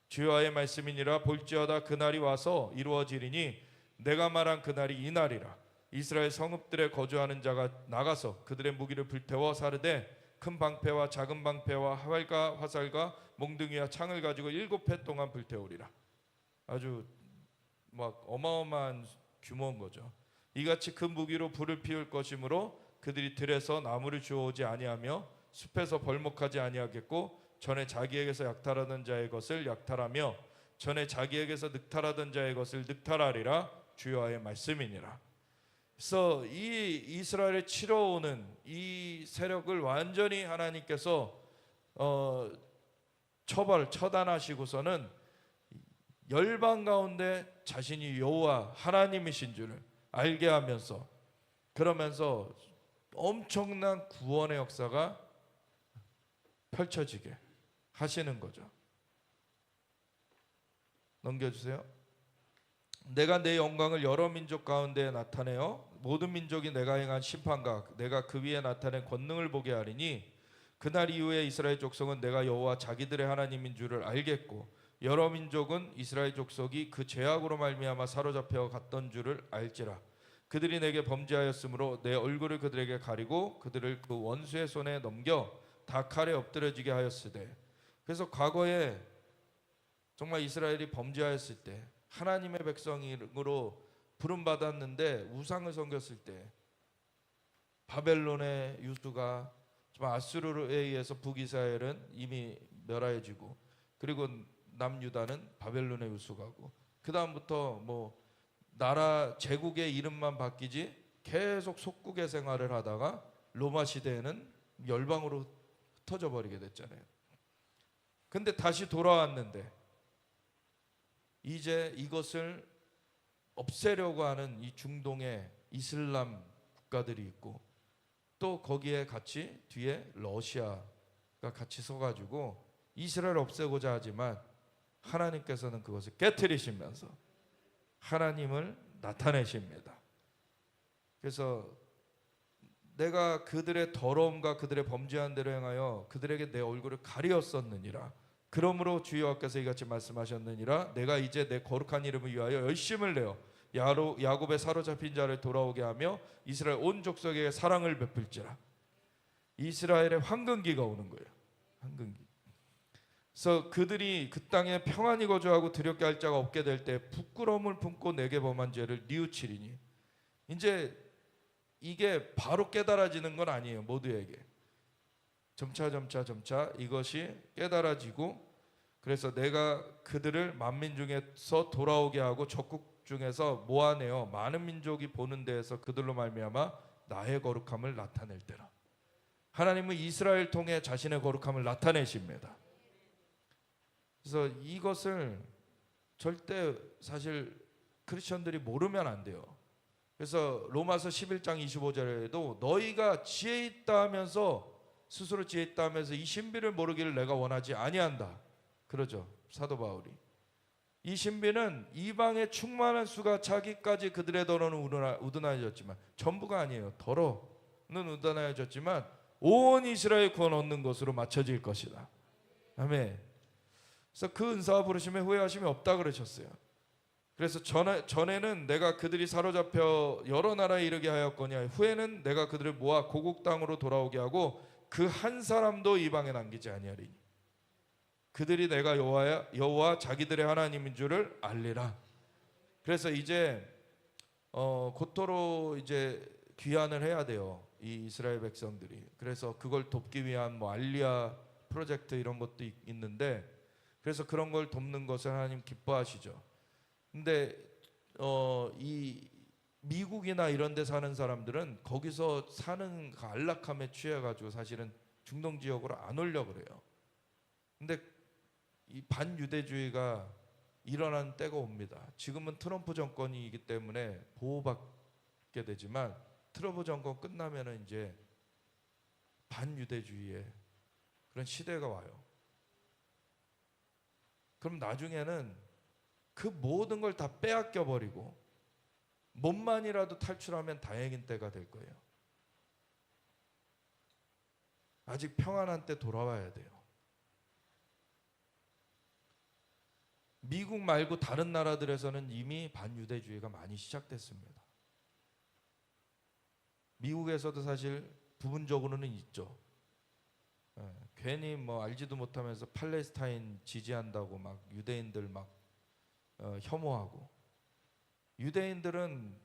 주 여호와의 말씀이니라. 볼지어다 그날이 와서 이루어지리니 내가 말한 그날이 이날이라. 이스라엘 성읍들에 거주하는 자가 나가서 그들의 무기를 불태워 사르되 큰 방패와 작은 방패와 활과 화살과 몽둥이와 창을 가지고 7해 동안 불태우리라. 아주 막 어마어마한 규모인 거죠. 이같이 큰 무기로 불을 피울 것이므로 그들이 들에서 나무를 주워오지 아니하며 숲에서 벌목하지 아니하겠고 전에 자기에게서 약탈하던 자의 것을 약탈하며 전에 자기에게서 늑탈하던 자의 것을 늑탈하리라. 주 여호와의 말씀이니라. 그래서 이 이스라엘에 치러 오는 이 세력을 완전히 하나님께서 처단하시고서는 열방 가운데 자신이 여호와 하나님이신 줄을 알게 하면서, 그러면서 엄청난 구원의 역사가 펼쳐지게 하시는 거죠. 넘겨주세요. 내가 내 영광을 여러 민족 가운데 나타내어 모든 민족이 내가 행한 심판과 내가 그 위에 나타낸 권능을 보게 하리니, 그날 이후에 이스라엘 족속은 내가 여호와 자기들의 하나님인 줄을 알겠고, 여러 민족은 이스라엘 족속이 그 죄악으로 말미암아 사로잡혀 갔던 줄을 알지라. 그들이 내게 범죄하였으므로 내 얼굴을 그들에게 가리고 그들을 그 원수의 손에 넘겨 다 칼에 엎드려지게 하였으되. 그래서 과거에 정말 이스라엘이 범죄하였을 때, 하나님의 백성으로 부름받았는데 우상을 섬겼을 때, 바벨론의 유수가 아수르에 의해서 북이스라엘은 이미 멸하여지고, 그리고 남유다는 바벨론의 유수가고, 그 다음부터 뭐 나라 제국의 이름만 바뀌지 계속 속국의 생활을 하다가 로마 시대에는 열방으로 흩어져 버리게 됐잖아요. 근데 다시 돌아왔는데 이제 이것을 없애려고 하는 이 중동의 이슬람 국가들이 있고, 또 거기에 같이 뒤에 러시아가 같이 서가지고 이스라엘을 없애고자 하지만, 하나님께서는 그것을 깨트리시면서 하나님을 나타내십니다. 그래서 내가 그들의 더러움과 그들의 범죄한 대로 행하여 그들에게 내 얼굴을 가리었었느니라. 그러므로 주 여호와께서 이같이 말씀하셨느니라. 내가 이제 내 거룩한 이름을 위하여 열심을 내어 야곱의 사로잡힌 자를 돌아오게 하며 이스라엘 온 족속에게 사랑을 베풀지라. 이스라엘의 황금기가 오는 거예요. 황금기. 그래서 그들이 그 땅에 평안히 거주하고 두렵게 할 자가 없게 될 때 부끄러움을 품고 내게 범한 죄를 뉘우치리니. 이제 이게 바로 깨달아지는 건 아니에요. 모두에게 점차 이것이 깨달아지고, 그래서 내가 그들을 만민 중에서 돌아오게 하고 적국 중에서 모아내어 많은 민족이 보는 데에서 그들로 말미암아 나의 거룩함을 나타낼 때라. 하나님은 이스라엘 통해 자신의 거룩함을 나타내십니다. 그래서 이것을 절대 사실 크리스천들이 모르면 안 돼요. 그래서 로마서 11장 25절에도 너희가 지혜 있다 하면서, 스스로 지혜 있다 하면서 이 신비를 모르기를 내가 원하지 아니한다 그러죠, 사도 바울이. 이 신비는 이방의 충만한 수가 차기까지 그들의 더러는 우둔하여졌지만, 전부가 아니에요. 더러는 우둔하여졌지만 온 이스라엘 구원 얻는 것으로 맞춰질 것이다. 아멘. 그래서 그 은사와 부르심에 후회하심이 없다 그러셨어요. 그래서 전에는 내가 그들이 사로잡혀 여러 나라에 이르게 하였거니와, 후에는 내가 그들을 모아 고국 땅으로 돌아오게 하고 그 한 사람도 이방에 남기지 아니하리니 그들이 내가 여호와 자기들의 하나님인 줄을 알리라. 그래서 이제 고토로 이제 귀환을 해야 돼요, 이 이스라엘 백성들이. 그래서 그걸 돕기 위한 뭐 알리아 프로젝트 이런 것도 있는데, 그래서 그런 걸 돕는 것을 하나님 기뻐하시죠. 근데 이 미국이나 이런 데 사는 사람들은 거기서 사는 그 안락함에 취해가지고 사실은 중동 지역으로 안 오려고 그래요. 근데 이 반유대주의가 일어나는 때가 옵니다. 지금은 트럼프 정권이기 때문에 보호받게 되지만, 트럼프 정권 끝나면은 이제 반유대주의의 그런 시대가 와요. 그럼 나중에는 그 모든 걸 다 빼앗겨 버리고 몸만이라도 탈출하면 다행인 때가 될 거예요. 아직 평안한 때 돌아와야 돼요. 미국 말고 다른 나라들에서는 이미 반유대주의가 많이 시작됐습니다. 미국에서도 사실 부분적으로는 있죠. 괜히 뭐 알지도 못하면서 팔레스타인 지지한다고 막 유대인들 막 혐오하고, 유대인들은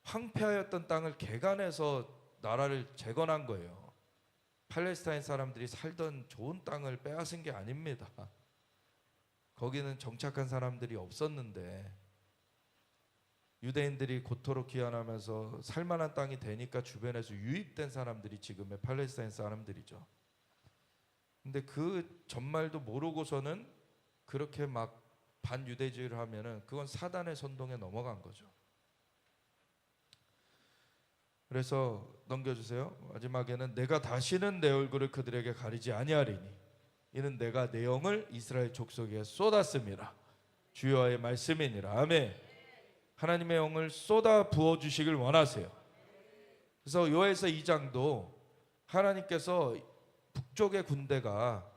황폐하였던 땅을 개간해서 나라를 재건한 거예요. 팔레스타인 사람들이 살던 좋은 땅을 빼앗은 게 아닙니다. 거기는 정착한 사람들이 없었는데 유대인들이 고토로 귀환하면서 살만한 땅이 되니까 주변에서 유입된 사람들이 지금의 팔레스타인 사람들이죠. 근데 그 전말도 모르고서는 그렇게 막 반유대주의를 하면은 그건 사단의 선동에 넘어간 거죠. 그래서 넘겨주세요. 마지막에는 내가 다시는 내 얼굴을 그들에게 가리지 아니하리니 이는 내가 내 영을 이스라엘 족속에 쏟았습니다. 주여의 말씀이니라. 아멘. 하나님의 영을 쏟아 부어 주시길 원하세요. 그래서 요엘서 2장도 하나님께서 북쪽의 군대가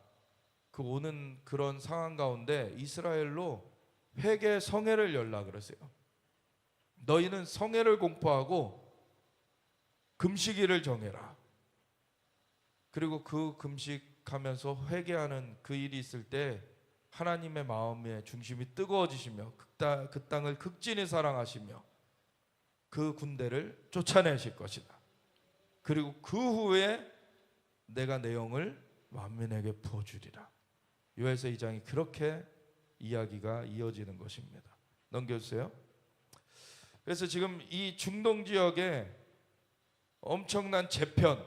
그 오는 그런 상황 가운데 이스라엘로 회개 성회를 열라 그러세요. 너희는 성회를 공포하고 금식일을 정해라. 그리고 그 금식하면서 회개하는 그 일이 있을 때 하나님의 마음의 중심이 뜨거워지시며 그 땅을 극진히 사랑하시며 그 군대를 쫓아내실 것이다. 그리고 그 후에 내가 내 영을 만민에게 부어주리라. 요엘서 2장이 그렇게 이야기가 이어지는 것입니다. 넘겨주세요. 그래서 지금 이 중동 지역에 엄청난 재편이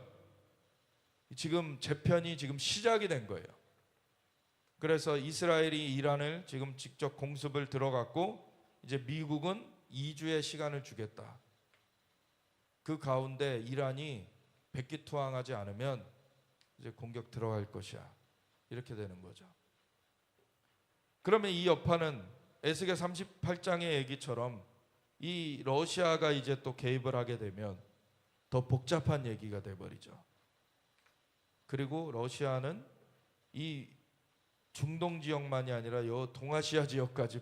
지금 시작이 된 거예요. 그래서 이스라엘이 이란을 지금 직접 공습을 들어갔고 이제 미국은 2주의 시간을 주겠다. 그 가운데 이란이 백기투항하지 않으면 이제 공격 들어갈 것이야. 이렇게 되는 거죠. 그러면 이 여파는 에스겔 38장의 얘기처럼 이 러시아가 이제 또 개입을 하게 되면 더 복잡한 얘기가 돼버리죠. 그리고 러시아는 이 중동 지역만이 아니라 요 동아시아 지역까지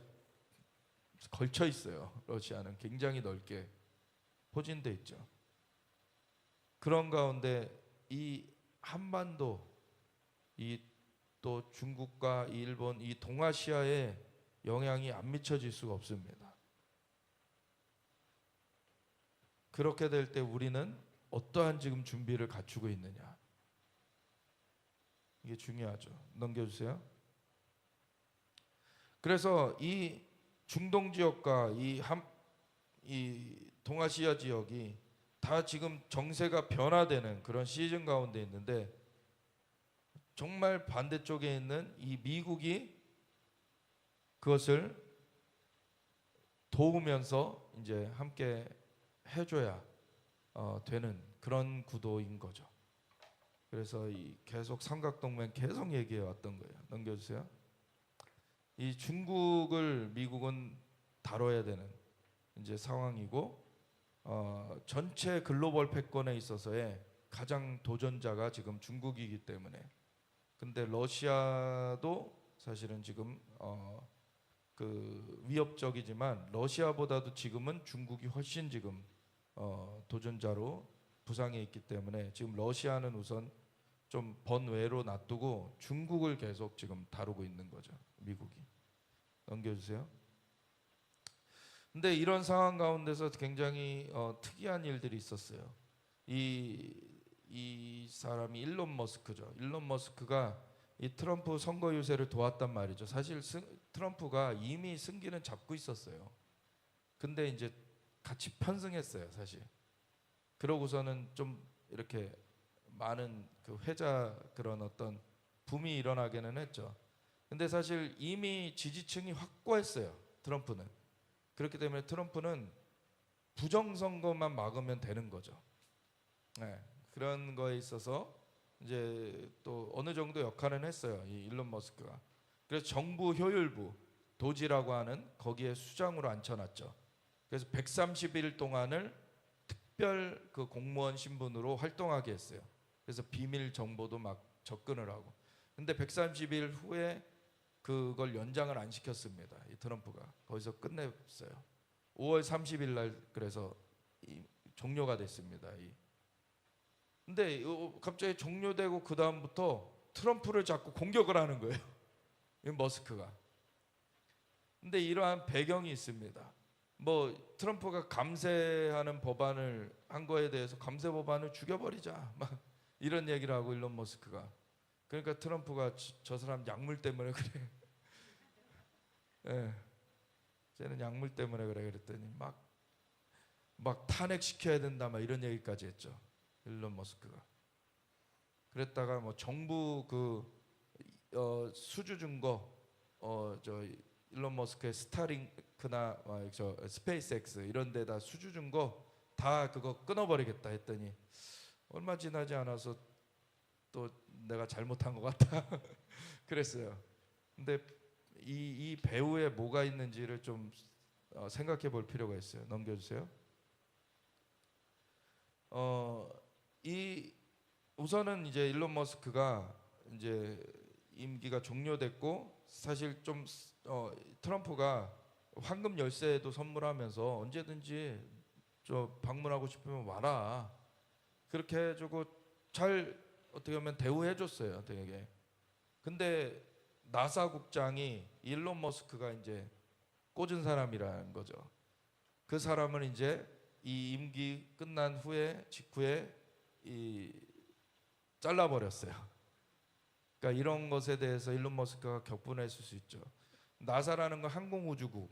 걸쳐 있어요. 러시아는 굉장히 넓게 포진돼 있죠. 그런 가운데 이 한반도, 이 또 중국과 일본, 이 동아시아에 영향이 안 미쳐질 수가 없습니다. 그렇게 될 때 우리는 어떠한 지금 준비를 갖추고 있느냐, 이게 중요하죠. 넘겨주세요. 그래서 이 중동 지역과 이 동아시아 지역이 다 지금 정세가 변화되는 그런 시즌 가운데 있는데, 정말 반대쪽에 있는 이 미국이 그것을 도우면서 이제 함께 해줘야 되는 그런 구도인 거죠. 그래서 이 계속 삼각동맹 계속 얘기해 왔던 거예요. 넘겨주세요. 이 중국을 미국은 다뤄야 되는 이제 상황이고, 전체 글로벌 패권에 있어서의 가장 도전자가 지금 중국이기 때문에. 근데 러시아도 사실은 지금 그 위협적이지만 러시아보다도 지금은 중국이 훨씬 지금 도전자로 부상해 있기 때문에 지금 러시아는 우선 좀 번외로 놔두고 중국을 계속 지금 다루고 있는 거죠. 미국이. 넘겨주세요. 근데 이런 상황 가운데서 굉장히 특이한 일들이 있었어요. 이 사람이 일론 머스크죠. 일론 머스크가 이 트럼프 선거 유세를 도왔단 말이죠. 사실 트럼프가 이미 승기는 잡고 있었어요. 근데 이제 같이 편승했어요, 사실. 그러고서는 좀 이렇게 많은 그 회자 그런 어떤 붐이 일어나기는 했죠. 근데 사실 이미 지지층이 확고했어요, 트럼프는. 그렇기 때문에 트럼프는 부정선거만 막으면 되는 거죠. 네, 그런 거에 있어서 이제 또 어느 정도 역할은 했어요, 이 일론 머스크가. 그래서 정부 효율부 도지라고 하는 거기에 수장으로 앉혀놨죠. 그래서 130일 동안을 특별 그 공무원 신분으로 활동하게 했어요. 그래서 비밀 정보도 막 접근을 하고. 근데 130일 후에 그걸 연장을 안 시켰습니다, 이 트럼프가. 거기서 끝냈어요. 5월 30일 날 그래서 종료가 됐습니다. 근데 갑자기 종료되고 그 다음부터 트럼프를 자꾸 공격을 하는 거예요, 이 머스크가. 근데 이러한 배경이 있습니다. 뭐 트럼프가 감세하는 법안을 한 거에 대해서 감세 법안을 죽여버리자 막 이런 얘기를 하고, 일론 머스크가. 그러니까 트럼프가 저 사람 약물 때문에 그래. 예, 쟤는 약물 때문에 그래 그랬더니 막 탄핵시켜야 된다 막 이런 얘기까지 했죠, 일론 머스크가. 그랬다가 뭐 정부 그 수주 준 거, 일론 머스크의 스타링크나 저 스페이스X 이런 데다 수주 준 거 다 그거 끊어버리겠다 했더니 얼마 지나지 않아서 또 내가 잘못한 것 같다 그랬어요. 근데 이 배후에 뭐가 있는지를 좀 생각해 볼 필요가 있어요. 넘겨주세요. 이 우선은 이제 일론 머스크가 이제 임기가 종료됐고 사실 좀 트럼프가 황금 열쇠도 선물하면서 언제든지 저 방문하고 싶으면 와라 그렇게 해주고 잘 어떻게 보면 대우해줬어요 되게. 근데 나사 국장이 일론 머스크가 이제 꽂은 사람이라는 거죠. 그 사람은 이제 이 임기 끝난 후에 직후에 잘라버렸어요. 그러니까 이런 것에 대해서 일론 머스크가 격분했을 수 있죠. 나사라는 건 항공우주국,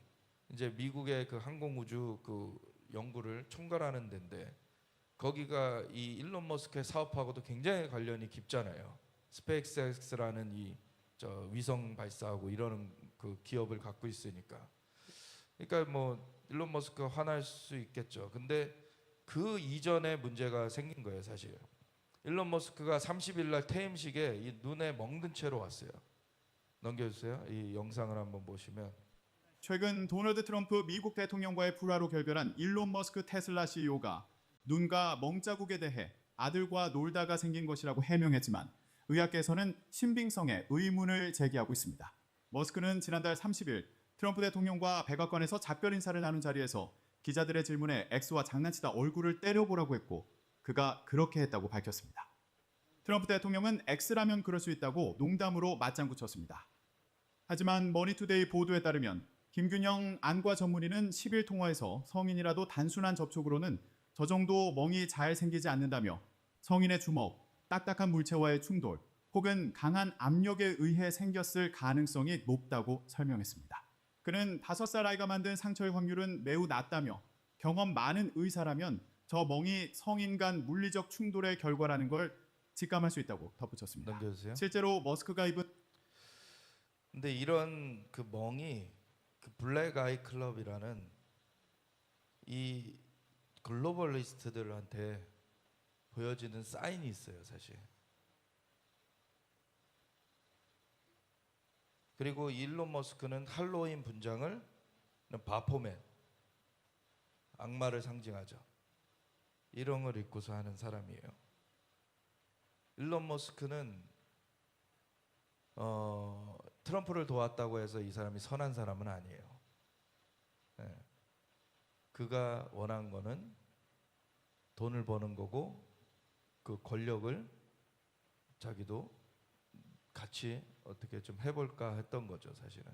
이제 미국의 그 항공우주 그 연구를 총괄하는 데인데 거기가 이 일론 머스크의 사업하고도 굉장히 관련이 깊잖아요. 스페이스X라는 이 저 위성 발사하고 이러는 그 기업을 갖고 있으니까. 그러니까 뭐 일론 머스크가 화날 수 있겠죠. 근데 그 이전에 문제가 생긴 거예요, 사실. 일론 머스크가 30일 날 퇴임식에 이 눈에 멍든 채로 왔어요. 넘겨주세요. 이 영상을 한번 보시면. 최근 도널드 트럼프 미국 대통령과의 불화로 결별한 일론 머스크 테슬라 CEO가 눈과 멍자국에 대해 아들과 놀다가 생긴 것이라고 해명했지만 의학계에서는 신빙성에 의문을 제기하고 있습니다. 머스크는 지난달 30일 트럼프 대통령과 백악관에서 작별 인사를 나눈 자리에서 기자들의 질문에 X와 장난치다 얼굴을 때려보라고 했고 그가 그렇게 했다고 밝혔습니다. 트럼프 대통령은 X라면 그럴 수 있다고 농담으로 맞장구 쳤습니다. 하지만 머니투데이 보도에 따르면 김균영 안과 전문의는 10일 통화에서 성인이라도 단순한 접촉으로는 저 정도 멍이 잘 생기지 않는다며 성인의 주먹, 딱딱한 물체와의 충돌 혹은 강한 압력에 의해 생겼을 가능성이 높다고 설명했습니다. 그는 5살 아이가 만든 상처의 확률은 매우 낮다며 경험 많은 의사라면 저 멍이 성인 간 물리적 충돌의 결과라는 걸 직감할 수 있다고 덧붙였습니다. 넘겨주세요. 실제로 머스크가 입은 근데 이런 그 멍이 그 블랙 아이 클럽이라는 이 글로벌리스트들한테 보여지는 사인이 있어요, 사실. 그리고 일론 머스크는 할로윈 분장을 바포맨, 악마를 상징하죠. 이런 걸 입고서 하는 사람이에요. 일론 머스크는 트럼프를 도왔다고 해서 이 사람이 선한 사람은 아니에요. 네. 그가 원한 거는 돈을 버는 거고 그 권력을 자기도 같이 어떻게 좀 해볼까 했던 거죠, 사실은.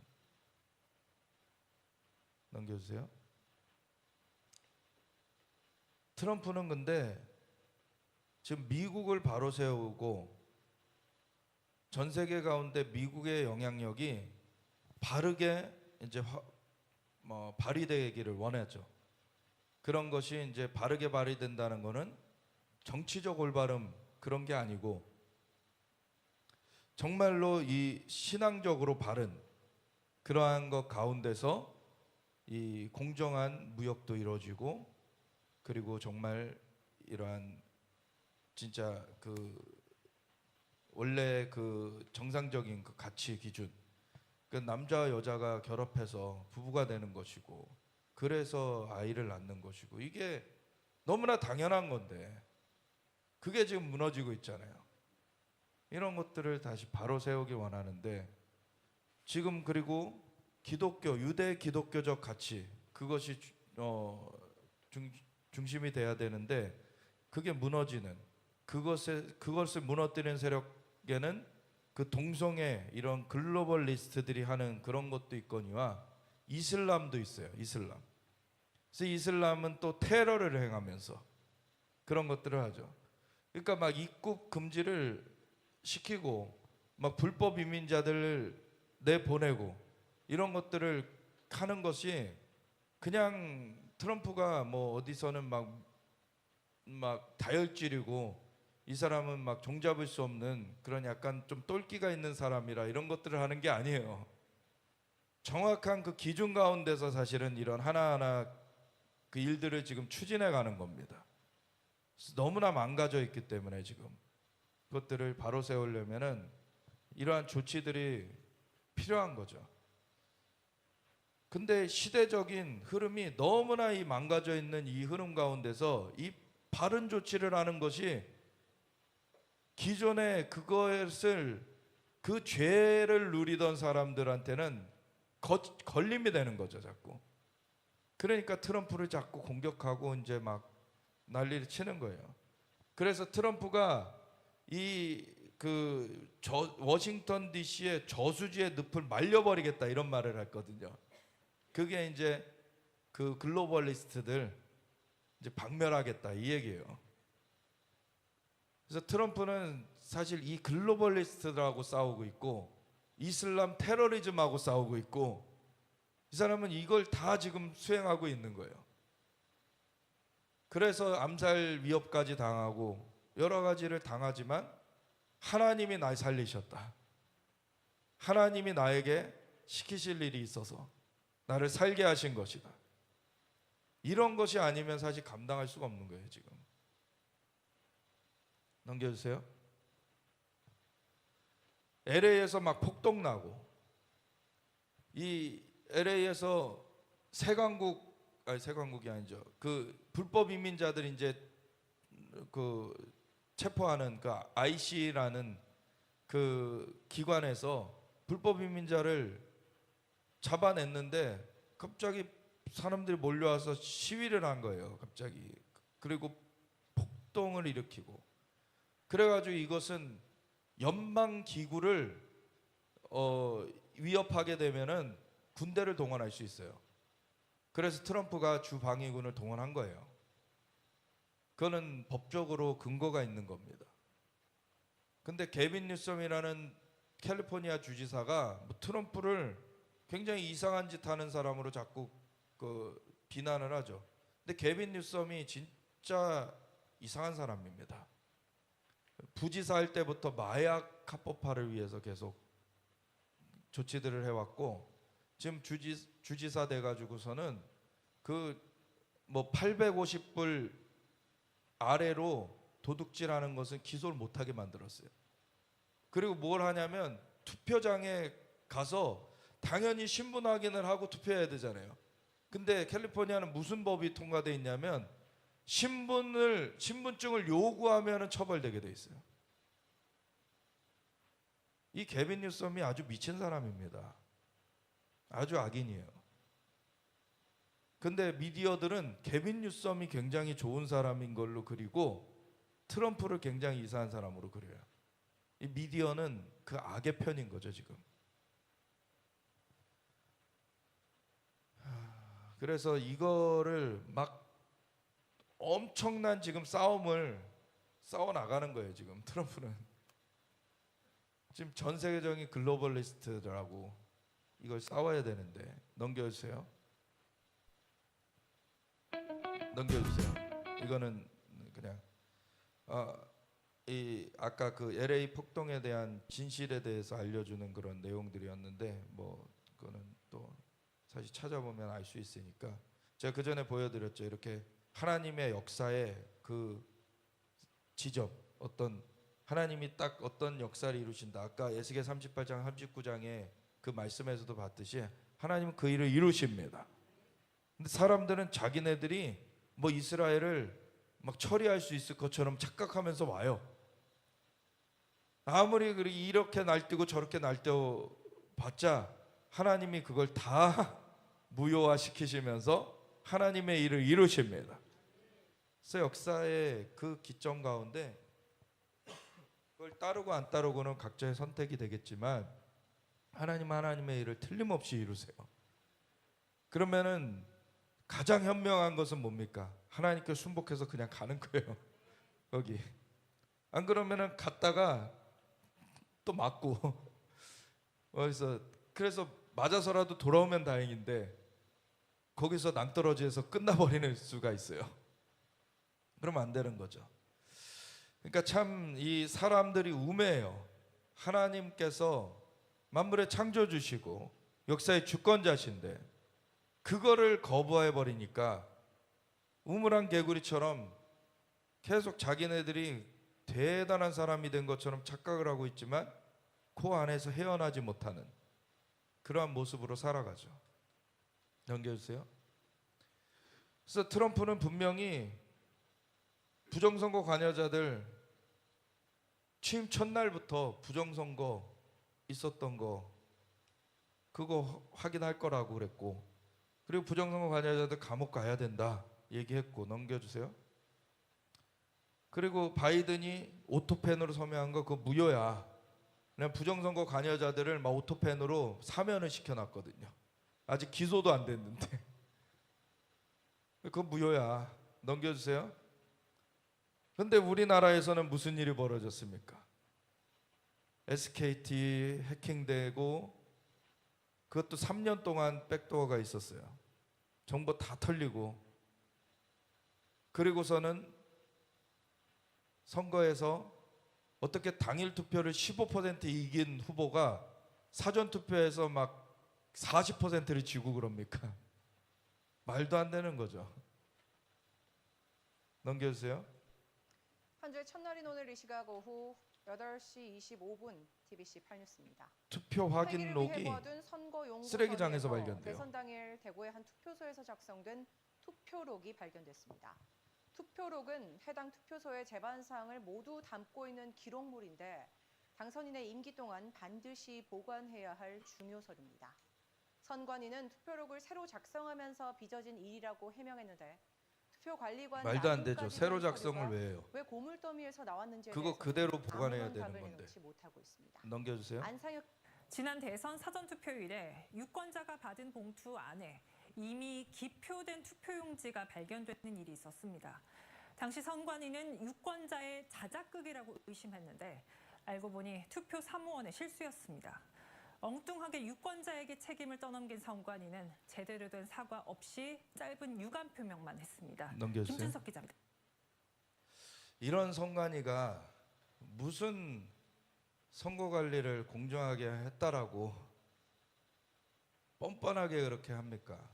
넘겨주세요. 트럼프는 근데 지금 미국을 바로 세우고 전 세계 가운데 미국의 영향력이 바르게 이제 발휘되기를 원하죠. 그런 것이 이제 바르게 발휘된다는 거는 정치적 올바름 그런 게 아니고 정말로 이 신앙적으로 바른 그러한 것 가운데서 이 공정한 무역도 이루어지고 그리고 정말 이러한 진짜 그 원래 그 정상적인 그 가치 기준 그 남자와 여자가 결합해서 부부가 되는 것이고 그래서 아이를 낳는 것이고 이게 너무나 당연한 건데 그게 지금 무너지고 있잖아요. 이런 것들을 다시 바로 세우기 원하는데 지금 그리고 기독교 유대 기독교적 가치 그것이 중심이 돼야 되는데 그게 무너지는 그것을 무너뜨리는 세력에는 그 동성애 이런 글로벌리스트들이 하는 그런 것도 있거니와 이슬람도 있어요. 이슬람. 그래서 이슬람은 또 테러를 행하면서 그런 것들을 하죠. 그러니까 막 입국 금지를 시키고 막 불법 이민자들을 내보내고 이런 것들을 하는 것이 그냥 트럼프가 뭐 어디서는 막 다혈질이고 이 사람은 막 종잡을 수 없는 그런 약간 좀 똘끼가 있는 사람이라 이런 것들을 하는 게 아니에요. 정확한 그 기준 가운데서 사실은 이런 하나하나 그 일들을 지금 추진해 가는 겁니다. 너무나 망가져 있기 때문에 지금 그것들을 바로 세우려면은 이러한 조치들이 필요한 거죠. 근데 시대적인 흐름이 너무나 이 망가져 있는 이 흐름 가운데서 이 바른 조치를 하는 것이 기존에 그것을 그 죄를 누리던 사람들한테는 걸림이 되는 거죠, 자꾸. 그러니까 트럼프를 자꾸 공격하고 이제 막 난리를 치는 거예요. 그래서 트럼프가 워싱턴 DC의 저수지의 늪을 말려버리겠다 이런 말을 했거든요. 그게 이제 그 글로벌리스트들 이제 박멸하겠다 이 얘기예요. 그래서 트럼프는 사실 이 글로벌리스트들하고 싸우고 있고 이슬람 테러리즘하고 싸우고 있고 이 사람은 이걸 다 지금 수행하고 있는 거예요. 그래서 암살 위협까지 당하고 여러 가지를 당하지만 하나님이 날 살리셨다. 하나님이 나에게 시키실 일이 있어서 나를 살게 하신 것이다. 이런 것이 아니면 사실 감당할 수가 없는 거예요, 지금. 넘겨주세요. LA에서 막 폭동 나고 이 LA에서 세관국이 아니죠. 그 불법 이민자들 이제 그 체포하는 그 IC라는 그 기관에서 불법 이민자를 잡아냈는데 갑자기 사람들이 몰려와서 시위를 한 거예요. 갑자기. 그리고 폭동을 일으키고. 그래가지고 이것은 연방 기구를 위협하게 되면은 군대를 동원할 수 있어요. 그래서 트럼프가 주 방위군을 동원한 거예요. 그거는 법적으로 근거가 있는 겁니다. 근데 게빈 뉴섬이라는 캘리포니아 주지사가 뭐 트럼프를 굉장히 이상한 짓 하는 사람으로 자꾸 그 비난을 하죠. 근데 게빈 뉴섬이 진짜 이상한 사람입니다. 부지사 할 때부터 마약 합법화를 위해서 계속 조치들을 해왔고 지금 주지사 돼가지고서는 그 뭐 850불 아래로 도둑질하는 것은 기소를 못하게 만들었어요. 그리고 뭘 하냐면 투표장에 가서 당연히 신분 확인을 하고 투표해야 되잖아요. 근데 캘리포니아는 무슨 법이 통과돼 있냐면 신분증을 요구하면 처벌되게 돼 있어요. 이 게빈 뉴섬이 아주 미친 사람입니다. 아주 악인이에요. 근데 미디어들은 게빈 뉴섬이 굉장히 좋은 사람인 걸로 그리고 트럼프를 굉장히 이상한 사람으로 그려요. 이 미디어는 그 악의 편인 거죠, 지금. 그래서 이거를 막 엄청난 지금 싸움을 싸워 나가는 거예요, 지금 트럼프는. 지금 전 세계적인 글로벌리스트들하고 이걸 싸워야 되는데 넘겨주세요. 넘겨주세요. 이거는 그냥 이 아까 그 LA 폭동에 대한 진실에 대해서 알려주는 그런 내용들이었는데 뭐 그거는 또 사실 찾아보면 알 수 있으니까 제가 그 전에 보여드렸죠. 이렇게 하나님의 역사의 그 지점, 어떤 하나님이 딱 어떤 역사를 이루신다. 아까 에스겔 38장 39장에 그 말씀에서도 봤듯이 하나님은 그 일을 이루십니다. 근데 사람들은 자기네들이 뭐 이스라엘을 막 처리할 수 있을 것처럼 착각하면서 와요. 아무리 이렇게 날뛰고 저렇게 날뛰어 봤자 하나님이 그걸 다 무효화시키시면서 하나님의 일을 이루십니다. 그래서 역사의 그 기점 가운데 그걸 따르고 안 따르고는 각자의 선택이 되겠지만 하나님의 일을 틀림없이 이루세요. 그러면은 가장 현명한 것은 뭡니까? 하나님께 순복해서 그냥 가는 거예요. 거기. 안 그러면은 갔다가 또 맞고 그래서 맞아서라도 돌아오면 다행인데 거기서 낭떠러지에서 끝나버리는 수가 있어요. 그러면 안 되는 거죠. 그러니까 참 이 사람들이 우매해요. 하나님께서 만물의 창조주시고 역사의 주권자신데 그거를 거부해 버리니까 우물안 개구리처럼 계속 자기네들이 대단한 사람이 된 것처럼 착각을 하고 있지만 그 안에서 헤어나지 못하는 그러한 모습으로 살아가죠. 넘겨주세요. 그래서 트럼프는 분명히 부정선거 관여자들 취임 첫날부터 부정선거 있었던 거 그거 확인할 거라고 그랬고, 그리고 부정선거 관여자들 감옥 가야 된다 얘기했고. 넘겨주세요. 그리고 바이든이 오토펜으로 서명한 거 그거 무효야. 그냥 부정선거 관여자들을 막 오토펜으로 사면을 시켜놨거든요. 아직 기소도 안 됐는데 그거 무효야. 넘겨주세요. 근데 우리나라에서는 무슨 일이 벌어졌습니까? SKT 해킹되고 그것도 3년 동안 백도어가 있었어요. 정보 다 털리고, 그리고서는 선거에서 어떻게 당일 투표를 15% 이긴 후보가 사전 투표에서 막 40%를 지고 그럽니까? 말도 안 되는 거죠. 넘겨주세요. 한 주의 첫날인 오늘 이 시각 오후 8시 25분 TBC 8뉴스입니다. 투표 확인록이 쓰레기장에서 발견돼요. 대선 당일 대구의 한 투표소에서 작성된 투표록이 발견됐습니다. 투표록은 해당 투표소의 재반사항을 모두 담고 있는 기록물인데 당선인의 임기 동안 반드시 보관해야 할 중요 서류입니다. 선관위는 투표록을 새로 작성하면서 빚어진 일이라고 해명했는데 투표관리관 말도 안 되죠. 새로 작성을 왜 해요? 왜 고물더미에서 나왔는지에 그거 대해서는 그대로 보관해야 아무런 되는 답을 건데. 내놓지 못하고 있습니다. 넘겨주세요. 안상혁 지난 대선 사전투표일에 유권자가 받은 봉투 안에 이미 기표된 투표용지가 발견되는 일이 있었습니다. 당시 선관위는 유권자의 자작극이라고 의심했는데 알고 보니 투표 사무원의 실수였습니다. 엉뚱하게 유권자에게 책임을 떠넘긴 선관위는 제대로 된 사과 없이 짧은 유감 표명만 했습니다. 넘겨주세요. 김준석 기자입니다. 이런 선관위가 무슨 선거 관리를 공정하게 했다라고 뻔뻔하게 그렇게 합니까?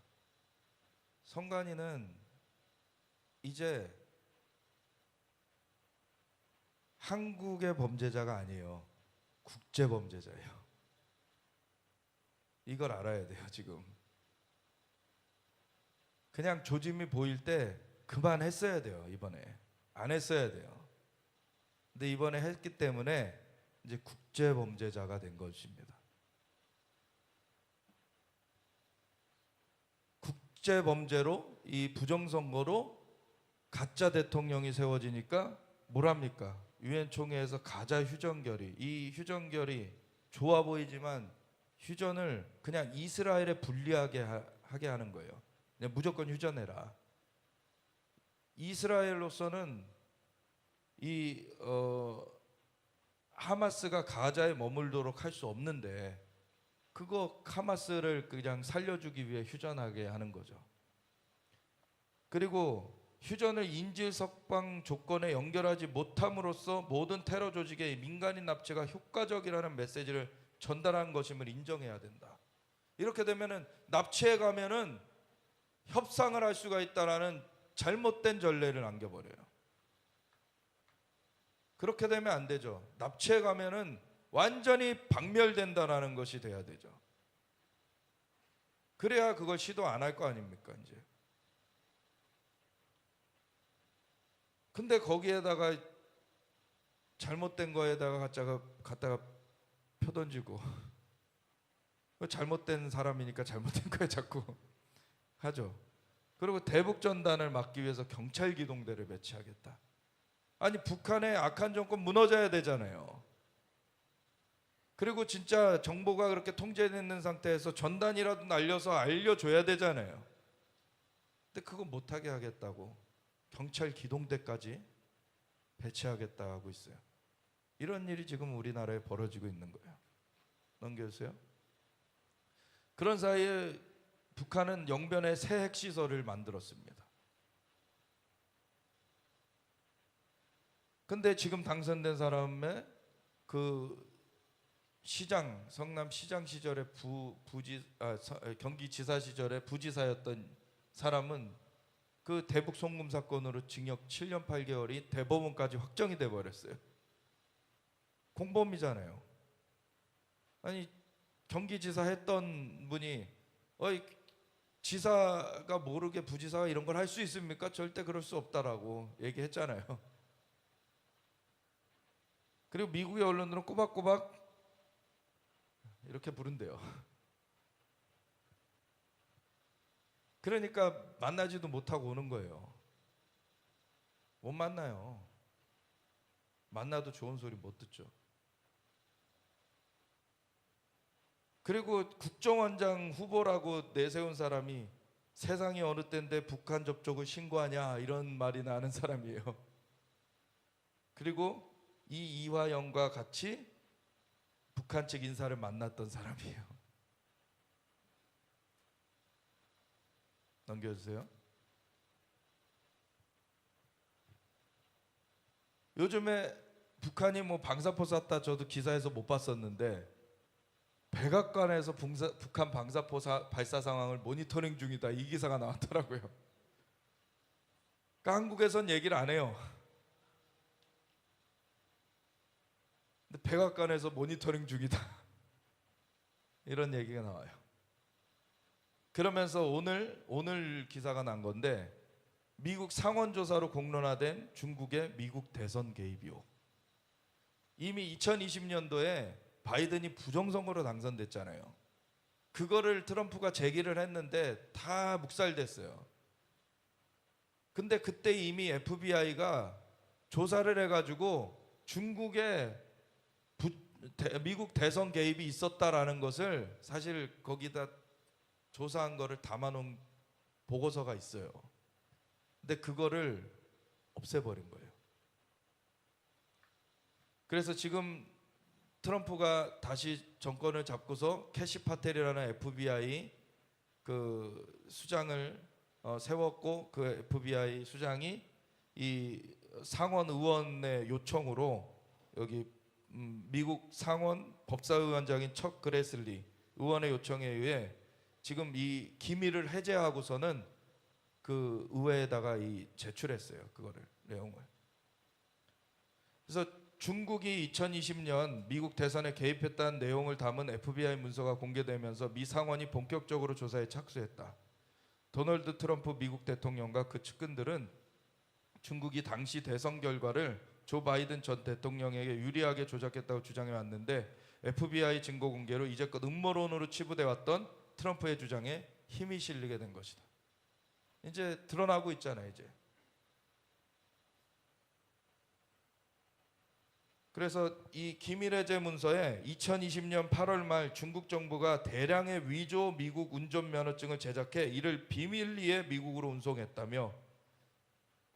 선관위는 이제 한국의 범죄자가 아니에요. 국제 범죄자예요. 이걸 알아야 돼요. 지금 그냥 조짐이 보일 때 그만했어야 돼요. 이번에 안 했어야 돼요. 근데 이번에 했기 때문에 이제 국제 범죄자가 된 것입니다. 국제 범죄로 이 부정선거로 가짜 대통령이 세워지니까 뭐랍니까? 유엔 총회에서 가자 휴전결의, 이 휴전결이 좋아 보이지만 휴전을 그냥 이스라엘에 불리하게 하게 하는 거예요. 그냥 무조건 휴전해라. 이스라엘로서는 이 하마스가 가자에 머물도록 할 수 없는데 그거 하마스를 그냥 살려주기 위해 휴전하게 하는 거죠. 그리고 휴전을 인질석방 조건에 연결하지 못함으로써 모든 테러 조직의 민간인 납치가 효과적이라는 메시지를 전달한 것임을 인정해야 된다. 이렇게 되면은 납치해 가면은 협상을 할 수가 있다라는 잘못된 전례를 남겨버려요. 그렇게 되면 안 되죠. 납치해 가면은 완전히 박멸된다라는 것이 돼야 되죠. 그래야 그걸 시도 안 할 거 아닙니까 이제. 근데 거기에다가 잘못된 거에다가 갖다가 표 던지고 잘못된 사람이니까 잘못된 거에 자꾸 하죠. 그리고 대북 전단을 막기 위해서 경찰 기동대를 배치하겠다. 아니 북한의 악한 정권 무너져야 되잖아요. 그리고 진짜 정보가 그렇게 통제되는 상태에서 전단이라도 날려서 알려줘야 되잖아요. 근데 그거 못하게 하겠다고 경찰 기동대까지 배치하겠다 하고 있어요. 이런 일이 지금 우리나라에 벌어지고 있는 거예요. 넘겨주세요. 그런 사이에 북한은 영변에 새 핵시설을 만들었습니다. 근데 지금 당선된 사람의 그 시장, 성남시장 시절에 경기지사 시절에 부지사였던 사람은 그 대북 송금 사건으로 징역 7년 8개월이 대법원까지 확정이 돼 버렸어요. 공범이잖아요. 아니 경기지사 했던 분이 지사가 모르게 부지사가 이런 걸 할 수 있습니까? 절대 그럴 수 없다라고 얘기했잖아요. 그리고 미국의 언론들은 꼬박꼬박 이렇게 부른대요. 그러니까 만나지도 못하고 오는 거예요. 못 만나요. 만나도 좋은 소리 못 듣죠. 그리고 국정원장 후보라고 내세운 사람이 세상이 어느 때인데 북한 접촉을 신고하냐 이런 말이 나는 사람이에요. 그리고 이 이화영과 같이 북한 측 인사를 만났던 사람이에요. 넘겨주세요. 요즘에 북한이 뭐 방사포 쐈다 저도 기사에서 못 봤었는데 백악관에서 북한 방사포 발사 상황을 모니터링 중이다 이 기사가 나왔더라고요. 그러니까 한국에선 얘기를 안 해요. 근데 백악관에서 모니터링 중이다 이런 얘기가 나와요. 그러면서 오늘 기사가 난 건데 미국 상원 조사로 공론화된 중국의 미국 대선 개입이요. 이미 2020년도에 바이든이 부정선거로 당선됐잖아요. 그거를 트럼프가 제기를 했는데 다 묵살됐어요. 근데 그때 이미 FBI가 조사를 해가지고 중국의 미국 대선 개입이 있었다라는 것을 사실 거기다 조사한 거를 담아놓은 보고서가 있어요. 근데 그거를 없애버린 거예요. 그래서 지금 트럼프가 다시 정권을 잡고서 캐시 파텔이라는 FBI 그 수장을 세웠고 그 FBI 수장이 이 상원 의원의 요청으로 여기 미국 상원 법사위원장인 척 그레슬리 의원의 요청에 의해 지금 이 기밀을 해제하고서는 그 의회에다가 제출했어요. 그거를 내용을. 그래서 중국이 2020년 미국 대선에 개입했다는 내용을 담은 FBI 문서가 공개되면서 미 상원이 본격적으로 조사에 착수했다. 도널드 트럼프 미국 대통령과 그 측근들은 중국이 당시 대선 결과를 조 바이든 전 대통령에게 유리하게 조작했다고 주장해 왔는데 FBI 증거 공개로 이제껏 음모론으로 치부돼 왔던 트럼프의 주장에 힘이 실리게 된 것이다. 이제 드러나고 있잖아요. 이제. 그래서 이 기밀해제 문서에 2020년 8월 말 중국 정부가 대량의 위조 미국 운전면허증을 제작해 이를 비밀리에 미국으로 운송했다며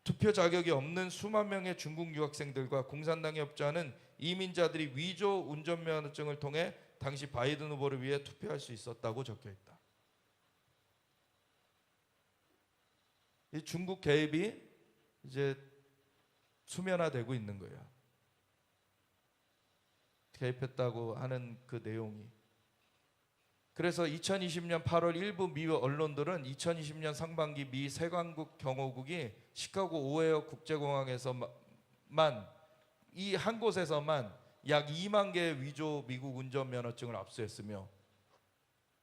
투표 자격이 없는 수만 명의 중국 유학생들과 공산당에 협조하는 이민자들이 위조 운전면허증을 통해 당시 바이든 후보를 위해 투표할 수 있었다고 적혀 있다. 이 중국 개입이 이제 수면화되고 있는 거예요. 개입했다고 하는 그 내용이. 그래서 2020년 8월 일부 미 언론들은 2020년 상반기 미 세관국 경호국이 시카고 오헤어 국제공항에서만 이 한 곳에서만 약 2만 개의 위조 미국 운전면허증을 압수했으며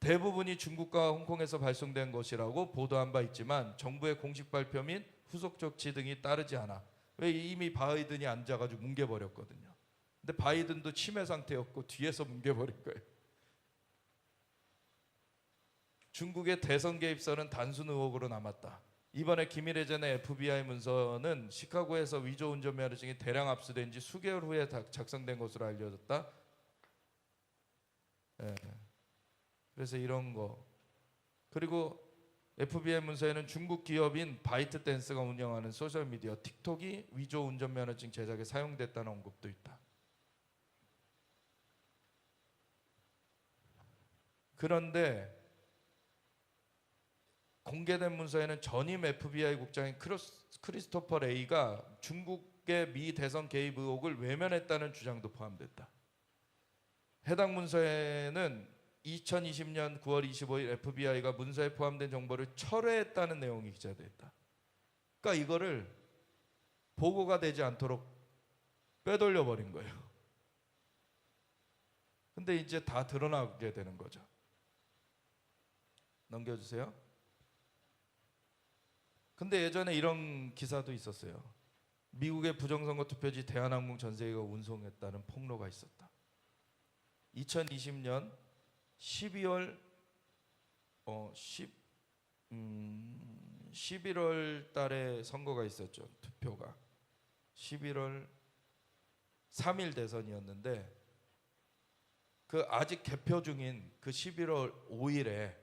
대부분이 중국과 홍콩에서 발송된 것이라고 보도한 바 있지만 정부의 공식 발표 및 후속 조치 등이 따르지 않아. 왜 이미 바이든이 앉아가지고 뭉개버렸거든요. 근데 바이든도 치매 상태였고 뒤에서 뭉개버린 거예요. 중국의 대선 개입설은 단순 의혹으로 남았다. 이번에 기밀해제의 FBI 문서는 시카고에서 위조 운전면허증이 대량 압수된 지 수개월 후에 작성된 것으로 알려졌다. 예. 그래서 이런 거. 그리고 FBI 문서에는 중국 기업인 바이트댄스가 운영하는 소셜미디어 틱톡이 위조 운전면허증 제작에 사용됐다는 언급도 있다. 그런데 공개된 문서에는 전임 FBI 국장인 크리스토퍼 레이가 중국 한국의 미 대선 개입 의혹을 외면했다는 주장도 포함됐다. 해당 문서에는 2020년 9월 25일 FBI가 문서에 포함된 정보를 철회했다는 내용이 기재되어 있다. 그러니까 이거를 보고가 되지 않도록 빼돌려 버린 거예요. 근데 이제 다 드러나게 되는 거죠. 넘겨주세요. 근데 예전에 이런 기사도 있었어요. 미국의 부정선거 투표지 대한항공 전세기가 운송했다는 폭로가 있었다. 2020년 12월 11월 달에 선거가 있었죠. 투표가 11월 3일 대선이었는데 그 아직 개표 중인 그 11월 5일에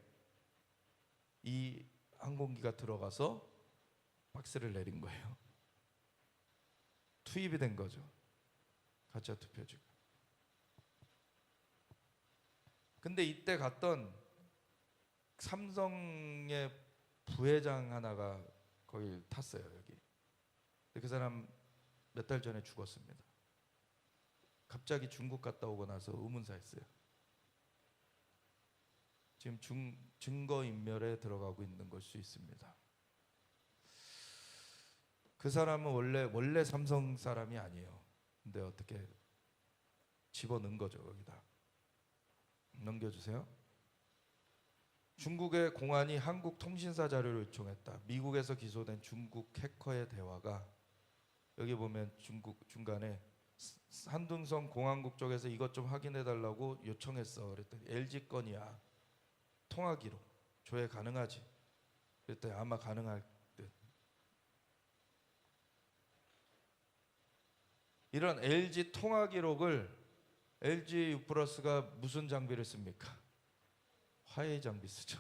이 항공기가 들어가서 박스를 내린 거예요. 투입이 된 거죠. 가짜 투표지가. 근데 이때 갔던 삼성의 부회장 하나가 거기 탔어요. 여기. 근데 그 사람 몇 달 전에 죽었습니다. 갑자기 중국 갔다 오고 나서 의문사했어요. 지금 증거인멸에 들어가고 있는 걸 수 있습니다. 그 사람은 원래 삼성 사람이 아니에요. 근데 어떻게 집어넣은 거죠 거기다. 넘겨주세요. 중국의 공안이 한국 통신사 자료를 요청했다. 미국에서 기소된 중국 해커의 대화가 여기 보면 중간에 산둥성 공항국 쪽에서 이것 좀 확인해 달라고 요청했어. 그랬더니 LG 건이야. 통화 기록 조회 가능하지. 그랬더니 아마 가능할 듯. 이런 LG 통화 기록을 LG U+가 무슨 장비를 씁니까? 화웨이 장비 쓰죠.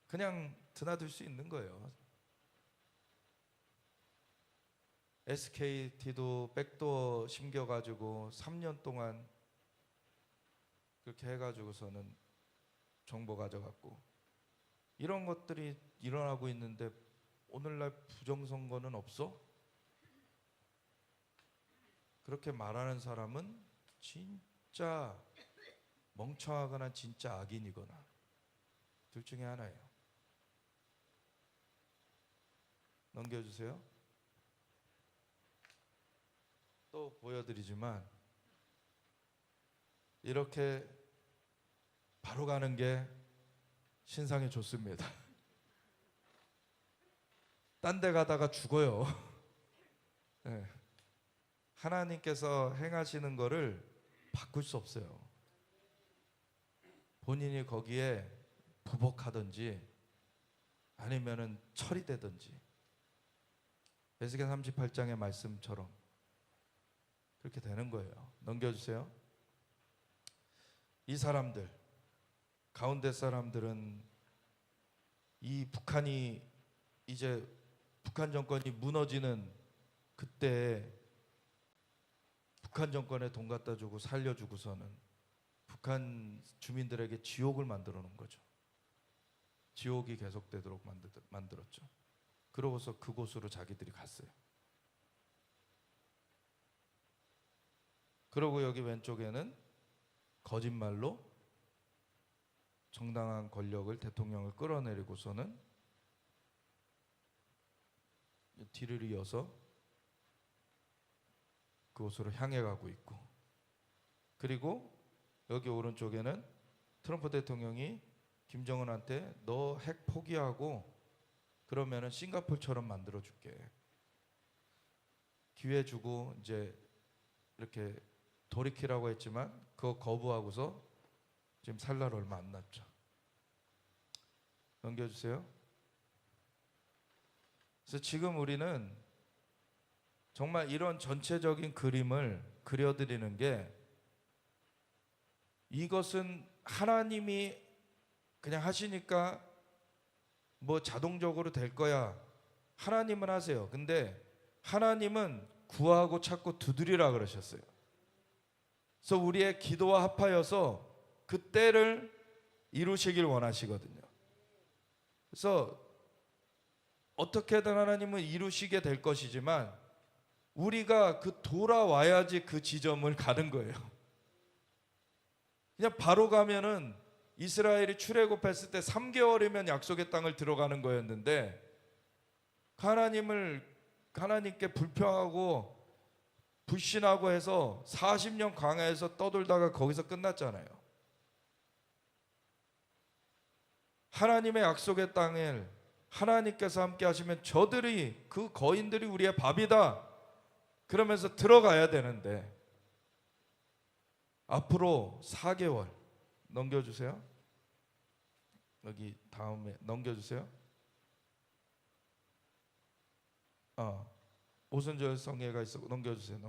그냥 드나들 수 있는 거예요. SKT도 백도어 심겨가지고 3년 동안 그렇게 해가지고서는 정보 가져갔고 이런 것들이 일어나고 있는데 오늘날 부정선거는 없어? 그렇게 말하는 사람은 진짜 멍청하거나 진짜 악인이거나 둘 중에 하나예요. 넘겨주세요. 또 보여드리지만 이렇게 바로 가는 게 신상이 좋습니다. 딴 데 가다가 죽어요. 네. 하나님께서 행하시는 거를 바꿀 수 없어요. 본인이 거기에 부복하든지 아니면은 처리되든지 에스겔 38장의 말씀처럼 그렇게 되는 거예요. 넘겨주세요. 이 사람들 가운데 사람들은 이 북한이 이제 북한 정권이 무너지는 그때 북한 정권에 돈 갖다 주고 살려주고서는 북한 주민들에게 지옥을 만들어 놓은 거죠. 지옥이 계속되도록 만들었죠. 그러고서 그곳으로 자기들이 갔어요. 그러고 여기 왼쪽에는 거짓말로 정당한 권력을 대통령을 끌어내리고서는 뒤를 이어서 그곳으로 향해 가고 있고 그리고 여기 오른쪽에는 트럼프 대통령이 김정은한테 너 핵 포기하고 그러면은 싱가포르처럼 만들어 줄게. 기회 주고 이제 이렇게 돌이키라고 했지만 그거 거부하고서 지금 살 날 얼마 안 남죠. 넘겨주세요. 그래서 지금 우리는 정말 이런 전체적인 그림을 그려드리는 게 이것은 하나님이 그냥 하시니까 뭐 자동적으로 될 거야. 하나님은 하세요. 근데 하나님은 구하고 찾고 두드리라 그러셨어요. 그래서 우리의 기도와 합하여서 그 때를 이루시길 원하시거든요. 그래서 어떻게든 하나님은 이루시게 될 것이지만 우리가 그 돌아와야지 그 지점을 가는 거예요. 그냥 바로 가면은 이스라엘이 출애굽했을 때 3개월이면 약속의 땅을 들어가는 거였는데 하나님께 불평하고 불신하고 해서 40년 광야에서 떠돌다가 거기서 끝났잖아요. 하나님의 약속의 땅을 하나님께서 함께 하시면 저들이 그 거인들이 우리의 밥이다 그러면서 들어가야 되는데 앞으로 4개월 넘겨주세요. 여기 다음에 넘겨주세요. 오순절 성회가 있어. 넘겨주세요.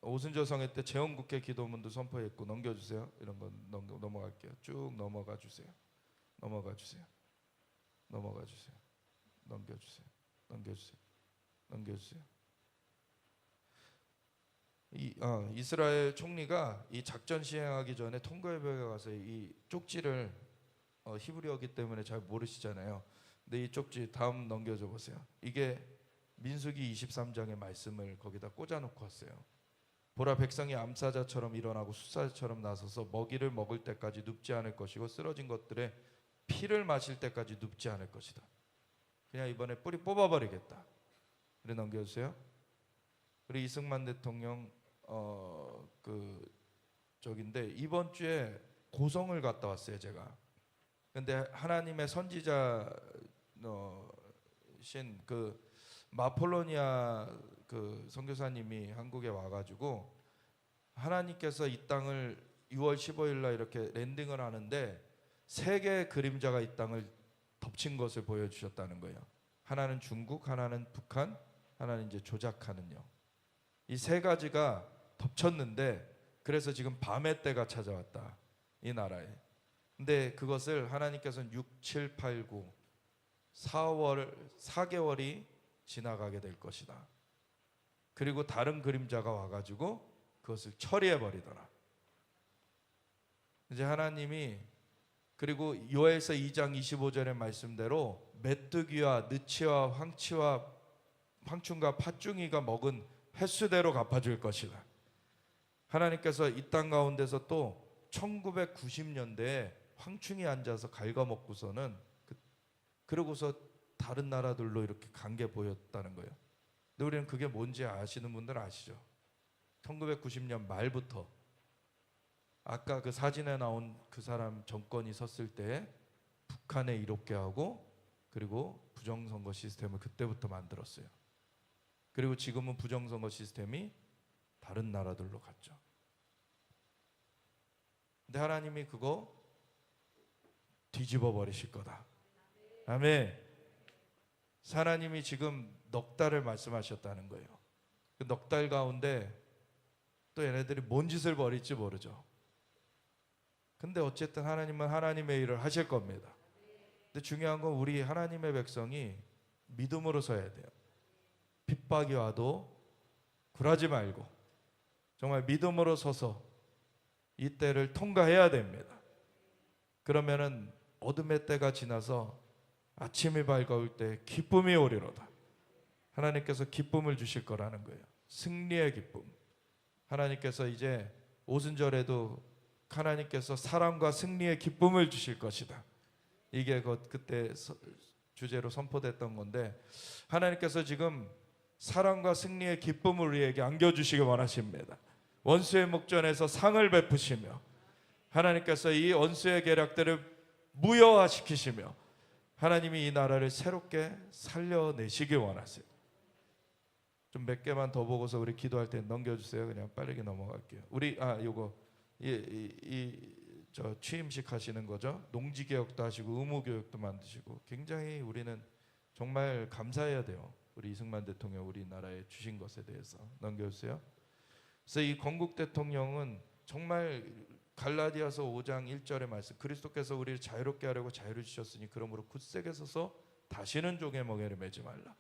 오순절 성회 때 재헌국회 기도문도 선포했고 넘겨주세요. 이런 거 넘어갈게요. 쭉 넘어가 주세요. 넘겨주세요. 이스라엘 총리가 이 작전 시행하기 전에 통거해벽에 가서 이 쪽지를 히브리어기 때문에 잘 모르시잖아요. 근데 이 쪽지 다음 넘겨줘 보세요. 이게 민수기 23장의 말씀을 거기다 꽂아놓고 왔어요. 보라, 백성이 암사자처럼 일어나고 수사자처럼 나서서 먹이를 먹을 때까지 눕지 않을 것이고 쓰러진 것들의 피를 마실 때까지 눕지 않을 것이다. 그냥 이번에 뿌리 뽑아버리겠다. 그래 넘겨주세요. 우리 이승만 대통령 저긴데 이번 주에 고성을 갔다 왔어요 제가. 근데 하나님의 선지자 신 그 마폴로니아 그 선교사님이 한국에 와가지고 하나님께서 이 땅을 6월 15일 날 이렇게 랜딩을 하는데 세 개의 그림자가 이 땅을 덮친 것을 보여주셨다는 거예요. 하나는 중국, 하나는 북한, 하나는 이제 조작하는요. 이 세 가지가 덮쳤는데 그래서 지금 밤의 때가 찾아왔다 이 나라에. 근데 그것을 하나님께서는 6, 7, 8, 9 4개월이 지나가게 될 것이다. 그리고 다른 그림자가 와가지고 그것을 처리해 버리더라. 이제 하나님이 그리고 요엘서 2장 25절의 말씀대로 메뚜기와 느치와 황충과 팥중이가 먹은 횟수대로 갚아줄 것이다. 하나님께서 이 땅 가운데서 또 1990년대에 황충이 앉아서 갉아먹고서는 그러고서 다른 나라들로 이렇게 관계 보였다는 거예요. 근데 우리는 그게 뭔지 아시는 분들은 아시죠? 1990년 말부터 아까 그 사진에 나온 그 사람 정권이 섰을 때 북한에 이롭게 하고 그리고 부정선거 시스템을 그때부터 만들었어요. 그리고 지금은 부정선거 시스템이 다른 나라들로 갔죠. 근데 하나님이 그거 뒤집어 버리실 거다. 아멘. 하나님이 지금 넉 달을 말씀하셨다는 거예요. 그 넉 달 가운데 또 얘네들이 뭔 짓을 벌일지 모르죠. 근데 어쨌든 하나님은 하나님의 일을 하실 겁니다. 근데 중요한 건 우리 하나님의 백성이 믿음으로 서야 돼요. 핍박이 와도 굴하지 말고 정말 믿음으로 서서 이 때를 통과해야 됩니다. 그러면은 어둠의 때가 지나서 아침이 밝아올 때 기쁨이 오리로다. 하나님께서 기쁨을 주실 거라는 거예요. 승리의 기쁨. 하나님께서 이제 오순절에도 하나님께서 사랑과 승리의 기쁨을 주실 것이다. 이게 그때 주제로 선포됐던 건데 하나님께서 지금 사랑과 승리의 기쁨을 우리에게 안겨주시기 원하십니다. 원수의 목전에서 상을 베푸시며 하나님께서 이 원수의 계략들을 무효화시키시며 하나님이 이 나라를 새롭게 살려내시기 원하세요. 좀 몇 개만 더 보고서 우리 기도할 때 넘겨주세요. 그냥 빠르게 넘어갈게요. 우리 요거 저 취임식 하시는 거죠. 농지개혁도 하시고 의무교육도 만드시고 굉장히 우리는 정말 감사해야 돼요. 우리 이승만 대통령 우리나라에 주신 것에 대해서 넘겨주세요. 그래서 이 건국 대통령은 정말 갈라디아서 5장 1절의 말씀 그리스도께서 우리를 자유롭게 하려고 자유를 주셨으니 그러므로 굳세게 서서 다시는 종의 멍에를 매지 말라.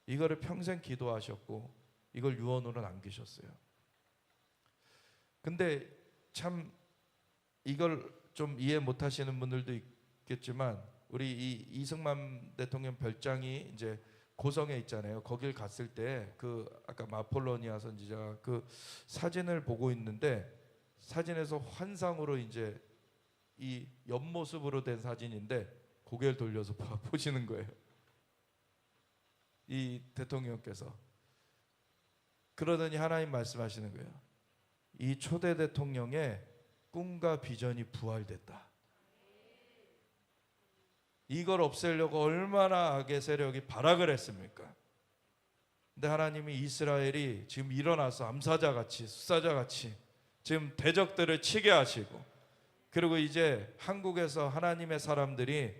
이거를 평생 기도하셨고 이걸 유언으로 남기셨어요. 근데 참 이걸 좀 이해 못하시는 분들도 있겠지만 우리 이 이승만 대통령 별장이 이제 고성에 있잖아요. 거길 갔을 때 그 아까 마폴로니아 선지자가 그 사진을 보고 있는데 사진에서 환상으로 이제 이 옆모습으로 된 사진인데 고개를 돌려서 보시는 거예요. 이 대통령께서. 그러더니 하나님 말씀하시는 거예요. 이 초대 대통령의 꿈과 비전이 부활됐다. 이걸 없애려고 얼마나 악의 세력이 발악을 했습니까? 근데 하나님이 이스라엘이 지금 일어나서 암사자같이 수사자같이 지금 대적들을 치게 하시고, 그리고 이제 한국에서 하나님의 사람들이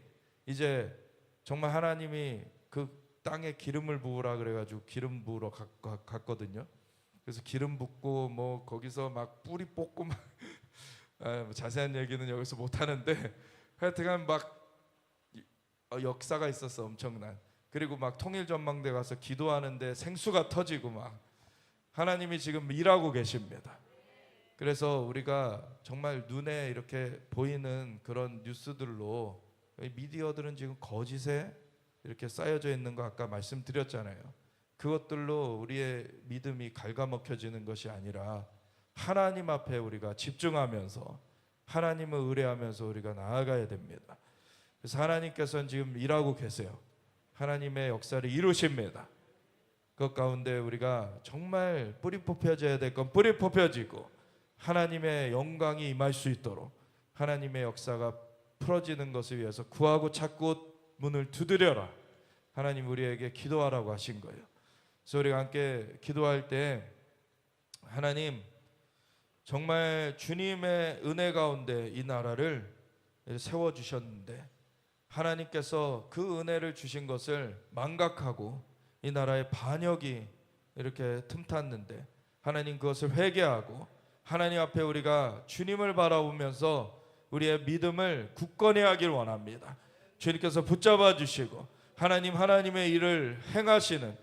이제 정말 하나님이 그 땅에 기름을 부으라 그래가지고 기름 부으러 갔거든요. 그래서 기름 붓고 뭐 거기서 막 뿌리 뽑고 막 자세한 얘기는 여기서 못 하는데 하여튼간 막 역사가 있었어, 엄청난. 그리고 막 통일전망대 가서 기도하는데 생수가 터지고 막 하나님이 지금 일하고 계십니다. 그래서 우리가 정말 눈에 이렇게 보이는 그런 뉴스들로 미디어들은 지금 거짓에 이렇게 쌓여져 있는 거 아까 말씀드렸잖아요. 그것들로 우리의 믿음이 갉아먹혀지는 것이 아니라 하나님 앞에 우리가 집중하면서 하나님을 의뢰하면서 우리가 나아가야 됩니다. 그래서 하나님께서는 지금 일하고 계세요. 하나님의 역사를 이루십니다. 그 가운데 우리가 정말 뿌리 뽑혀져야 될 건 뿌리 뽑혀지고 하나님의 영광이 임할 수 있도록 하나님의 역사가 풀어지는 것을 위해서 구하고 찾고 문을 두드려라. 하나님 우리에게 기도하라고 하신 거예요. 그래서 우리가 함께 기도할 때 하나님 정말 주님의 은혜 가운데 이 나라를 세워주셨는데 하나님께서 그 은혜를 주신 것을 망각하고 이 나라의 반역이 이렇게 틈탔는데 하나님 그것을 회개하고 하나님 앞에 우리가 주님을 바라보면서 우리의 믿음을 굳건히 하길 원합니다. 주님께서 붙잡아 주시고 하나님 하나님의 일을 행하시는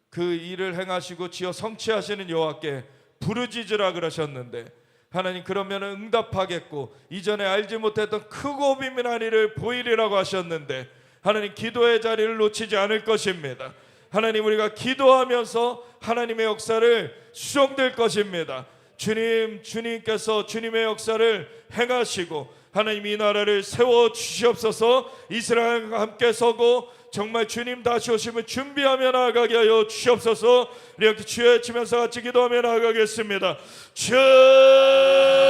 그 일을 행하시고 지어 성취하시는 여호와께 부르짖으라 그러셨는데 하나님 그러면 응답하겠고 이전에 알지 못했던 크고 비밀한 일을 보이리라고 하셨는데 하나님 기도의 자리를 놓치지 않을 것입니다. 하나님 우리가 기도하면서 하나님의 역사를 수종될 것입니다. 주님께서 주님의 역사를 행하시고 하나님 이 나라를 세워 주시옵소서. 이스라엘과 함께 서고 정말 주님 다시 오시면 준비하며 나아가게 하여 주시옵소서. 우리 함께 주여 외치면서 같이 기도하며 나아가겠습니다. 주여